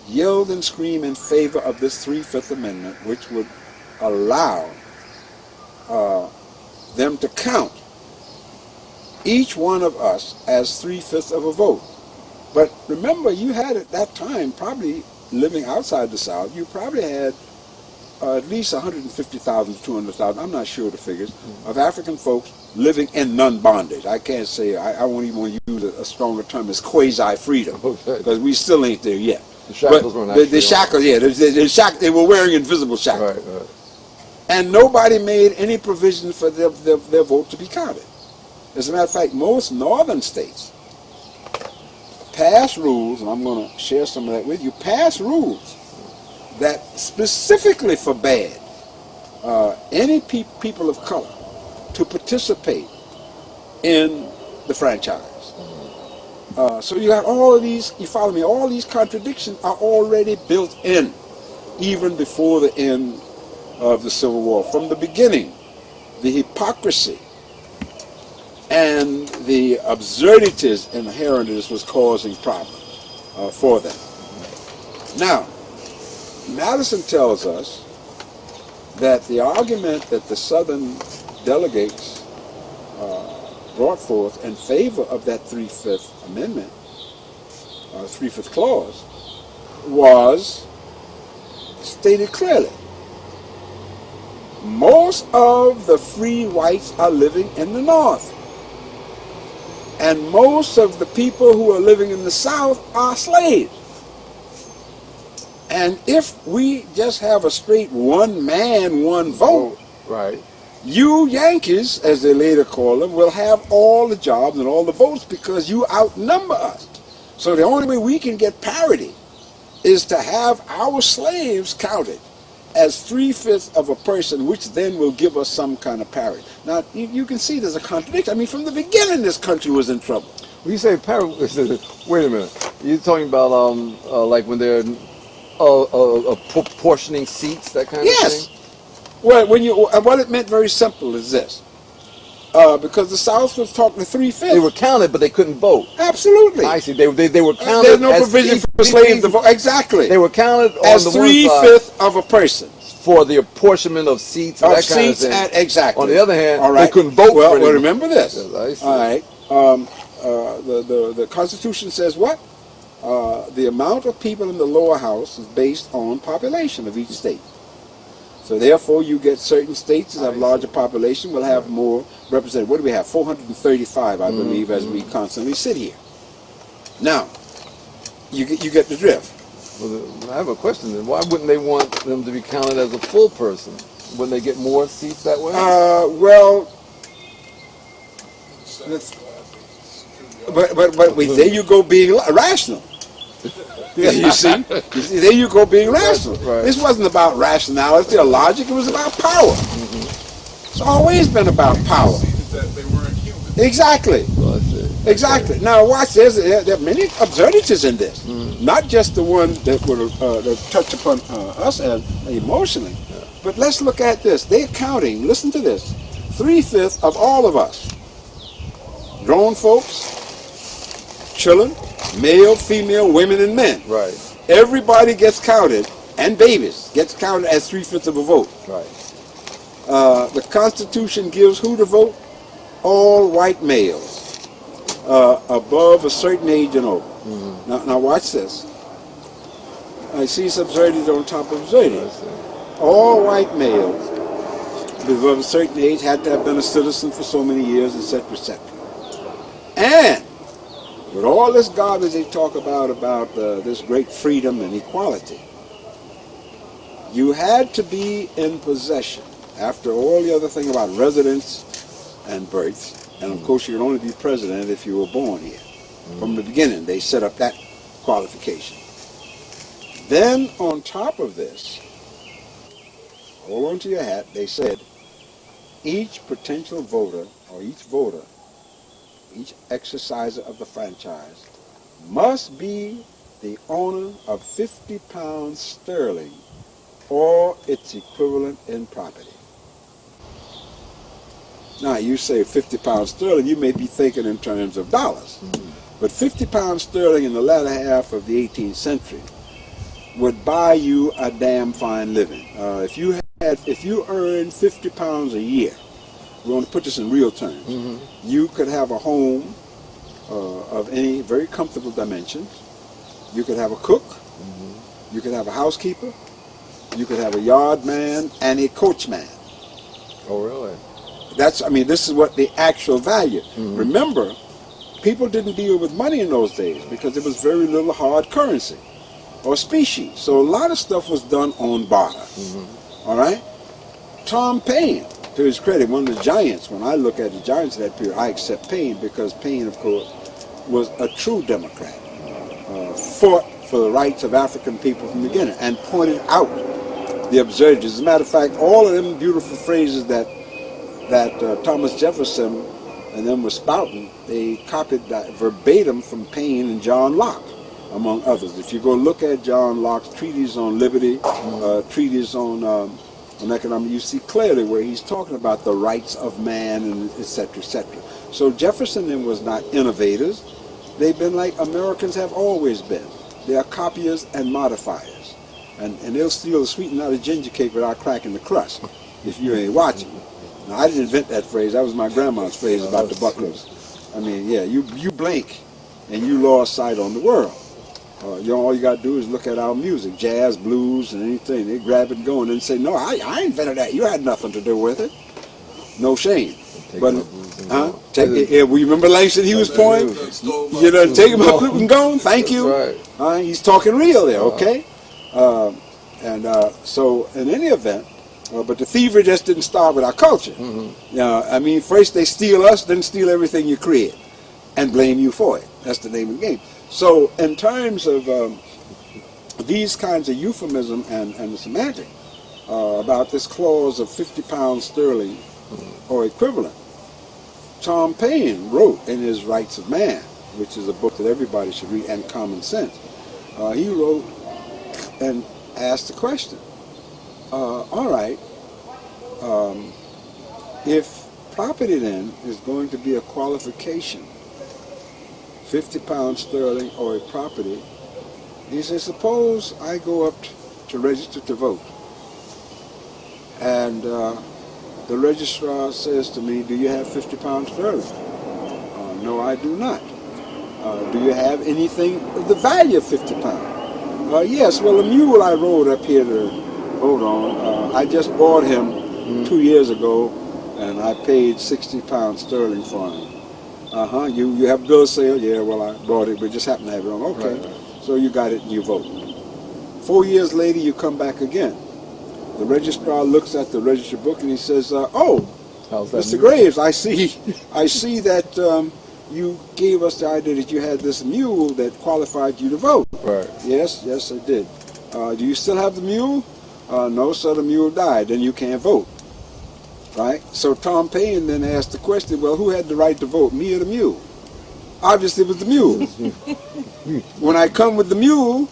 yelled and screamed in favor of this 3/5 amendment, which would allow them to count each one of us as 3/5 of a vote. But remember, you had at that time, probably living outside the South, you probably had at least 150,000 to 200,000, I'm not sure the figures, of African folks living in non-bondage. I can't say, I won't even want to use a stronger term as quasi-freedom, because we still ain't there yet. The shackles weren't actually the shackles, yeah, they were wearing invisible shackles. Right. And nobody made any provision for their vote to be counted. As a matter of fact, most northern states passed rules, and I'm going to share some of that with you, passed rules that specifically forbade any people of color to participate in the franchise. So you have all of these, you follow me, all these contradictions are already built in, even before the end of the Civil War. From the beginning, the hypocrisy and the absurdities inherent in this was causing problems for them. Now, Madison tells us that the argument that the Southern delegates brought forth in favor of that 3/5 amendment, 3/5 clause, was stated clearly. Most of the free whites are living in the North, and most of the people who are living in the South are slaves. And if we just have a straight one man, one vote, Right. you Yankees, as they later call them, will have all the jobs and all the votes because you outnumber us. So the only way we can get parity is to have our slaves counted as 3/5 of a person, which then will give us some kind of parity. Now, you can see there's a contradiction. I mean, from the beginning, this country was in trouble. When you say wait a minute. You're talking about like when they're proportioning seats, that kind of Yes. thing? Well, what it meant very simple is this. Because the South was talking to 3/5. They were counted, but they couldn't vote. Absolutely. I see. They were counted. There's no as provision for slaves to vote. Exactly. They were counted as on the one side 3/5 of a person. for the apportionment of seats and Of that kind of seats thing. and exactly. On the other hand, all right. they couldn't vote well, for well, anything. remember this. Yes, I see. All right. The Constitution says what? The amount of people in the lower house is based on population of each state. So therefore, you get certain states that have larger population will have more represented. What do we have? 435, I believe, as we constantly sit here. Now, you get the drift. Well, I have a question then. Why wouldn't they want them to be counted as a full person? Wouldn't they get more seats that way? Well, but there you go being rational. You see, there you go being rational. Right. This wasn't about rationality or logic. It was about power. It's always been about power. That they weren't human. Exactly. Well, I see. Exactly. Now watch this. There are many absurdities in this. Not just the ones that would that touch upon us emotionally, but let's look at this. They're counting. Listen to this: 3/5 of all of us, grown folks, children, male, female, women, and men. Right. Everybody gets counted, and babies gets counted as 3/5 of a vote. Right. The Constitution gives who to vote? All white males above a certain age and over. Now watch this. I see some absurdity on top of absurdity. All white males above a certain age had to have been a citizen for so many years, etc., etc. And with all this garbage they talk about this great freedom and equality, you had to be in possession, after all the other thing about residence and births, and of course you could only be president if you were born here. From the beginning they set up that qualification. Then on top of this, hold on to your hat, they said each potential voter, or each voter, each exerciser of the franchise must be the owner of 50 pounds sterling or its equivalent in property. Now you say 50 pounds sterling, you may be thinking in terms of dollars. But 50 pounds sterling in the latter half of the 18th century would buy you a damn fine living. If you earned 50 pounds a year, we want to put this in real terms, you could have a home of any very comfortable dimensions. You could have a cook, you could have a housekeeper, you could have a yard man and a coachman. Oh, really? This is what the actual value. Remember, people didn't deal with money in those days because there was very little hard currency or specie. So a lot of stuff was done on barter. All right? Tom Paine, to his credit, one of the giants, when I look at the giants of that period, I accept Paine because Paine, of course, was a true Democrat. fought for the rights of African people from the beginning and pointed out the absurdities. As a matter of fact, all of them beautiful phrases that Thomas Jefferson and them were spouting, they copied that verbatim from Paine and John Locke, among others. If you go look at John Locke's treatise on liberty, treatise on economics, you see clearly where he's talking about the rights of man and et cetera, et cetera. So Jefferson then was not innovators. They've been like Americans have always been. They are copiers and modifiers. And they'll steal the sweetening out of ginger cake without cracking the crust, if you ain't watching. Now, I didn't invent that phrase. That was my grandma's phrase about the bucklers. I mean, yeah, you blink and you lost sight on the world. All you got to do is look at our music, jazz, blues, and anything. They grab it and go and then say, no, I invented that. You had nothing to do with it. No shame. But, we remember Langston Hughes' poem? You done take my flute and gone? Thank you. Right. He's talking real there, okay? So, in any event, but the thievery just didn't start with our culture. I mean, first they steal us, then steal everything you create and blame you for it. That's the name of the game. So in terms of these kinds of euphemism and the semantic about this clause of 50 pounds sterling or equivalent, Tom Paine wrote in his Rights of Man, which is a book that everybody should read, and Common Sense. He wrote and asked the question, all right, if property then is going to be a qualification, 50 pounds sterling or a property, he says, suppose I go up to register to vote, and the registrar says to me, do you have 50 pounds sterling? No, I do not. Do you have anything of the value of 50 pounds? Yes, well, the mule I rode up here to vote on, I just bought him 2 years ago, and I paid 60 pounds sterling for him. You have a bill of sale? Yeah, well, I bought it, but just happened to have it on. Okay, right. So you got it and you vote. 4 years later, you come back again. The registrar looks at the register book and he says, oh, Mr. Graves, I see that you gave us the idea that you had this mule that qualified you to vote. Right. Yes, I did. Do you still have the mule? No, sir, the mule died, then you can't vote. Right? So Tom Paine then asked the question, well, who had the right to vote, me or the mule? Obviously it was the mule. When I come with the mule,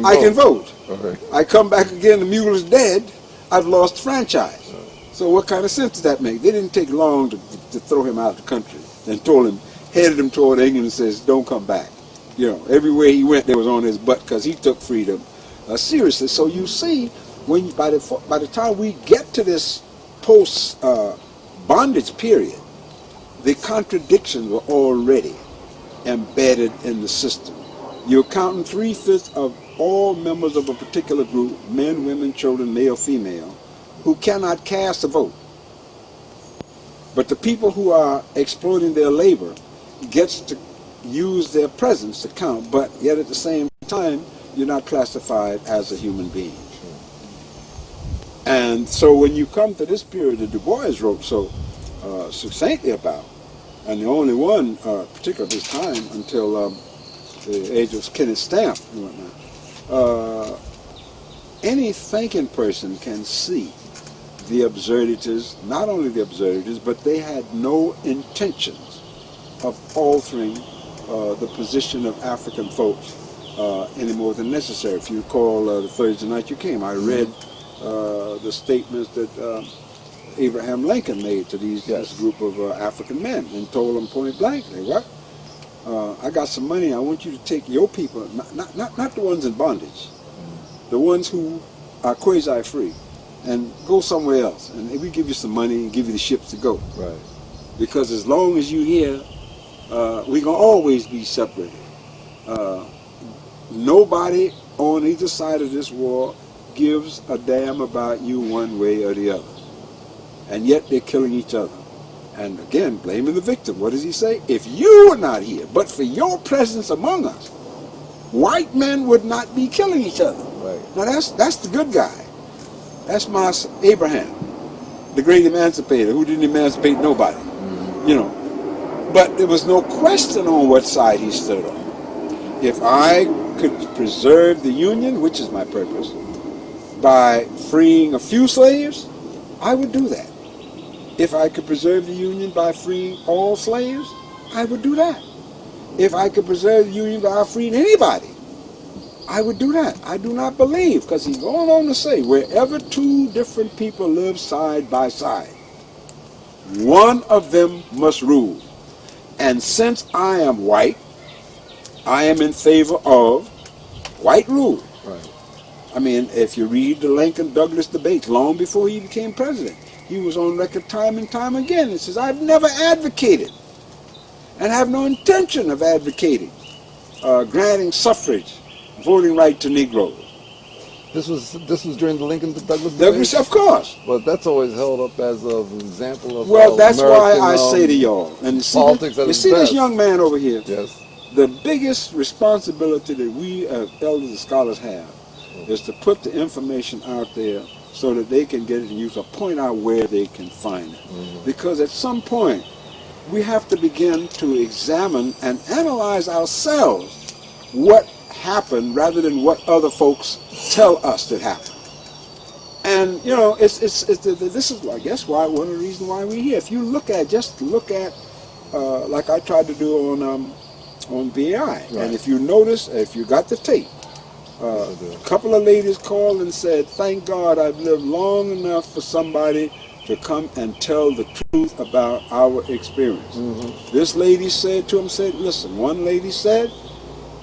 I can vote. Okay. I come back again, the mule is dead, I've lost the franchise. So what kind of sense does that make? They didn't take long to throw him out of the country and headed him toward England and says, don't come back. Everywhere he went, they was on his butt because he took freedom seriously. So you see, by the time we get to this post-bondage period, the contradictions were already embedded in the system. You're counting 3/5 of all members of a particular group, men, women, children, male, female, who cannot cast a vote. But the people who are exploiting their labor gets to use their presence to count, but yet at the same time, you're not classified as a human being. And so when you come to this period that Du Bois wrote so succinctly about, and the only one, particularly this time, until the age of Kenneth Stamp and whatnot, any thinking person can see the absurdities, not only the absurdities, but they had no intentions of altering the position of African folks any more than necessary. If you recall the Thursday night you came, I read the statements that Abraham Lincoln made to this group of African men and told them point blankly, what? I got some money, I want you to take your people, not the ones in bondage, the ones who are quasi-free, and go somewhere else, and we give you some money and give you the ships to go. Right. Because as long as you're here, we're going to always be separated. Nobody on either side of this war gives a damn about you one way or the other. And yet they're killing each other. And again, blaming the victim. What does he say? If you were not here, but for your presence among us, white men would not be killing each other. Right. Now that's the good guy. That's my Abraham, the great emancipator, who didn't emancipate nobody. Mm-hmm. But there was no question on what side he stood on. If I could preserve the Union, which is my purpose, by freeing a few slaves, I would do that. If I could preserve the Union by freeing all slaves, I would do that. If I could preserve the Union by freeing anybody, I would do that. I do not believe, because he's going on to say, wherever two different people live side by side, one of them must rule. And since I am white, I am in favor of white rule. Right. I mean, if you read the Lincoln-Douglas debates, long before he became president, he was on record time and time again and says, I've never advocated and have no intention of advocating granting suffrage, voting right to Negroes. This was during the Lincoln-Douglas Douglas, debate? of course. But that's always held up as an example of Well, that's American, why I say to y'all, and you see, politics at you its see this best. young man over here, Yes. the biggest responsibility that we as elders and scholars have is to put the information out there so that they can get it and use to point out where they can find it. Because at some point, we have to begin to examine and analyze ourselves what happened rather than what other folks tell us that happened. And you know, this is, I guess, why one of the reasons why we're here. If you look at, like I tried to do on BI, Right. and if you notice, if you got the tape, a couple of ladies called and said, "Thank God I've lived long enough for somebody to come and tell the truth about our experience." This lady said to him, "Listen." One lady said,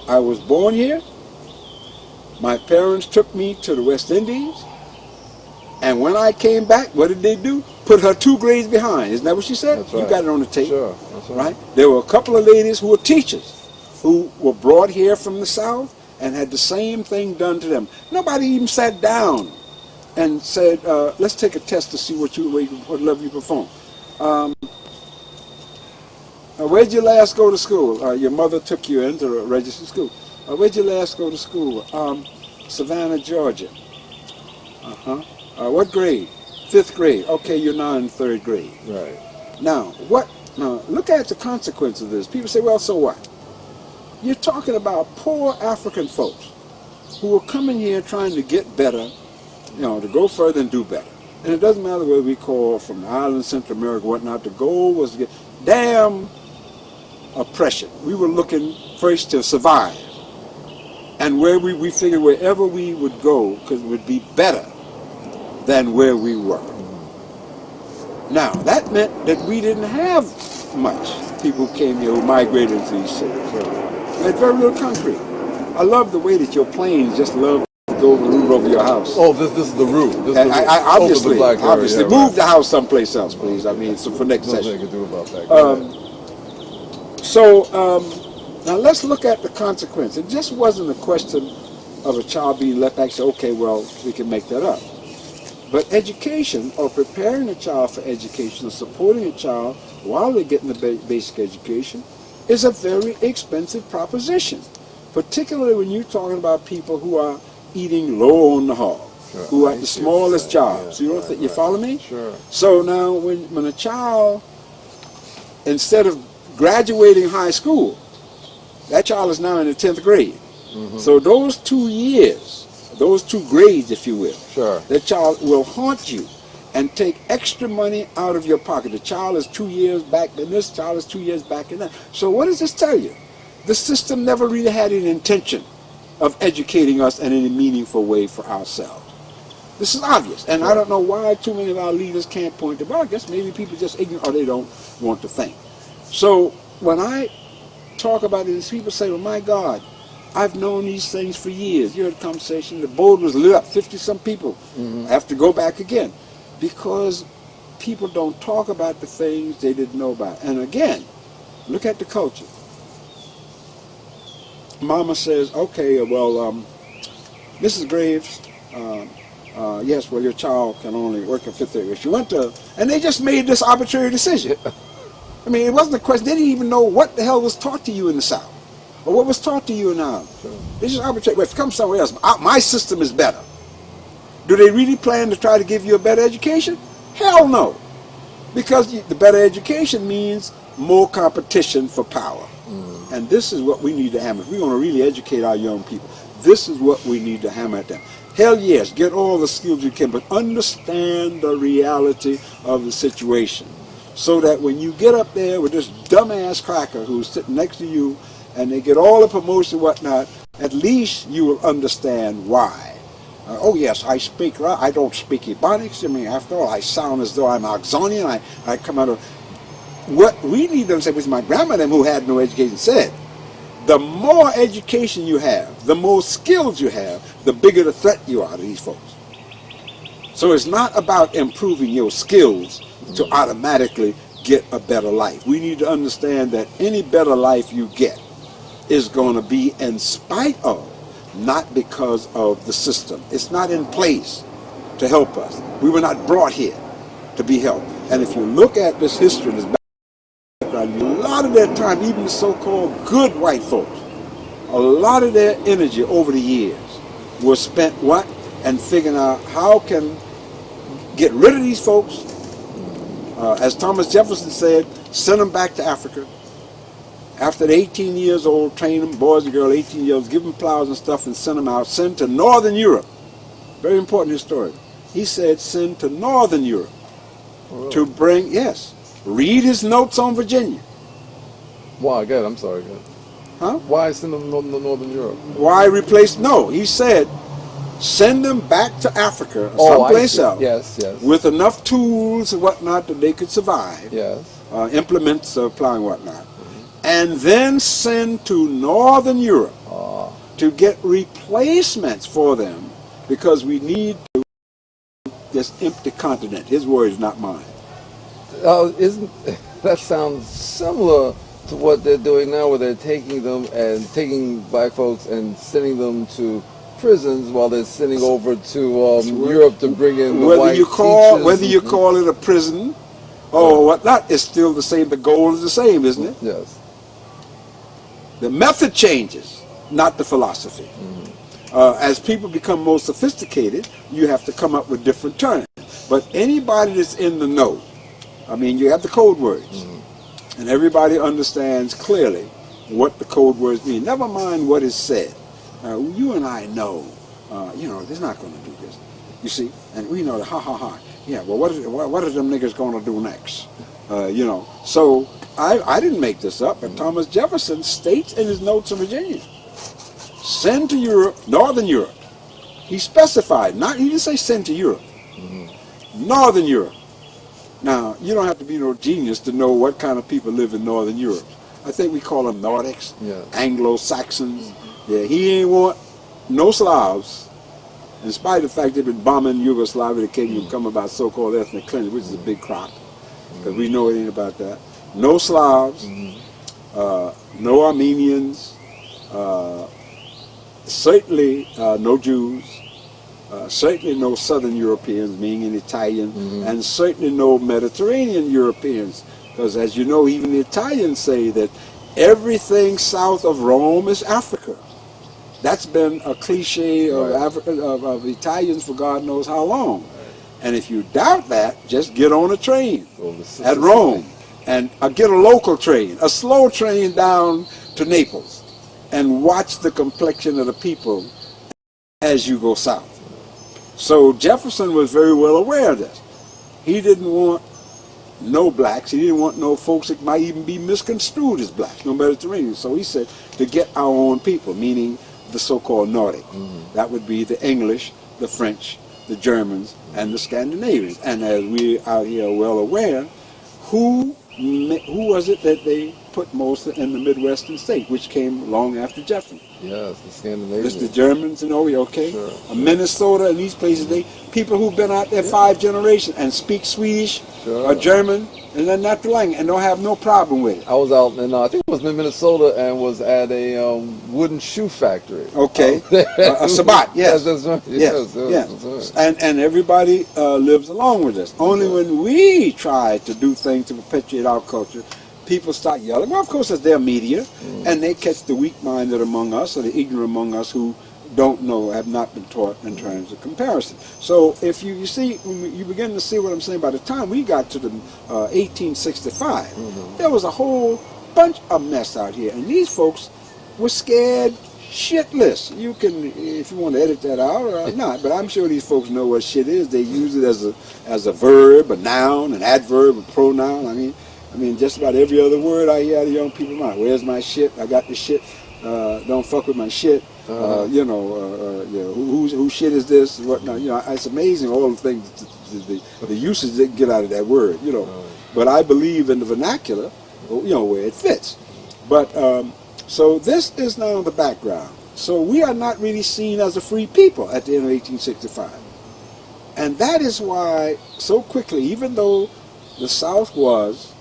"I was born here. My parents took me to the West Indies. And when I came back, what did they do? Put her 2 grades behind." Isn't that what she said? That's right. You got it on the tape. Sure. That's Right? There were a couple of ladies who were teachers who were brought here from the South and had the same thing done to them. Nobody even sat down and said, let's take a test to see what level you perform. Where'd you last go to school? Your mother took you into a registered school. Where'd you last go to school? Savannah, Georgia. What grade? 5th grade. Okay, you're now in 3rd grade. Right. Now, look at the consequence of this. People say, well, so what? You're talking about poor African folks who are coming here trying to get better, to go further and do better. And it doesn't matter whether we call from the islands, Central America, whatnot. The goal was to get damn oppression. We were looking first to survive. And where we figured wherever we would go, because it would be better than where we were. Now, that meant that we didn't have much. People who came here who migrated into these cities. We had very little concrete. I love the way that your planes just love to go over the roof over your house. Oh, this is the roof. This is And obviously, over the black area, yeah, move the house someplace else, please. I mean, so for next Nothing session. I can do about that. Go ahead. Now let's look at the consequence. It just wasn't a question of a child being left back and say, okay, well, we can make that up. But education, or preparing a child for education, or supporting a child while they're getting the basic education, is a very expensive proposition, particularly when you're talking about people who are eating low on the hog, Sure. who are at the smallest jobs. Yeah, You don't think you follow me? Sure. So now, when a child, instead of graduating high school, that child is now in the 10th grade. So those 2 years, those 2 grades, if you will, Sure. that child will haunt you and take extra money out of your pocket. The child is 2 years back in this, child is 2 years back in that. So what does this tell you? The system never really had an intention of educating us in any meaningful way for ourselves. This is obvious, and I don't know why too many of our leaders can't point to it. Well, I guess maybe people are just ignorant or they don't want to think. So when I talk about it, people say, well, my God, I've known these things for years. You heard the conversation, the board was lit up, 50-some people have to go back again. Because people don't talk about the things they didn't know about. And again, look at the culture. Mama says, okay, well, Mrs. Graves, yes, well, your child can only work in 5th grade. She went to, and they just made this arbitrary decision. I mean, it wasn't a question. They didn't even know what the hell was taught to you in the South, or what was taught to you now. Sure. They just arbitrary. Well, if you come somewhere else, my system is better. Do they really plan to try to give you a better education? Hell no. Because the better education means more competition for power. And this is what we need to hammer. If we want to really educate our young people, this is what we need to hammer at them. Hell yes, get all the skills you can, but understand the reality of the situation. So that when you get up there with this dumbass cracker who's sitting next to you and they get all the promotion and whatnot, at least you will understand why. Oh yes, I don't speak Ebonics. I mean, after all, I sound as though I'm Oxonian. I come out of... What we need to understand, which my grandmother, who had no education, said, the more education you have, the more skills you have, the bigger the threat you are to these folks. So it's not about improving your skills to automatically get a better life. We need to understand that any better life you get is going to be in spite of, not because of the system. It's not in place to help us. We were not brought here to be helped. And if you look at this history, this background, a lot of their time, even the so-called good white folks, a lot of their energy over the years was spent what? And figuring out how can get rid of these folks. As Thomas Jefferson said, send them back to Africa. After they're 18 years old, train them, boys and girls, 18 years old, give them plows and stuff and send them out. Send to Northern Europe. Very important historian. He said send to Northern Europe to bring, yes, read his notes on Virginia. Why? Good. I'm sorry. Good. Huh? Why send them to Northern Europe? Why replace? No, he said send them back to Africa or someplace else. Yes, yes. With enough tools and whatnot that they could survive. Yes. Implements of plowing and whatnot. And then send to Northern Europe to get replacements for them, because we need to this empty continent. His words, not mine. Isn't that sounds similar to what they're doing now, where they're taking them and taking black folks and sending them to prisons while they're sending over to Europe to bring in the white teachers. Whether you call it a prison or whatnot, it's still the same. The goal is the same, isn't it? Yes. The method changes, not the philosophy. As people become more sophisticated, you have to come up with different terms. But anybody that's in the know, I mean, you have the code words, and everybody understands clearly what the code words mean. Never mind what is said. You and I know, they're not going to do this. You see, and we know that, ha ha ha. Yeah, well, what are them niggas going to do next? So I didn't make this up, but Thomas Jefferson states in his notes of Virginia, send to Europe, Northern Europe. He specified, he didn't say send to Europe, Northern Europe. Now, you don't have to be no genius to know what kind of people live in Northern Europe. I think we call them Nordics, Anglo-Saxons. Yeah, he ain't want no Slavs, in spite of the fact they've been bombing Yugoslavia, they can't even come about so-called ethnic cleansing, which is a big crop, because we know it ain't about that. No Slavs, no Armenians, certainly no Jews, certainly no Southern Europeans, meaning Italian, and certainly no Mediterranean Europeans, because as you know, even the Italians say that everything south of Rome is Africa. That's been a cliche of of Italians for God knows how long. And if you doubt that, just get on a train at Rome and get a local train, a slow train down to Naples, and watch the complexion of the people as you go south. So Jefferson was very well aware of this. He didn't want no blacks. He didn't want no folks that might even be misconstrued as blacks, no Mediterranean. So he said to get our own people, meaning the so-called Nordic. That would be the English, the French, the Germans, and the Scandinavians. And as we out here are well aware, who was it that they put most in the Midwestern states, which came long after Jefferson? Yes, the Scandinavians. It's the Germans and okay? Sure. Minnesota and these places, people who've been out there 5 generations and speak Swedish or German and then not the language and don't have no problem with it. I was out in, I think it was in Minnesota, and was at a wooden shoe factory. Okay. A Sabat, yes. That's right. Yes. That's right. And everybody lives along with us. Only when we try to do things to perpetuate our culture, people start yelling. Well, of course, it's their media, and they catch the weak-minded among us or the ignorant among us who don't know, have not been taught in terms of comparison. So if you see, when you begin to see what I'm saying, by the time we got to the 1865, there was a whole bunch of mess out here, and these folks were scared shitless. You can, if you want to edit that out or not, but I'm sure these folks know what shit is. They use it as a verb, a noun, an adverb, a pronoun. I mean, just about every other word I hear out of young people mouth. Where's my shit? I got the shit. Don't fuck with my shit. Whose shit is this? And whatnot. It's amazing all the things, the usage they get out of that word. But I believe in the vernacular, where it fits. But so this is now the background. So we are not really seen as a free people at the end of 1865. And that is why so quickly, even though the South was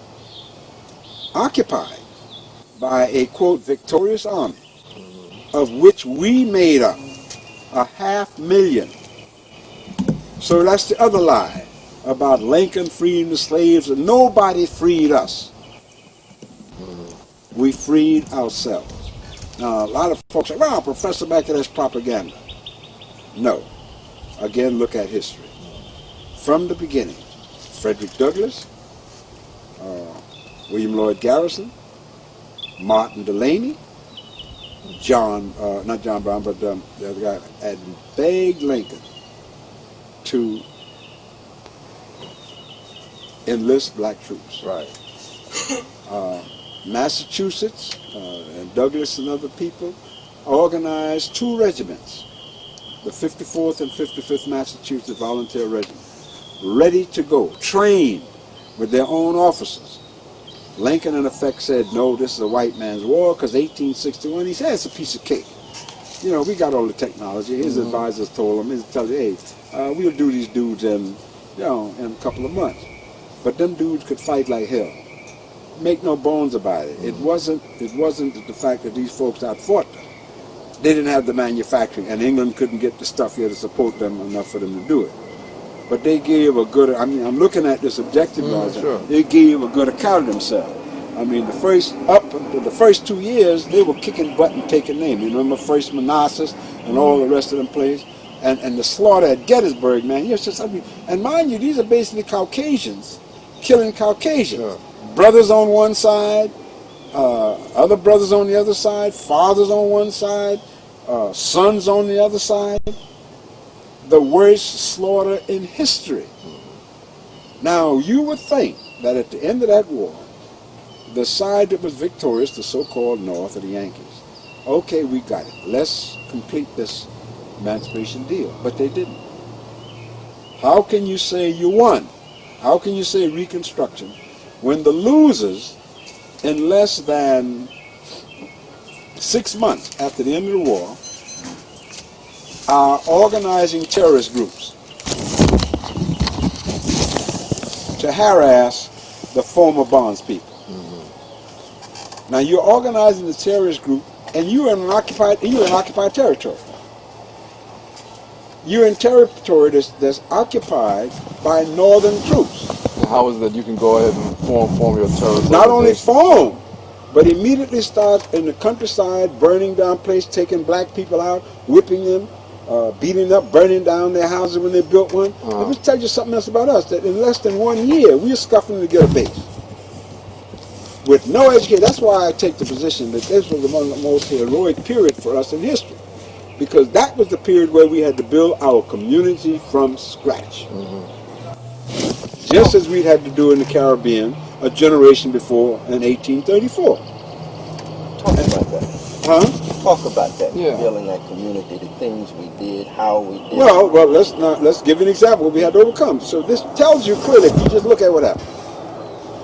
occupied by a, quote, victorious army, of which we made up 500,000. So that's the other lie about Lincoln freeing the slaves. Nobody freed us. We freed ourselves. Now, a lot of folks say, well, Professor Mackey, that's propaganda. No. Again, look at history. From the beginning, Frederick Douglass, William Lloyd Garrison, Martin Delany, not John Brown, but the other guy, had begged Lincoln to enlist black troops. Right. Massachusetts and Douglas and other people organized 2 regiments, the 54th and 55th Massachusetts Volunteer Regiment, ready to go, trained with their own officers. Lincoln, in effect, said, no, this is a white man's war, because 1861, he said, it's a piece of cake. We got all the technology. His advisors told him, hey, we'll do these dudes in a couple of months. But them dudes could fight like hell. Make no bones about it. It wasn't the fact that these folks outfought them. They didn't have the manufacturing, and England couldn't get the stuff here to support them enough for them to do it. But they gave a good, I'm looking at this objectively, sure. They gave a good account of themselves. The first 2 years, they were kicking butt and taking name. You remember First Manassas and all the rest of them places? And the slaughter at Gettysburg, man. And mind you, these are basically Caucasians killing Caucasians. Sure. Brothers on one side, other brothers on the other side, fathers on one side, sons on the other side. The worst slaughter in history. Now, you would think that at the end of that war, the side that was victorious, the so-called North, or the Yankees, okay, we got it. Let's complete this emancipation deal. But they didn't. How can you say you won? How can you say Reconstruction when the losers, in less than 6 months after the end of the war, are organizing terrorist groups to harass the former bondspeople? Now you're organizing the terrorist group, and you're in occupied territory. You're in territory that's occupied by northern troops. How is it that you can go ahead and form your terrorist Not only organization? form, but immediately start in the countryside, burning down places, taking black people out, whipping them, beating up, burning down their houses when they built one. Let me tell you something else about us, that in less than 1 year, we are scuffling to get a base. With no education. That's why I take the position that this was one of the most heroic period for us in history. Because that was the period where we had to build our community from scratch. Just as we'd had to do in the Caribbean a generation before in 1834. Talk about that. Huh? Talk about that. Yeah. Building that community, the things we did, how we did. Well, let's give you an example we had to overcome. So this tells you clearly, if you just look at what happened.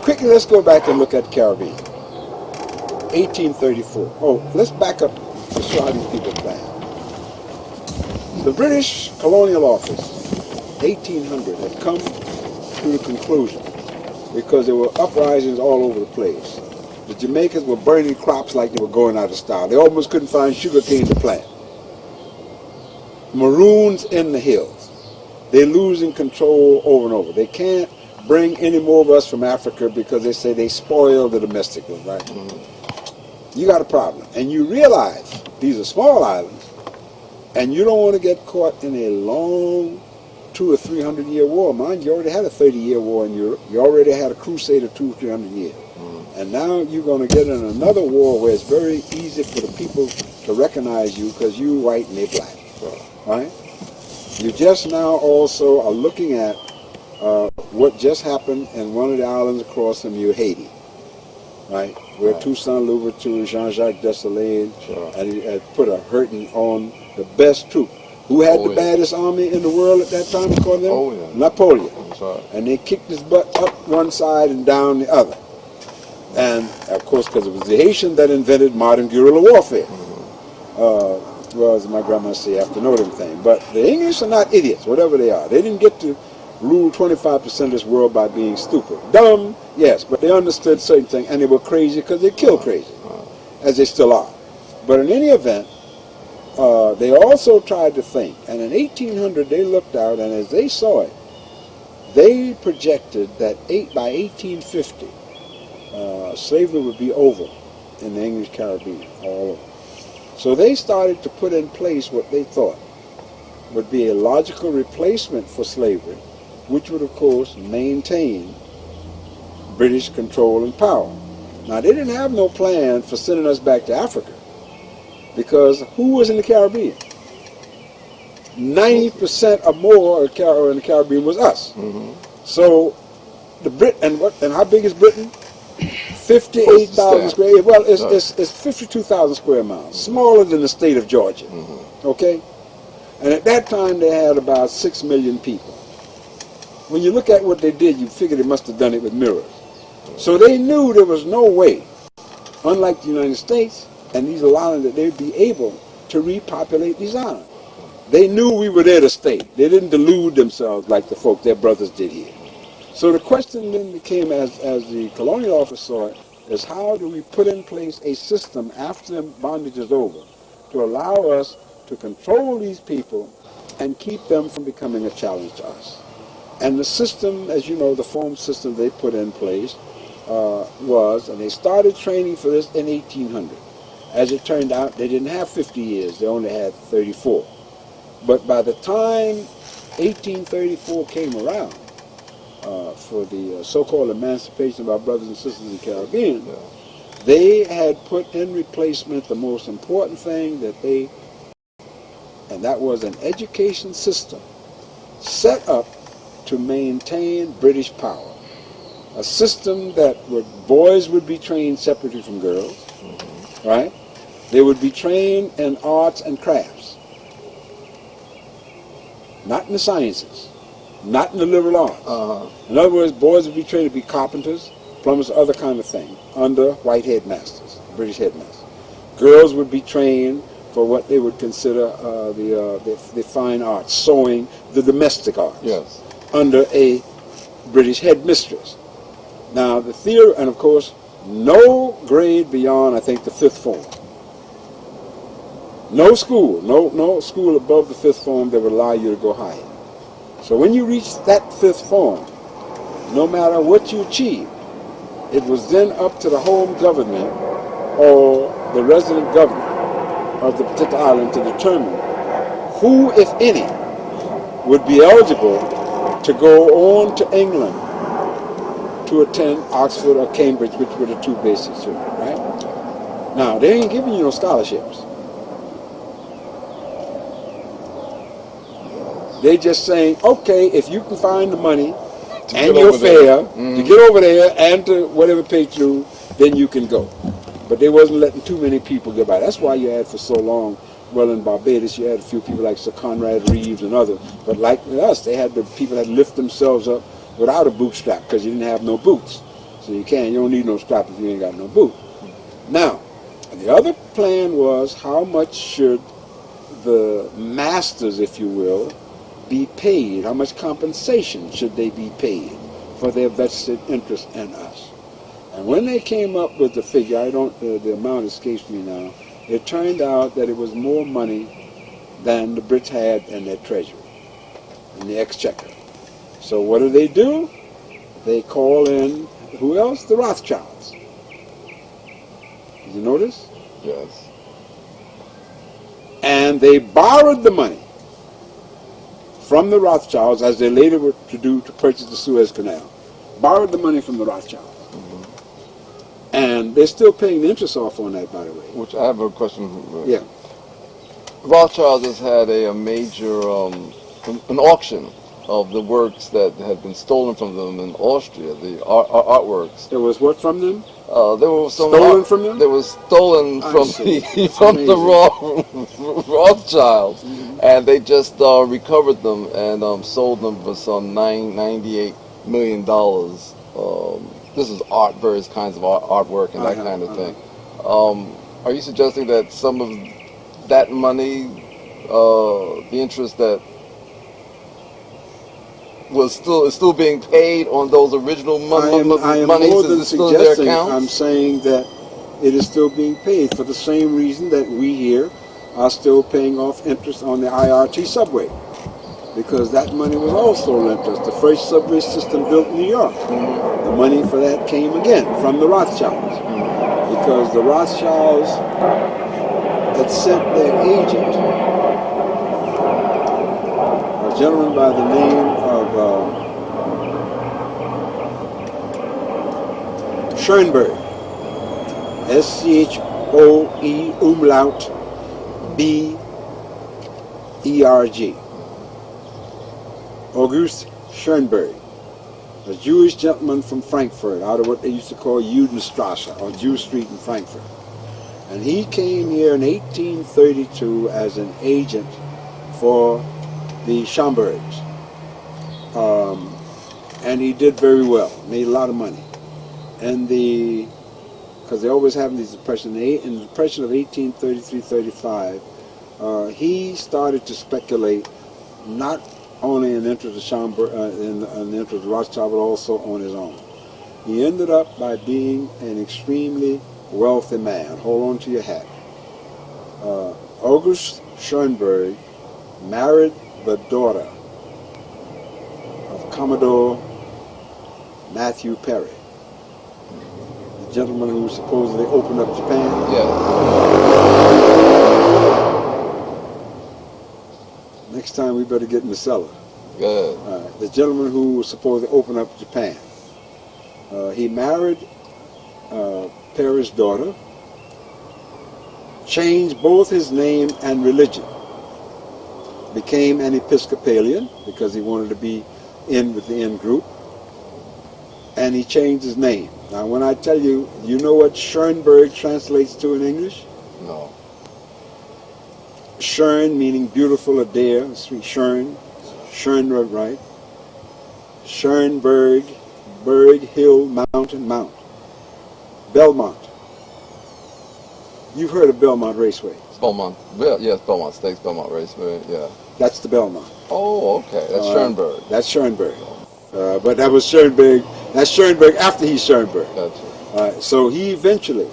Quickly, let's go back and look at the Caribbean. 1834. Oh, let's back up to show how these people planned. The British Colonial Office, 1800, had come to the conclusion, because there were uprisings all over the place. The Jamaicans were burning crops like they were going out of style. They almost couldn't find sugar cane to plant. Maroons in the hills. They're losing control over and over. They can't bring any more of us from Africa because they say they spoil the domestic ones, right? You got a problem. And you realize these are small islands, and you don't want to get caught in a long 200 or 300 year war. Mind you already had a 30-year war in Europe. You already had a crusade of 200 or 300 years. And now you're going to get in another war where it's very easy for the people to recognize you because you white and they black. Right? You just now also are looking at what just happened in one of the islands across from you, Haiti. Right? Where Toussaint Louverture, Jean-Jacques Dessalines, and he had put a hurting on the best troop. Who had the baddest army in the world at that time, according to them? Napoleon. And they kicked his butt up one side and down the other. And, of course, because it was the Haitians that invented modern guerrilla warfare. Well, as my grandma say, you have to know them things. But the English are not idiots, whatever they are. They didn't get to rule 25% of this world by being stupid. Dumb, yes, but they understood certain things, and they were crazy because they killed crazy, as they still are. But in any event, they also tried to think, and in 1800 they looked out, and as they saw it, they projected that by 1850, slavery would be over in the English Caribbean, all over. So they started to put in place what they thought would be a logical replacement for slavery, which would, of course, maintain British control and power. Now, they didn't have no plan for sending us back to Africa, because who was in the Caribbean? 90% or more in the Caribbean was us. So the and how big is Britain? 58,000 square. Well, it's 52,000 square miles, smaller than the state of Georgia. Okay, and at that time they had about 6 million people. When you look at what they did, you figure they must have done it with mirrors. So they knew there was no way, unlike the United States and these islands, that they'd be able to repopulate these islands. They knew we were there to stay. They didn't delude themselves like the folk, their brothers did here. So the question then became, as the colonial office saw it, is how do we put in place a system after the bondage is over to allow us to control these people and keep them from becoming a challenge to us. And the system, as you know, the form system they put in place was, and they started training for this in 1800. As it turned out, they didn't have 50 years, they only had 34. But by the time 1834 came around, for the so-called emancipation of our brothers and sisters in the Caribbean, they had put in replacement the most important thing that and that was an education system set up to maintain British power. A system that boys would be trained separately from girls, right? They would be trained in arts and crafts, not in the sciences, not in the liberal arts. In other words, boys would be trained to be carpenters, plumbers, other kind of thing, under white headmasters, British headmasters. Girls would be trained for what they would consider the fine arts, sewing, the domestic arts, under a British headmistress. Now, the theory, and of course, no grade beyond, I think, the 5th form. No school, no school above the 5th form that would allow you to go higher. So when you reach that 5th form, no matter what you achieve, it was then up to the home government or the resident governor of the particular island to determine who, if any, would be eligible to go on to England to attend Oxford or Cambridge, which were the two basic schools, right? Now, they ain't giving you no scholarships. They just saying, okay, if you can find the money and your fare to get over there and to whatever page you, then you can go. But they wasn't letting too many people get by. That's why you had for so long, well, in Barbados, you had a few people like Sir Conrad Reeves and others. But like us, they had the people that lift themselves up without a bootstrap because you didn't have no boots. So you don't need no strap if you ain't got no boot. Now, the other plan was how much should the masters, if you will, be paid? How much compensation should they be paid for their vested interest in us? And when they came up with the figure, the amount escapes me now, it turned out that it was more money than the Brits had in their treasury, in the exchequer. So what do? They call in, who else? The Rothschilds. Did you notice? Yes. And they borrowed the money from the Rothschilds, as they later were to do to purchase the Suez Canal. Borrowed the money from the Rothschilds. And they're still paying the interest off on that, by the way. Which I have a question. Yeah. Rothschild has had a major an auction of the works that had been stolen from them in Austria, the artworks. There was what from them? There was some Stolen from them? They were stolen I from see. the Rothschilds, and they just recovered them and sold them for some $98 million. This is art, various kinds of artwork and that kind of thing. Are you suggesting that some of that money, the interest that is still being paid on those original I am monies, more is than it still in their suggesting, accounts? I'm saying that it is still being paid for the same reason that we here are still paying off interest on the IRT subway. Because that money was also lent us. The first subway system built in New York. The money for that came again from the Rothschilds. Because the Rothschilds had sent their agent, a gentleman by the name of Schoenberg, S-C-H-O-E umlaut B-E-R-G. August Schoenberg, a Jewish gentleman from Frankfurt, out of what they used to call Judenstrasse, or Jew Street in Frankfurt. And he came here in 1832 as an agent for the Schomburgs. And he did very well, made a lot of money. And because they always have these depressions, in the depression of 1833-35, he started to speculate not only in the interest of Schomburg, in the interest of Rothschild, but also on his own. He ended up by being an extremely wealthy man. Hold on to your hat. August Schoenberg married the daughter of Commodore Matthew Perry, the gentleman who supposedly opened up Japan. Yeah. Next time we better get in the cellar. Good. The gentleman who was supposed to open up Japan. He married Perry's daughter, changed both his name and religion, became an Episcopalian because he wanted to be in with the in group, and he changed his name. Now when I tell you, you know what Schoenberg translates to in English? No. Schön meaning beautiful or dear, Schön, Schönberg, right? Schönberg, Berg, hill, mountain, mount. Belmont. You've heard of Belmont Raceway. Belmont. Yeah, yes, Belmont Stakes, Belmont Raceway. Yeah. That's the Belmont. Oh, okay. That's Schoenberg. That's Schoenberg. But that was Schoenberg. That's Schoenberg after he's Schoenberg. Gotcha. So he eventually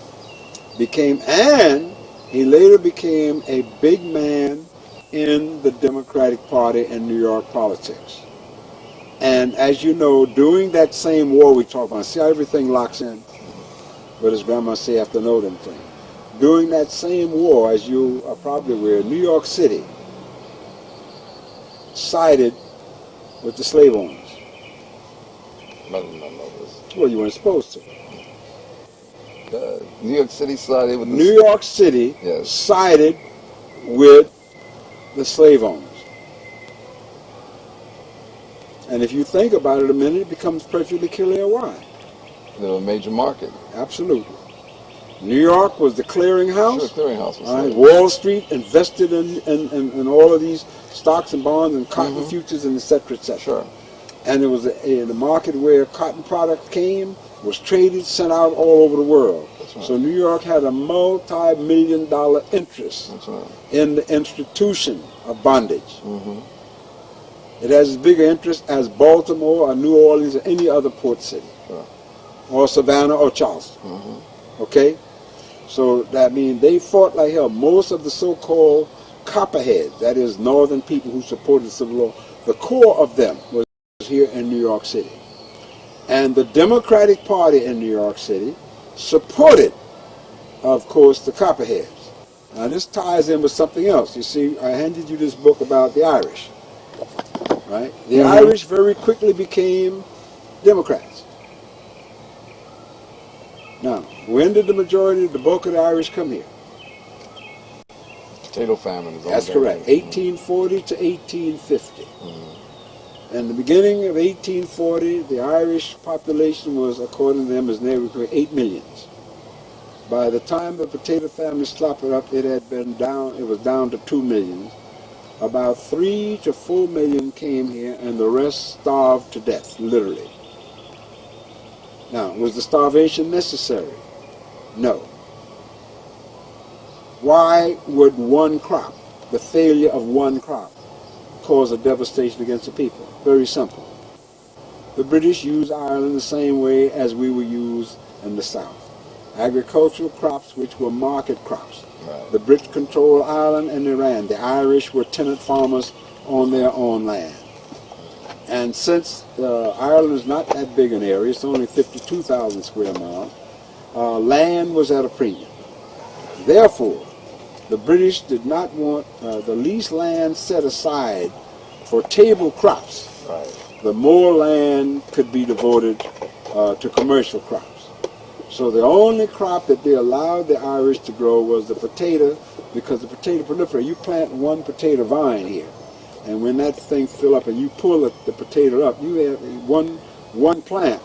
became, and he later became a big man in the Democratic Party in New York politics. And as you know, during that same war we talk about, see how everything locks in? But as Grandma say, you have to know them things. During that same war, as you are probably aware, New York City sided with the slave owners. I did not know this. Well, you weren't supposed to. New York City sided with New York City Yes. sided with the slave owners. And if you think about it a minute, it becomes perfectly clear why. the major market. Absolutely. New York was the clearinghouse. Sure, clearinghouse was Right. there. Wall Street invested in all of these stocks and bonds and cotton futures and et cetera, et cetera. Sure. And it was the market where cotton product came, was traded, sent out all over the world. That's right. So New York had a multi-million-dollar interest That's right. in the institution of bondage. Mm-hmm. It has as big an interest as Baltimore or New Orleans or any other port city, Sure. or Savannah or Charleston. Mm-hmm. Okay? So that means they fought like hell. Most of the so-called copperheads, that is northern people who supported the civil law, the core of them was here in New York City. And the Democratic Party in New York City supported, of course, the copperheads. Now this ties in with something else. You see, I handed you this book about the Irish. right? The Irish very quickly became Democrats. Now, when did the majority, the bulk of the Irish come here? Potato famine is all That's that correct. is. 1840 to 1850. In the beginning of 1840, the Irish population was, according to them, as near 8 million. By the time the potato famine slopped it up, it had been down. It was down to 2 million. About 3 to 4 million came here, and the rest starved to death, literally. Now, was the starvation necessary? No. Why would one crop, the failure of one crop, cause a devastation against the people? Very simple. The British used Ireland the same way as we were used in the South. Agricultural crops which were market crops. Right. The Brits controlled Ireland and Iran. The Irish were tenant farmers on their own land. And since Ireland is not that big an area, it's only 52,000 square miles, land was at a premium. Therefore, the British did not want the least land set aside for table crops. Right. The more land could be devoted to commercial crops. So the only crop that they allowed the Irish to grow was the potato, because the potato proliferates. You plant one potato vine here, and when that thing fill up and you pull the potato up, you have one plant,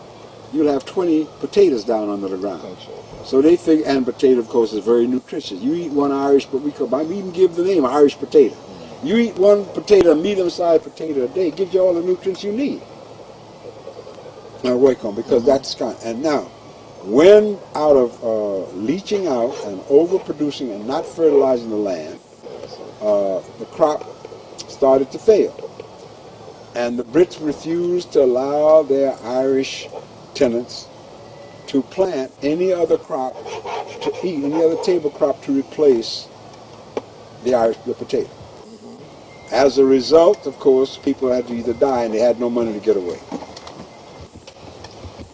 you'll have 20 potatoes down under the ground. So they figure, and potato, of course, is very nutritious. You eat one Irish, but we even give the name Irish potato. You eat one potato, a medium-sized potato a day, it gives you all the nutrients you need. Now, work on, because that's kind. And now, when out of leaching out and overproducing and not fertilizing the land, the crop started to fail. And the Brits refused to allow their Irish tenants to plant any other crop, to eat any other table crop to replace the potato. As a result, of course, people had to either die and they had no money to get away.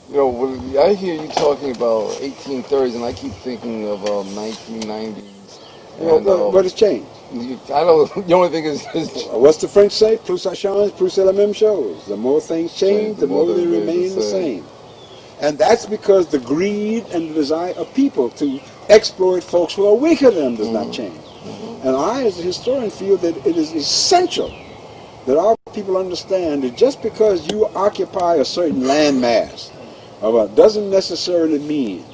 You know, when I hear you talking about 1830s, and I keep thinking of 1990s. And, what has changed? I don't. The only thing is What's the French say? Plus ça change, plus c'est la même chose. The more things change, the more they remain the same. And that's because the greed and the desire of people to exploit folks who are weaker than them does not change. And I, as a historian, feel that it is essential that our people understand that just because you occupy a certain landmass doesn't necessarily mean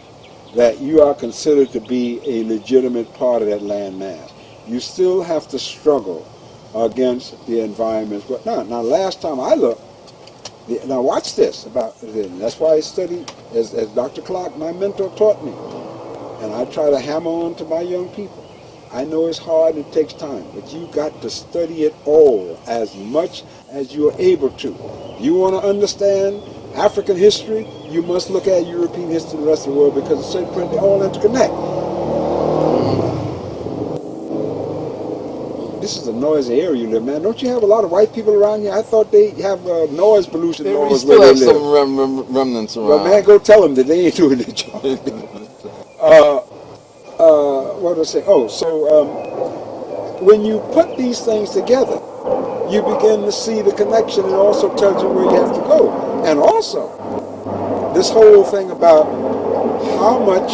that you are considered to be a legitimate part of that landmass. You still have to struggle against the environment. But now last time I looked, now watch this about it. That's why I study, as Dr. Clark, my mentor, taught me. And I try to hammer on to my young people. I know it's hard and it takes time, but you got to study it all as much as you are able to. You want to understand African history, you must look at European history and the rest of the world, because at a certain point they all interconnect. This is a noisy area you live, man. Don't you have a lot of white people around here? I thought they have noise pollution laws we still have some remnants around. Well, man, go tell them that they ain't doing their job. What did I say? Oh, so when you put these things together, you begin to see the connection, and also tells you where you have to go. And also, this whole thing about how much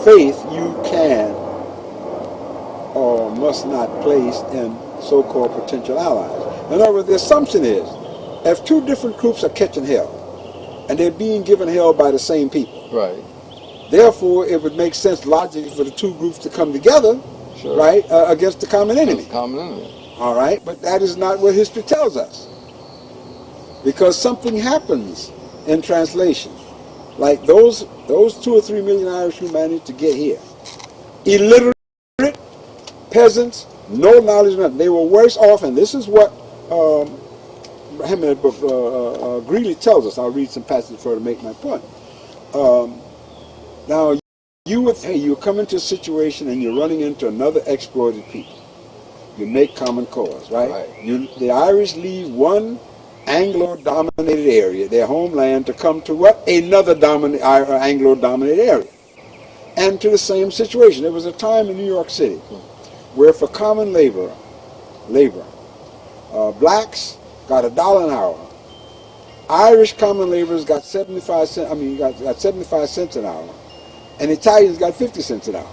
faith you can or must not place in so-called potential allies. In other words, the assumption is, if two different groups are catching hell, and they're being given hell by the same people, right? Therefore, it would make sense logically for the two groups to come together, Sure. right, against the common enemy. Against the common enemy. All right, but that is not what history tells us, because something happens in translation. Like those 2 or 3 million Irish who managed to get here, illiterate peasants, no knowledge of nothing. They were worse off, and this is what Greeley tells us. I'll read some passages for to make my point. Now, you come into a situation and you're running into another exploited people. You make common cause, right? The Irish leave one Anglo-dominated area, their homeland, to come to what? Another Anglo-dominated area. And to the same situation. There was a time in New York City where for common labor, labor. Blacks got $1 an hour. Irish common laborers got 75 cents. Got 75 cents an hour, and Italians got 50 cents an hour.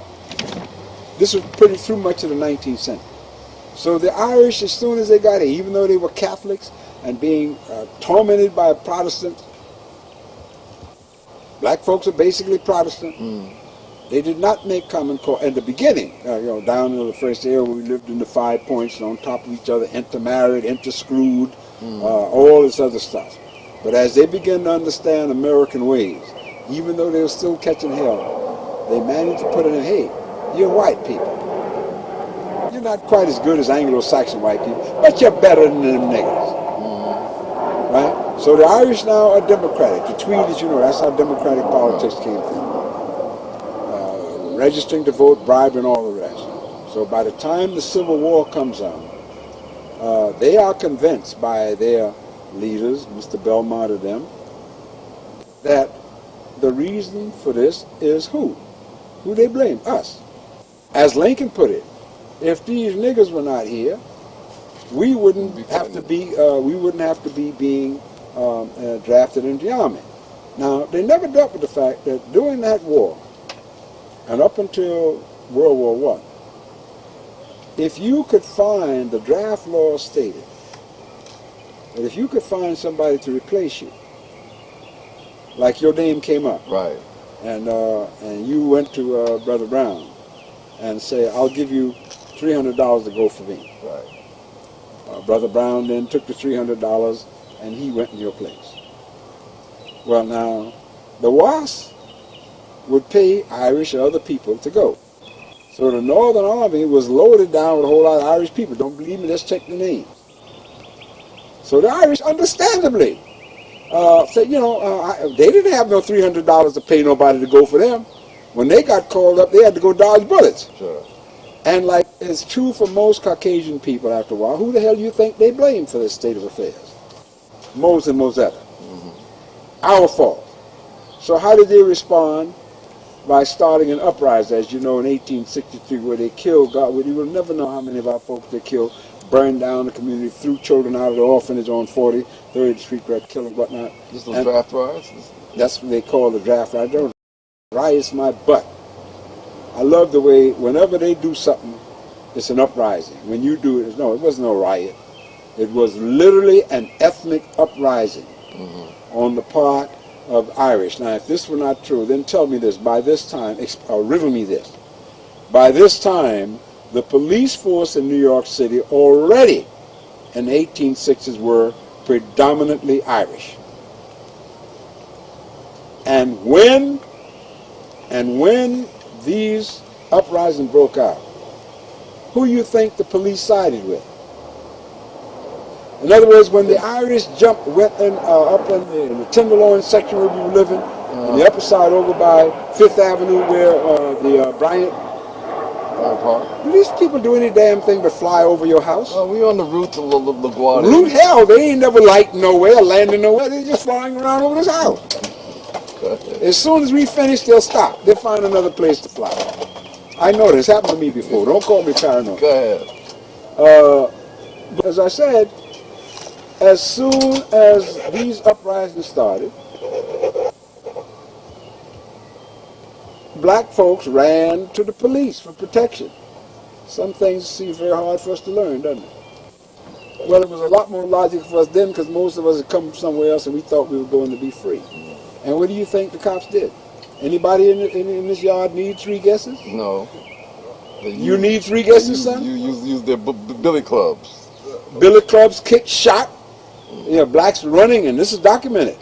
This was pretty through much of the 19th century. So the Irish, as soon as they got here, even though they were Catholics and being tormented by Protestants, black folks are basically Protestant. They did not make common cause in the beginning. Down in the first era, we lived in the 5 points on top of each other, intermarried, interscrewed, all this other stuff. But as they began to understand American ways, even though they were still catching hell, they managed to put it in, hey, you're white people. You're not quite as good as Anglo-Saxon white people, but you're better than them niggers. Right? So the Irish now are democratic. The Tweed, as you know, that's how democratic politics came from. Registering to vote, bribing, all the rest. So by the time the Civil War comes on, they are convinced by their leaders, Mr. Belmont and them, that the reason for this is who? Who they blame? Us. As Lincoln put it, if these niggers were not here, we wouldn't have to be being drafted into the army. Now, they never dealt with the fact that during that war, and up until World War I, if you could find, the draft law stated that if you could find somebody to replace you, like your name came up, Right. and you went to Brother Brown and say, I'll give you $300 to go for me. Right. Brother Brown then took the $300 and he went in your place. Well, now, the WASP would pay Irish or other people to go. So the Northern Army was loaded down with a whole lot of Irish people. Don't believe me, let's check the names. So the Irish, understandably, said, they didn't have no $300 to pay nobody to go for them. When they got called up, they had to go dodge bullets. Sure. And like it's true for most Caucasian people after a while, who the hell do you think they blame for this state of affairs? Mose and Mosetta. Our fault. So how did they respond? By starting an uprising, as you know, in 1863, where they killed, God, we will never know how many of our folks they killed, burned down the community, threw children out of the orphanage on 43rd Street, got killed and whatnot. This was draft riots? That's what they call the draft riot. Don't riots my butt. I love the way, whenever they do something, it's an uprising. When you do it, it wasn't no riot. It was literally an ethnic uprising on the part of Irish. Now, if this were not true, then tell me this. By this time, or riddle me this. By this time, the police force in New York City already in the 1860s were predominantly Irish. And when these uprisings broke out, who you think the police sided with? In other words, when the Irish went up in the Tenderloin section where we were living, on the upper side over by Fifth Avenue where the Bryant Park, do these people do any damn thing but fly over your house? We on the route to LaGuardia. Route hell, they ain't never lighting nowhere, landing nowhere, they're just flying around over this house. As soon as we finish, they'll stop. They'll find another place to fly. I know this happened to me before. Don't call me paranoid. Go ahead. As I said, as soon as these uprisings started, black folks ran to the police for protection. Some things seem very hard for us to learn, doesn't it? Well, it was a lot more logical for us then because most of us had come from somewhere else and we thought we were going to be free. And what do you think the cops did? Anybody in this yard need 3 guesses? No. You need 3 guesses, son? You use their billy clubs. Billy clubs, kicked, shot. Blacks running, and this is documented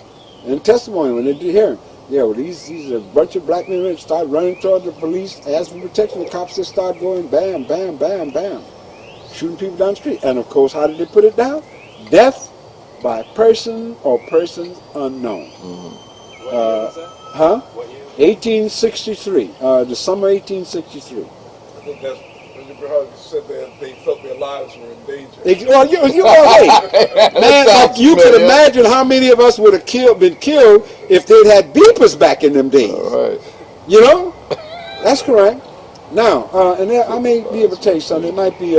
in testimony when they did hearing. Well, these a bunch of black men start running toward the police, ask for protection. The cops just start going bam, bam, bam, bam, shooting people down the street. And of course, how did they put it down? Death by person or persons unknown. What year was that? What year? 1863, the summer 1863. I think that's when you said that they felt their lives were in danger. Well, you right. Man, you could imagine how many of us would have been killed if they'd had beepers back in them days. All right. That's correct. Now, and I may be able to tell you something. It might be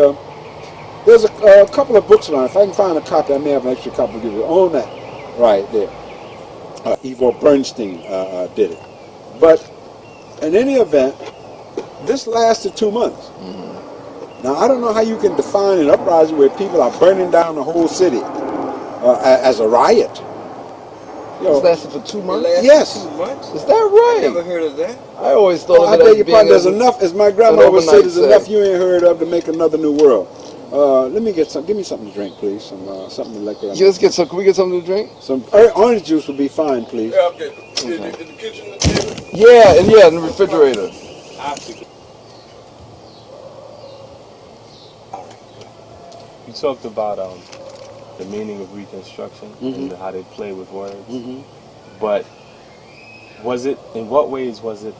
There's a couple of books on it. If I can find a copy, I may have an extra copy to give you on that right there. Ivo Bernstein did it. But in any event, this lasted 2 months. Now, I don't know how you can define an uprising where people are burning down the whole city as a riot. You know, This lasted for 2 months? yes. 2 months? Is that I right? never heard of that. I always thought I of it beg as your being pardon, there's as enough, as my grandmother would say, overnight there's stay. enough you ain't heard of to make another new world. Let me get some, give me something to drink, please. Something like that. Yeah, let's get some. Can we get something to drink? Some orange juice would be fine, please. Yeah, okay. In the kitchen, the table. Yeah, in the refrigerator. You talked about the meaning of Reconstruction and how they play with words. But was it, in what ways was it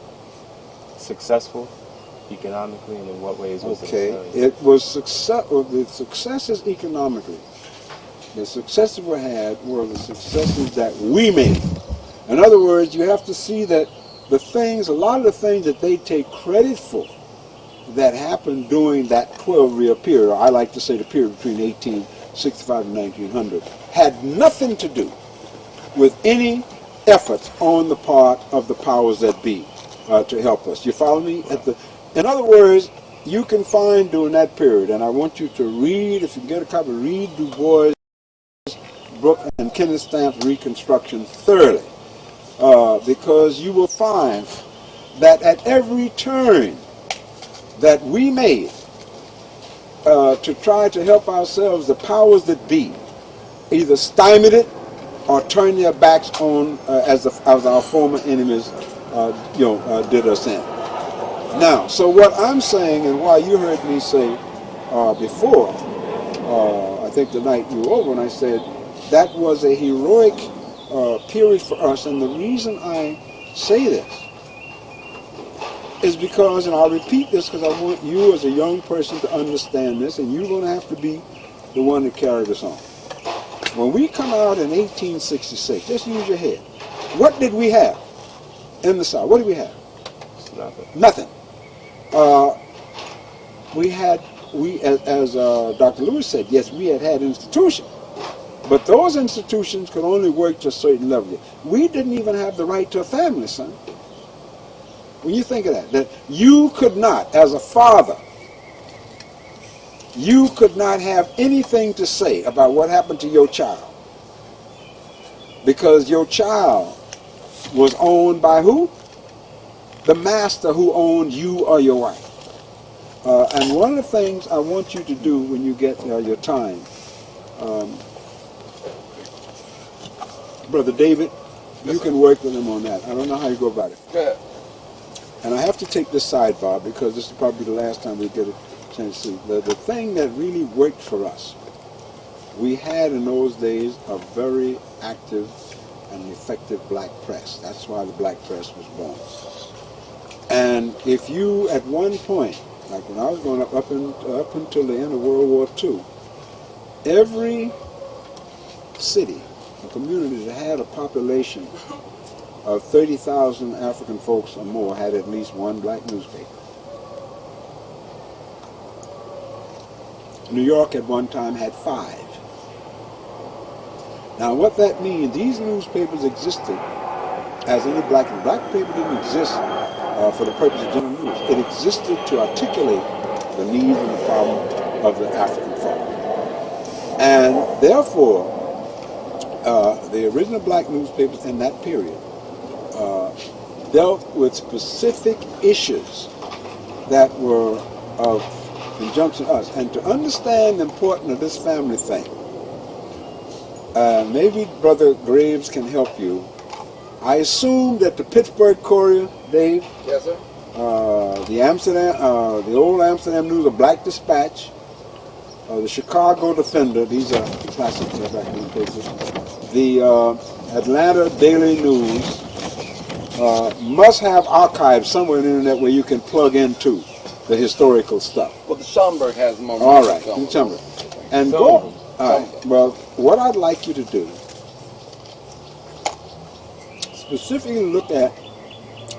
successful economically, and in what ways was it a failure? It was success. The successes economically, the successes we had were the successes that we made. In other words, you have to see that the things, a lot of the things that they take credit for that happened during that 12-year period, or I like to say the period between 1865 and 1900, had nothing to do with any efforts on the part of the powers that be to help us. You follow me? In other words, you can find during that period, and I want you to read, if you can get a copy, read Du Bois, Brooke, and Kenneth Stamp's Reconstruction thoroughly, because you will find that at every turn that we made to try to help ourselves, the powers that be either stymied it or turned their backs on as our former enemies did us in. Now, so what I'm saying, and why you heard me say before, I think the night you were over, and I said that was a heroic period for us, and the reason I say this is because, and I'll repeat this because I want you as a young person to understand this, and you're going to have to be the one to carry this on. When we come out in 1866, just use your head. What did we have in the South? What did we have? Nothing. Nothing. As Dr. Lewis said, yes, we had institutions, but those institutions could only work to a certain level. We didn't even have the right to a family, son. When you think of that you could not, as a father, you could not have anything to say about what happened to your child, because your child was owned by who? The master who owned you or your wife. And one of the things I want you to do when you get your time, Brother David, you can work with him on that. I don't know how you go about it. Good. And I have to take this sidebar because this is probably the last time we get a chance to see. The thing that really worked for us, we had in those days a very active and effective black press. That's why the black press was born. And if you, at one point, like when I was growing up until the end of World War II, every city, a community that had a population of 30,000 African folks or more had at least one black newspaper. New York at one time had 5. Now what that means, these newspapers existed as any black paper didn't exist for the purpose of general news. It existed to articulate the needs and the problem of the African folk. And therefore, the original black newspapers in that period dealt with specific issues that were of conjunction to us. And to understand the importance of this family thing, maybe Brother Graves can help you. I assume that the Pittsburgh Courier, Dave, Yes, sir. the old Amsterdam News, the Black Dispatch, the Chicago Defender, these are classic back in the papers, the Atlanta Daily News, must have archives somewhere on the internet where you can plug into the historical stuff. Well, the Schomburg has them on. All right, Schomburg. And go. All right. Well, what I'd like you to do, specifically look at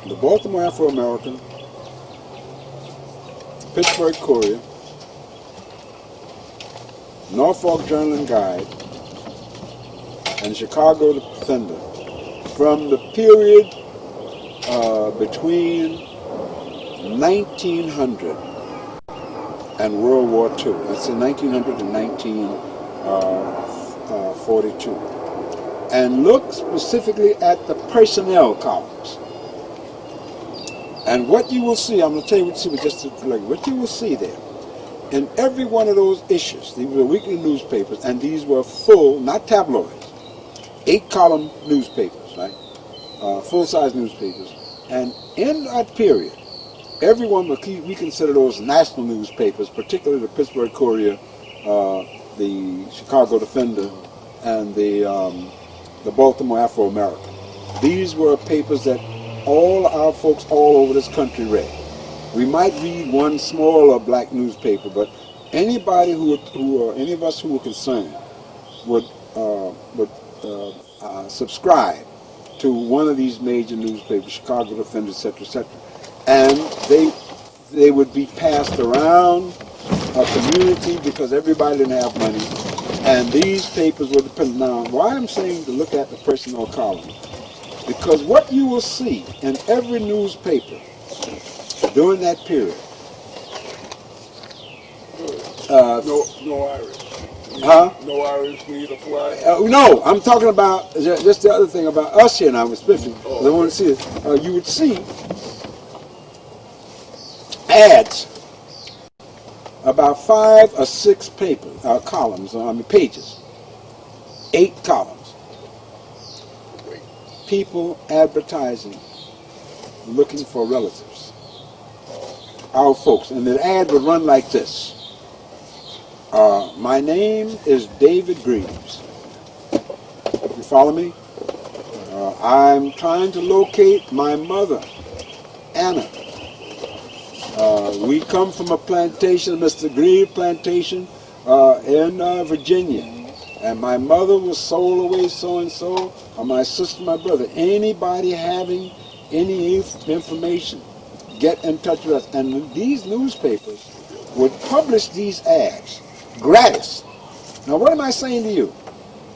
the Baltimore Afro-American, Pittsburgh Courier, Norfolk Journal and Guide, and Chicago Defender from the period between 1900 and World War II. That's in 1900 and 1942. And look specifically at the personnel columns. And what you will see, I'm going to tell you what you will see there. In every one of those issues, these were weekly newspapers, and these were full, not tabloids, 8-column newspapers, right? Full-size newspapers. And in that period, everyone, we consider those national newspapers, particularly the Pittsburgh Courier, the Chicago Defender, and the Baltimore Afro-American. These were papers that all our folks all over this country read. We might read one smaller black newspaper, but anybody any of us who were concerned would subscribe to one of these major newspapers, Chicago Defender, etc., etc. And they would be passed around a community because everybody didn't have money, and these papers were dependent. Now, why I'm saying to look at the personnel column, because what you will see in every newspaper during that period, No Irish. huh? No Irish need apply. No, I'm talking about just the other thing about us here now, especially because I want to see it. You would see ads about 5 or 6 pages, 8 columns. People advertising, looking for relatives, our folks, and the ad would run like this. My name is David Greaves. You follow me? I'm trying to locate my mother, Anna. We come from a plantation, Mr. Greaves plantation, in Virginia. And my mother was sold away so-and-so, or my sister, my brother. Anybody having any information, get in touch with us. And these newspapers would publish these ads gratis. Now, what am I saying to you?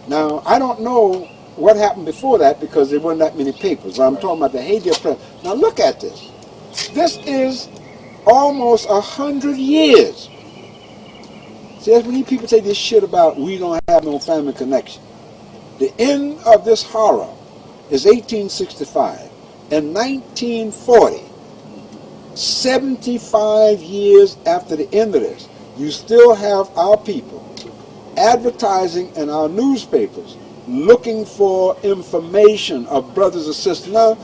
Now, I don't know what happened before that because there weren't that many papers. I'm talking about the heyday of press. Now, look at this. This is almost 100 years. See, that's when people say this shit about we don't have no family connection. The end of this horror is 1865. In 1940, 75 years after the end of this, you still have our people advertising in our newspapers looking for information of brothers or sisters. Now,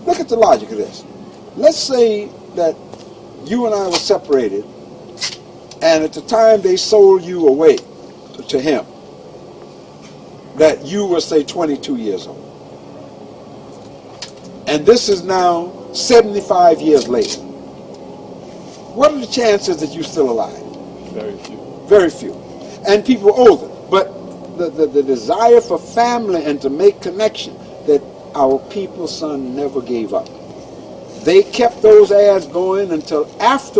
look at the logic of this. Let's say that you and I were separated, and at the time they sold you away to him, that you were, say, 22 years old. And this is now 75 years later. What are the chances that you're still alive? Very few. Very few. And people older. But the desire for family and to make connection that our people, son, never gave up. They kept those ads going until after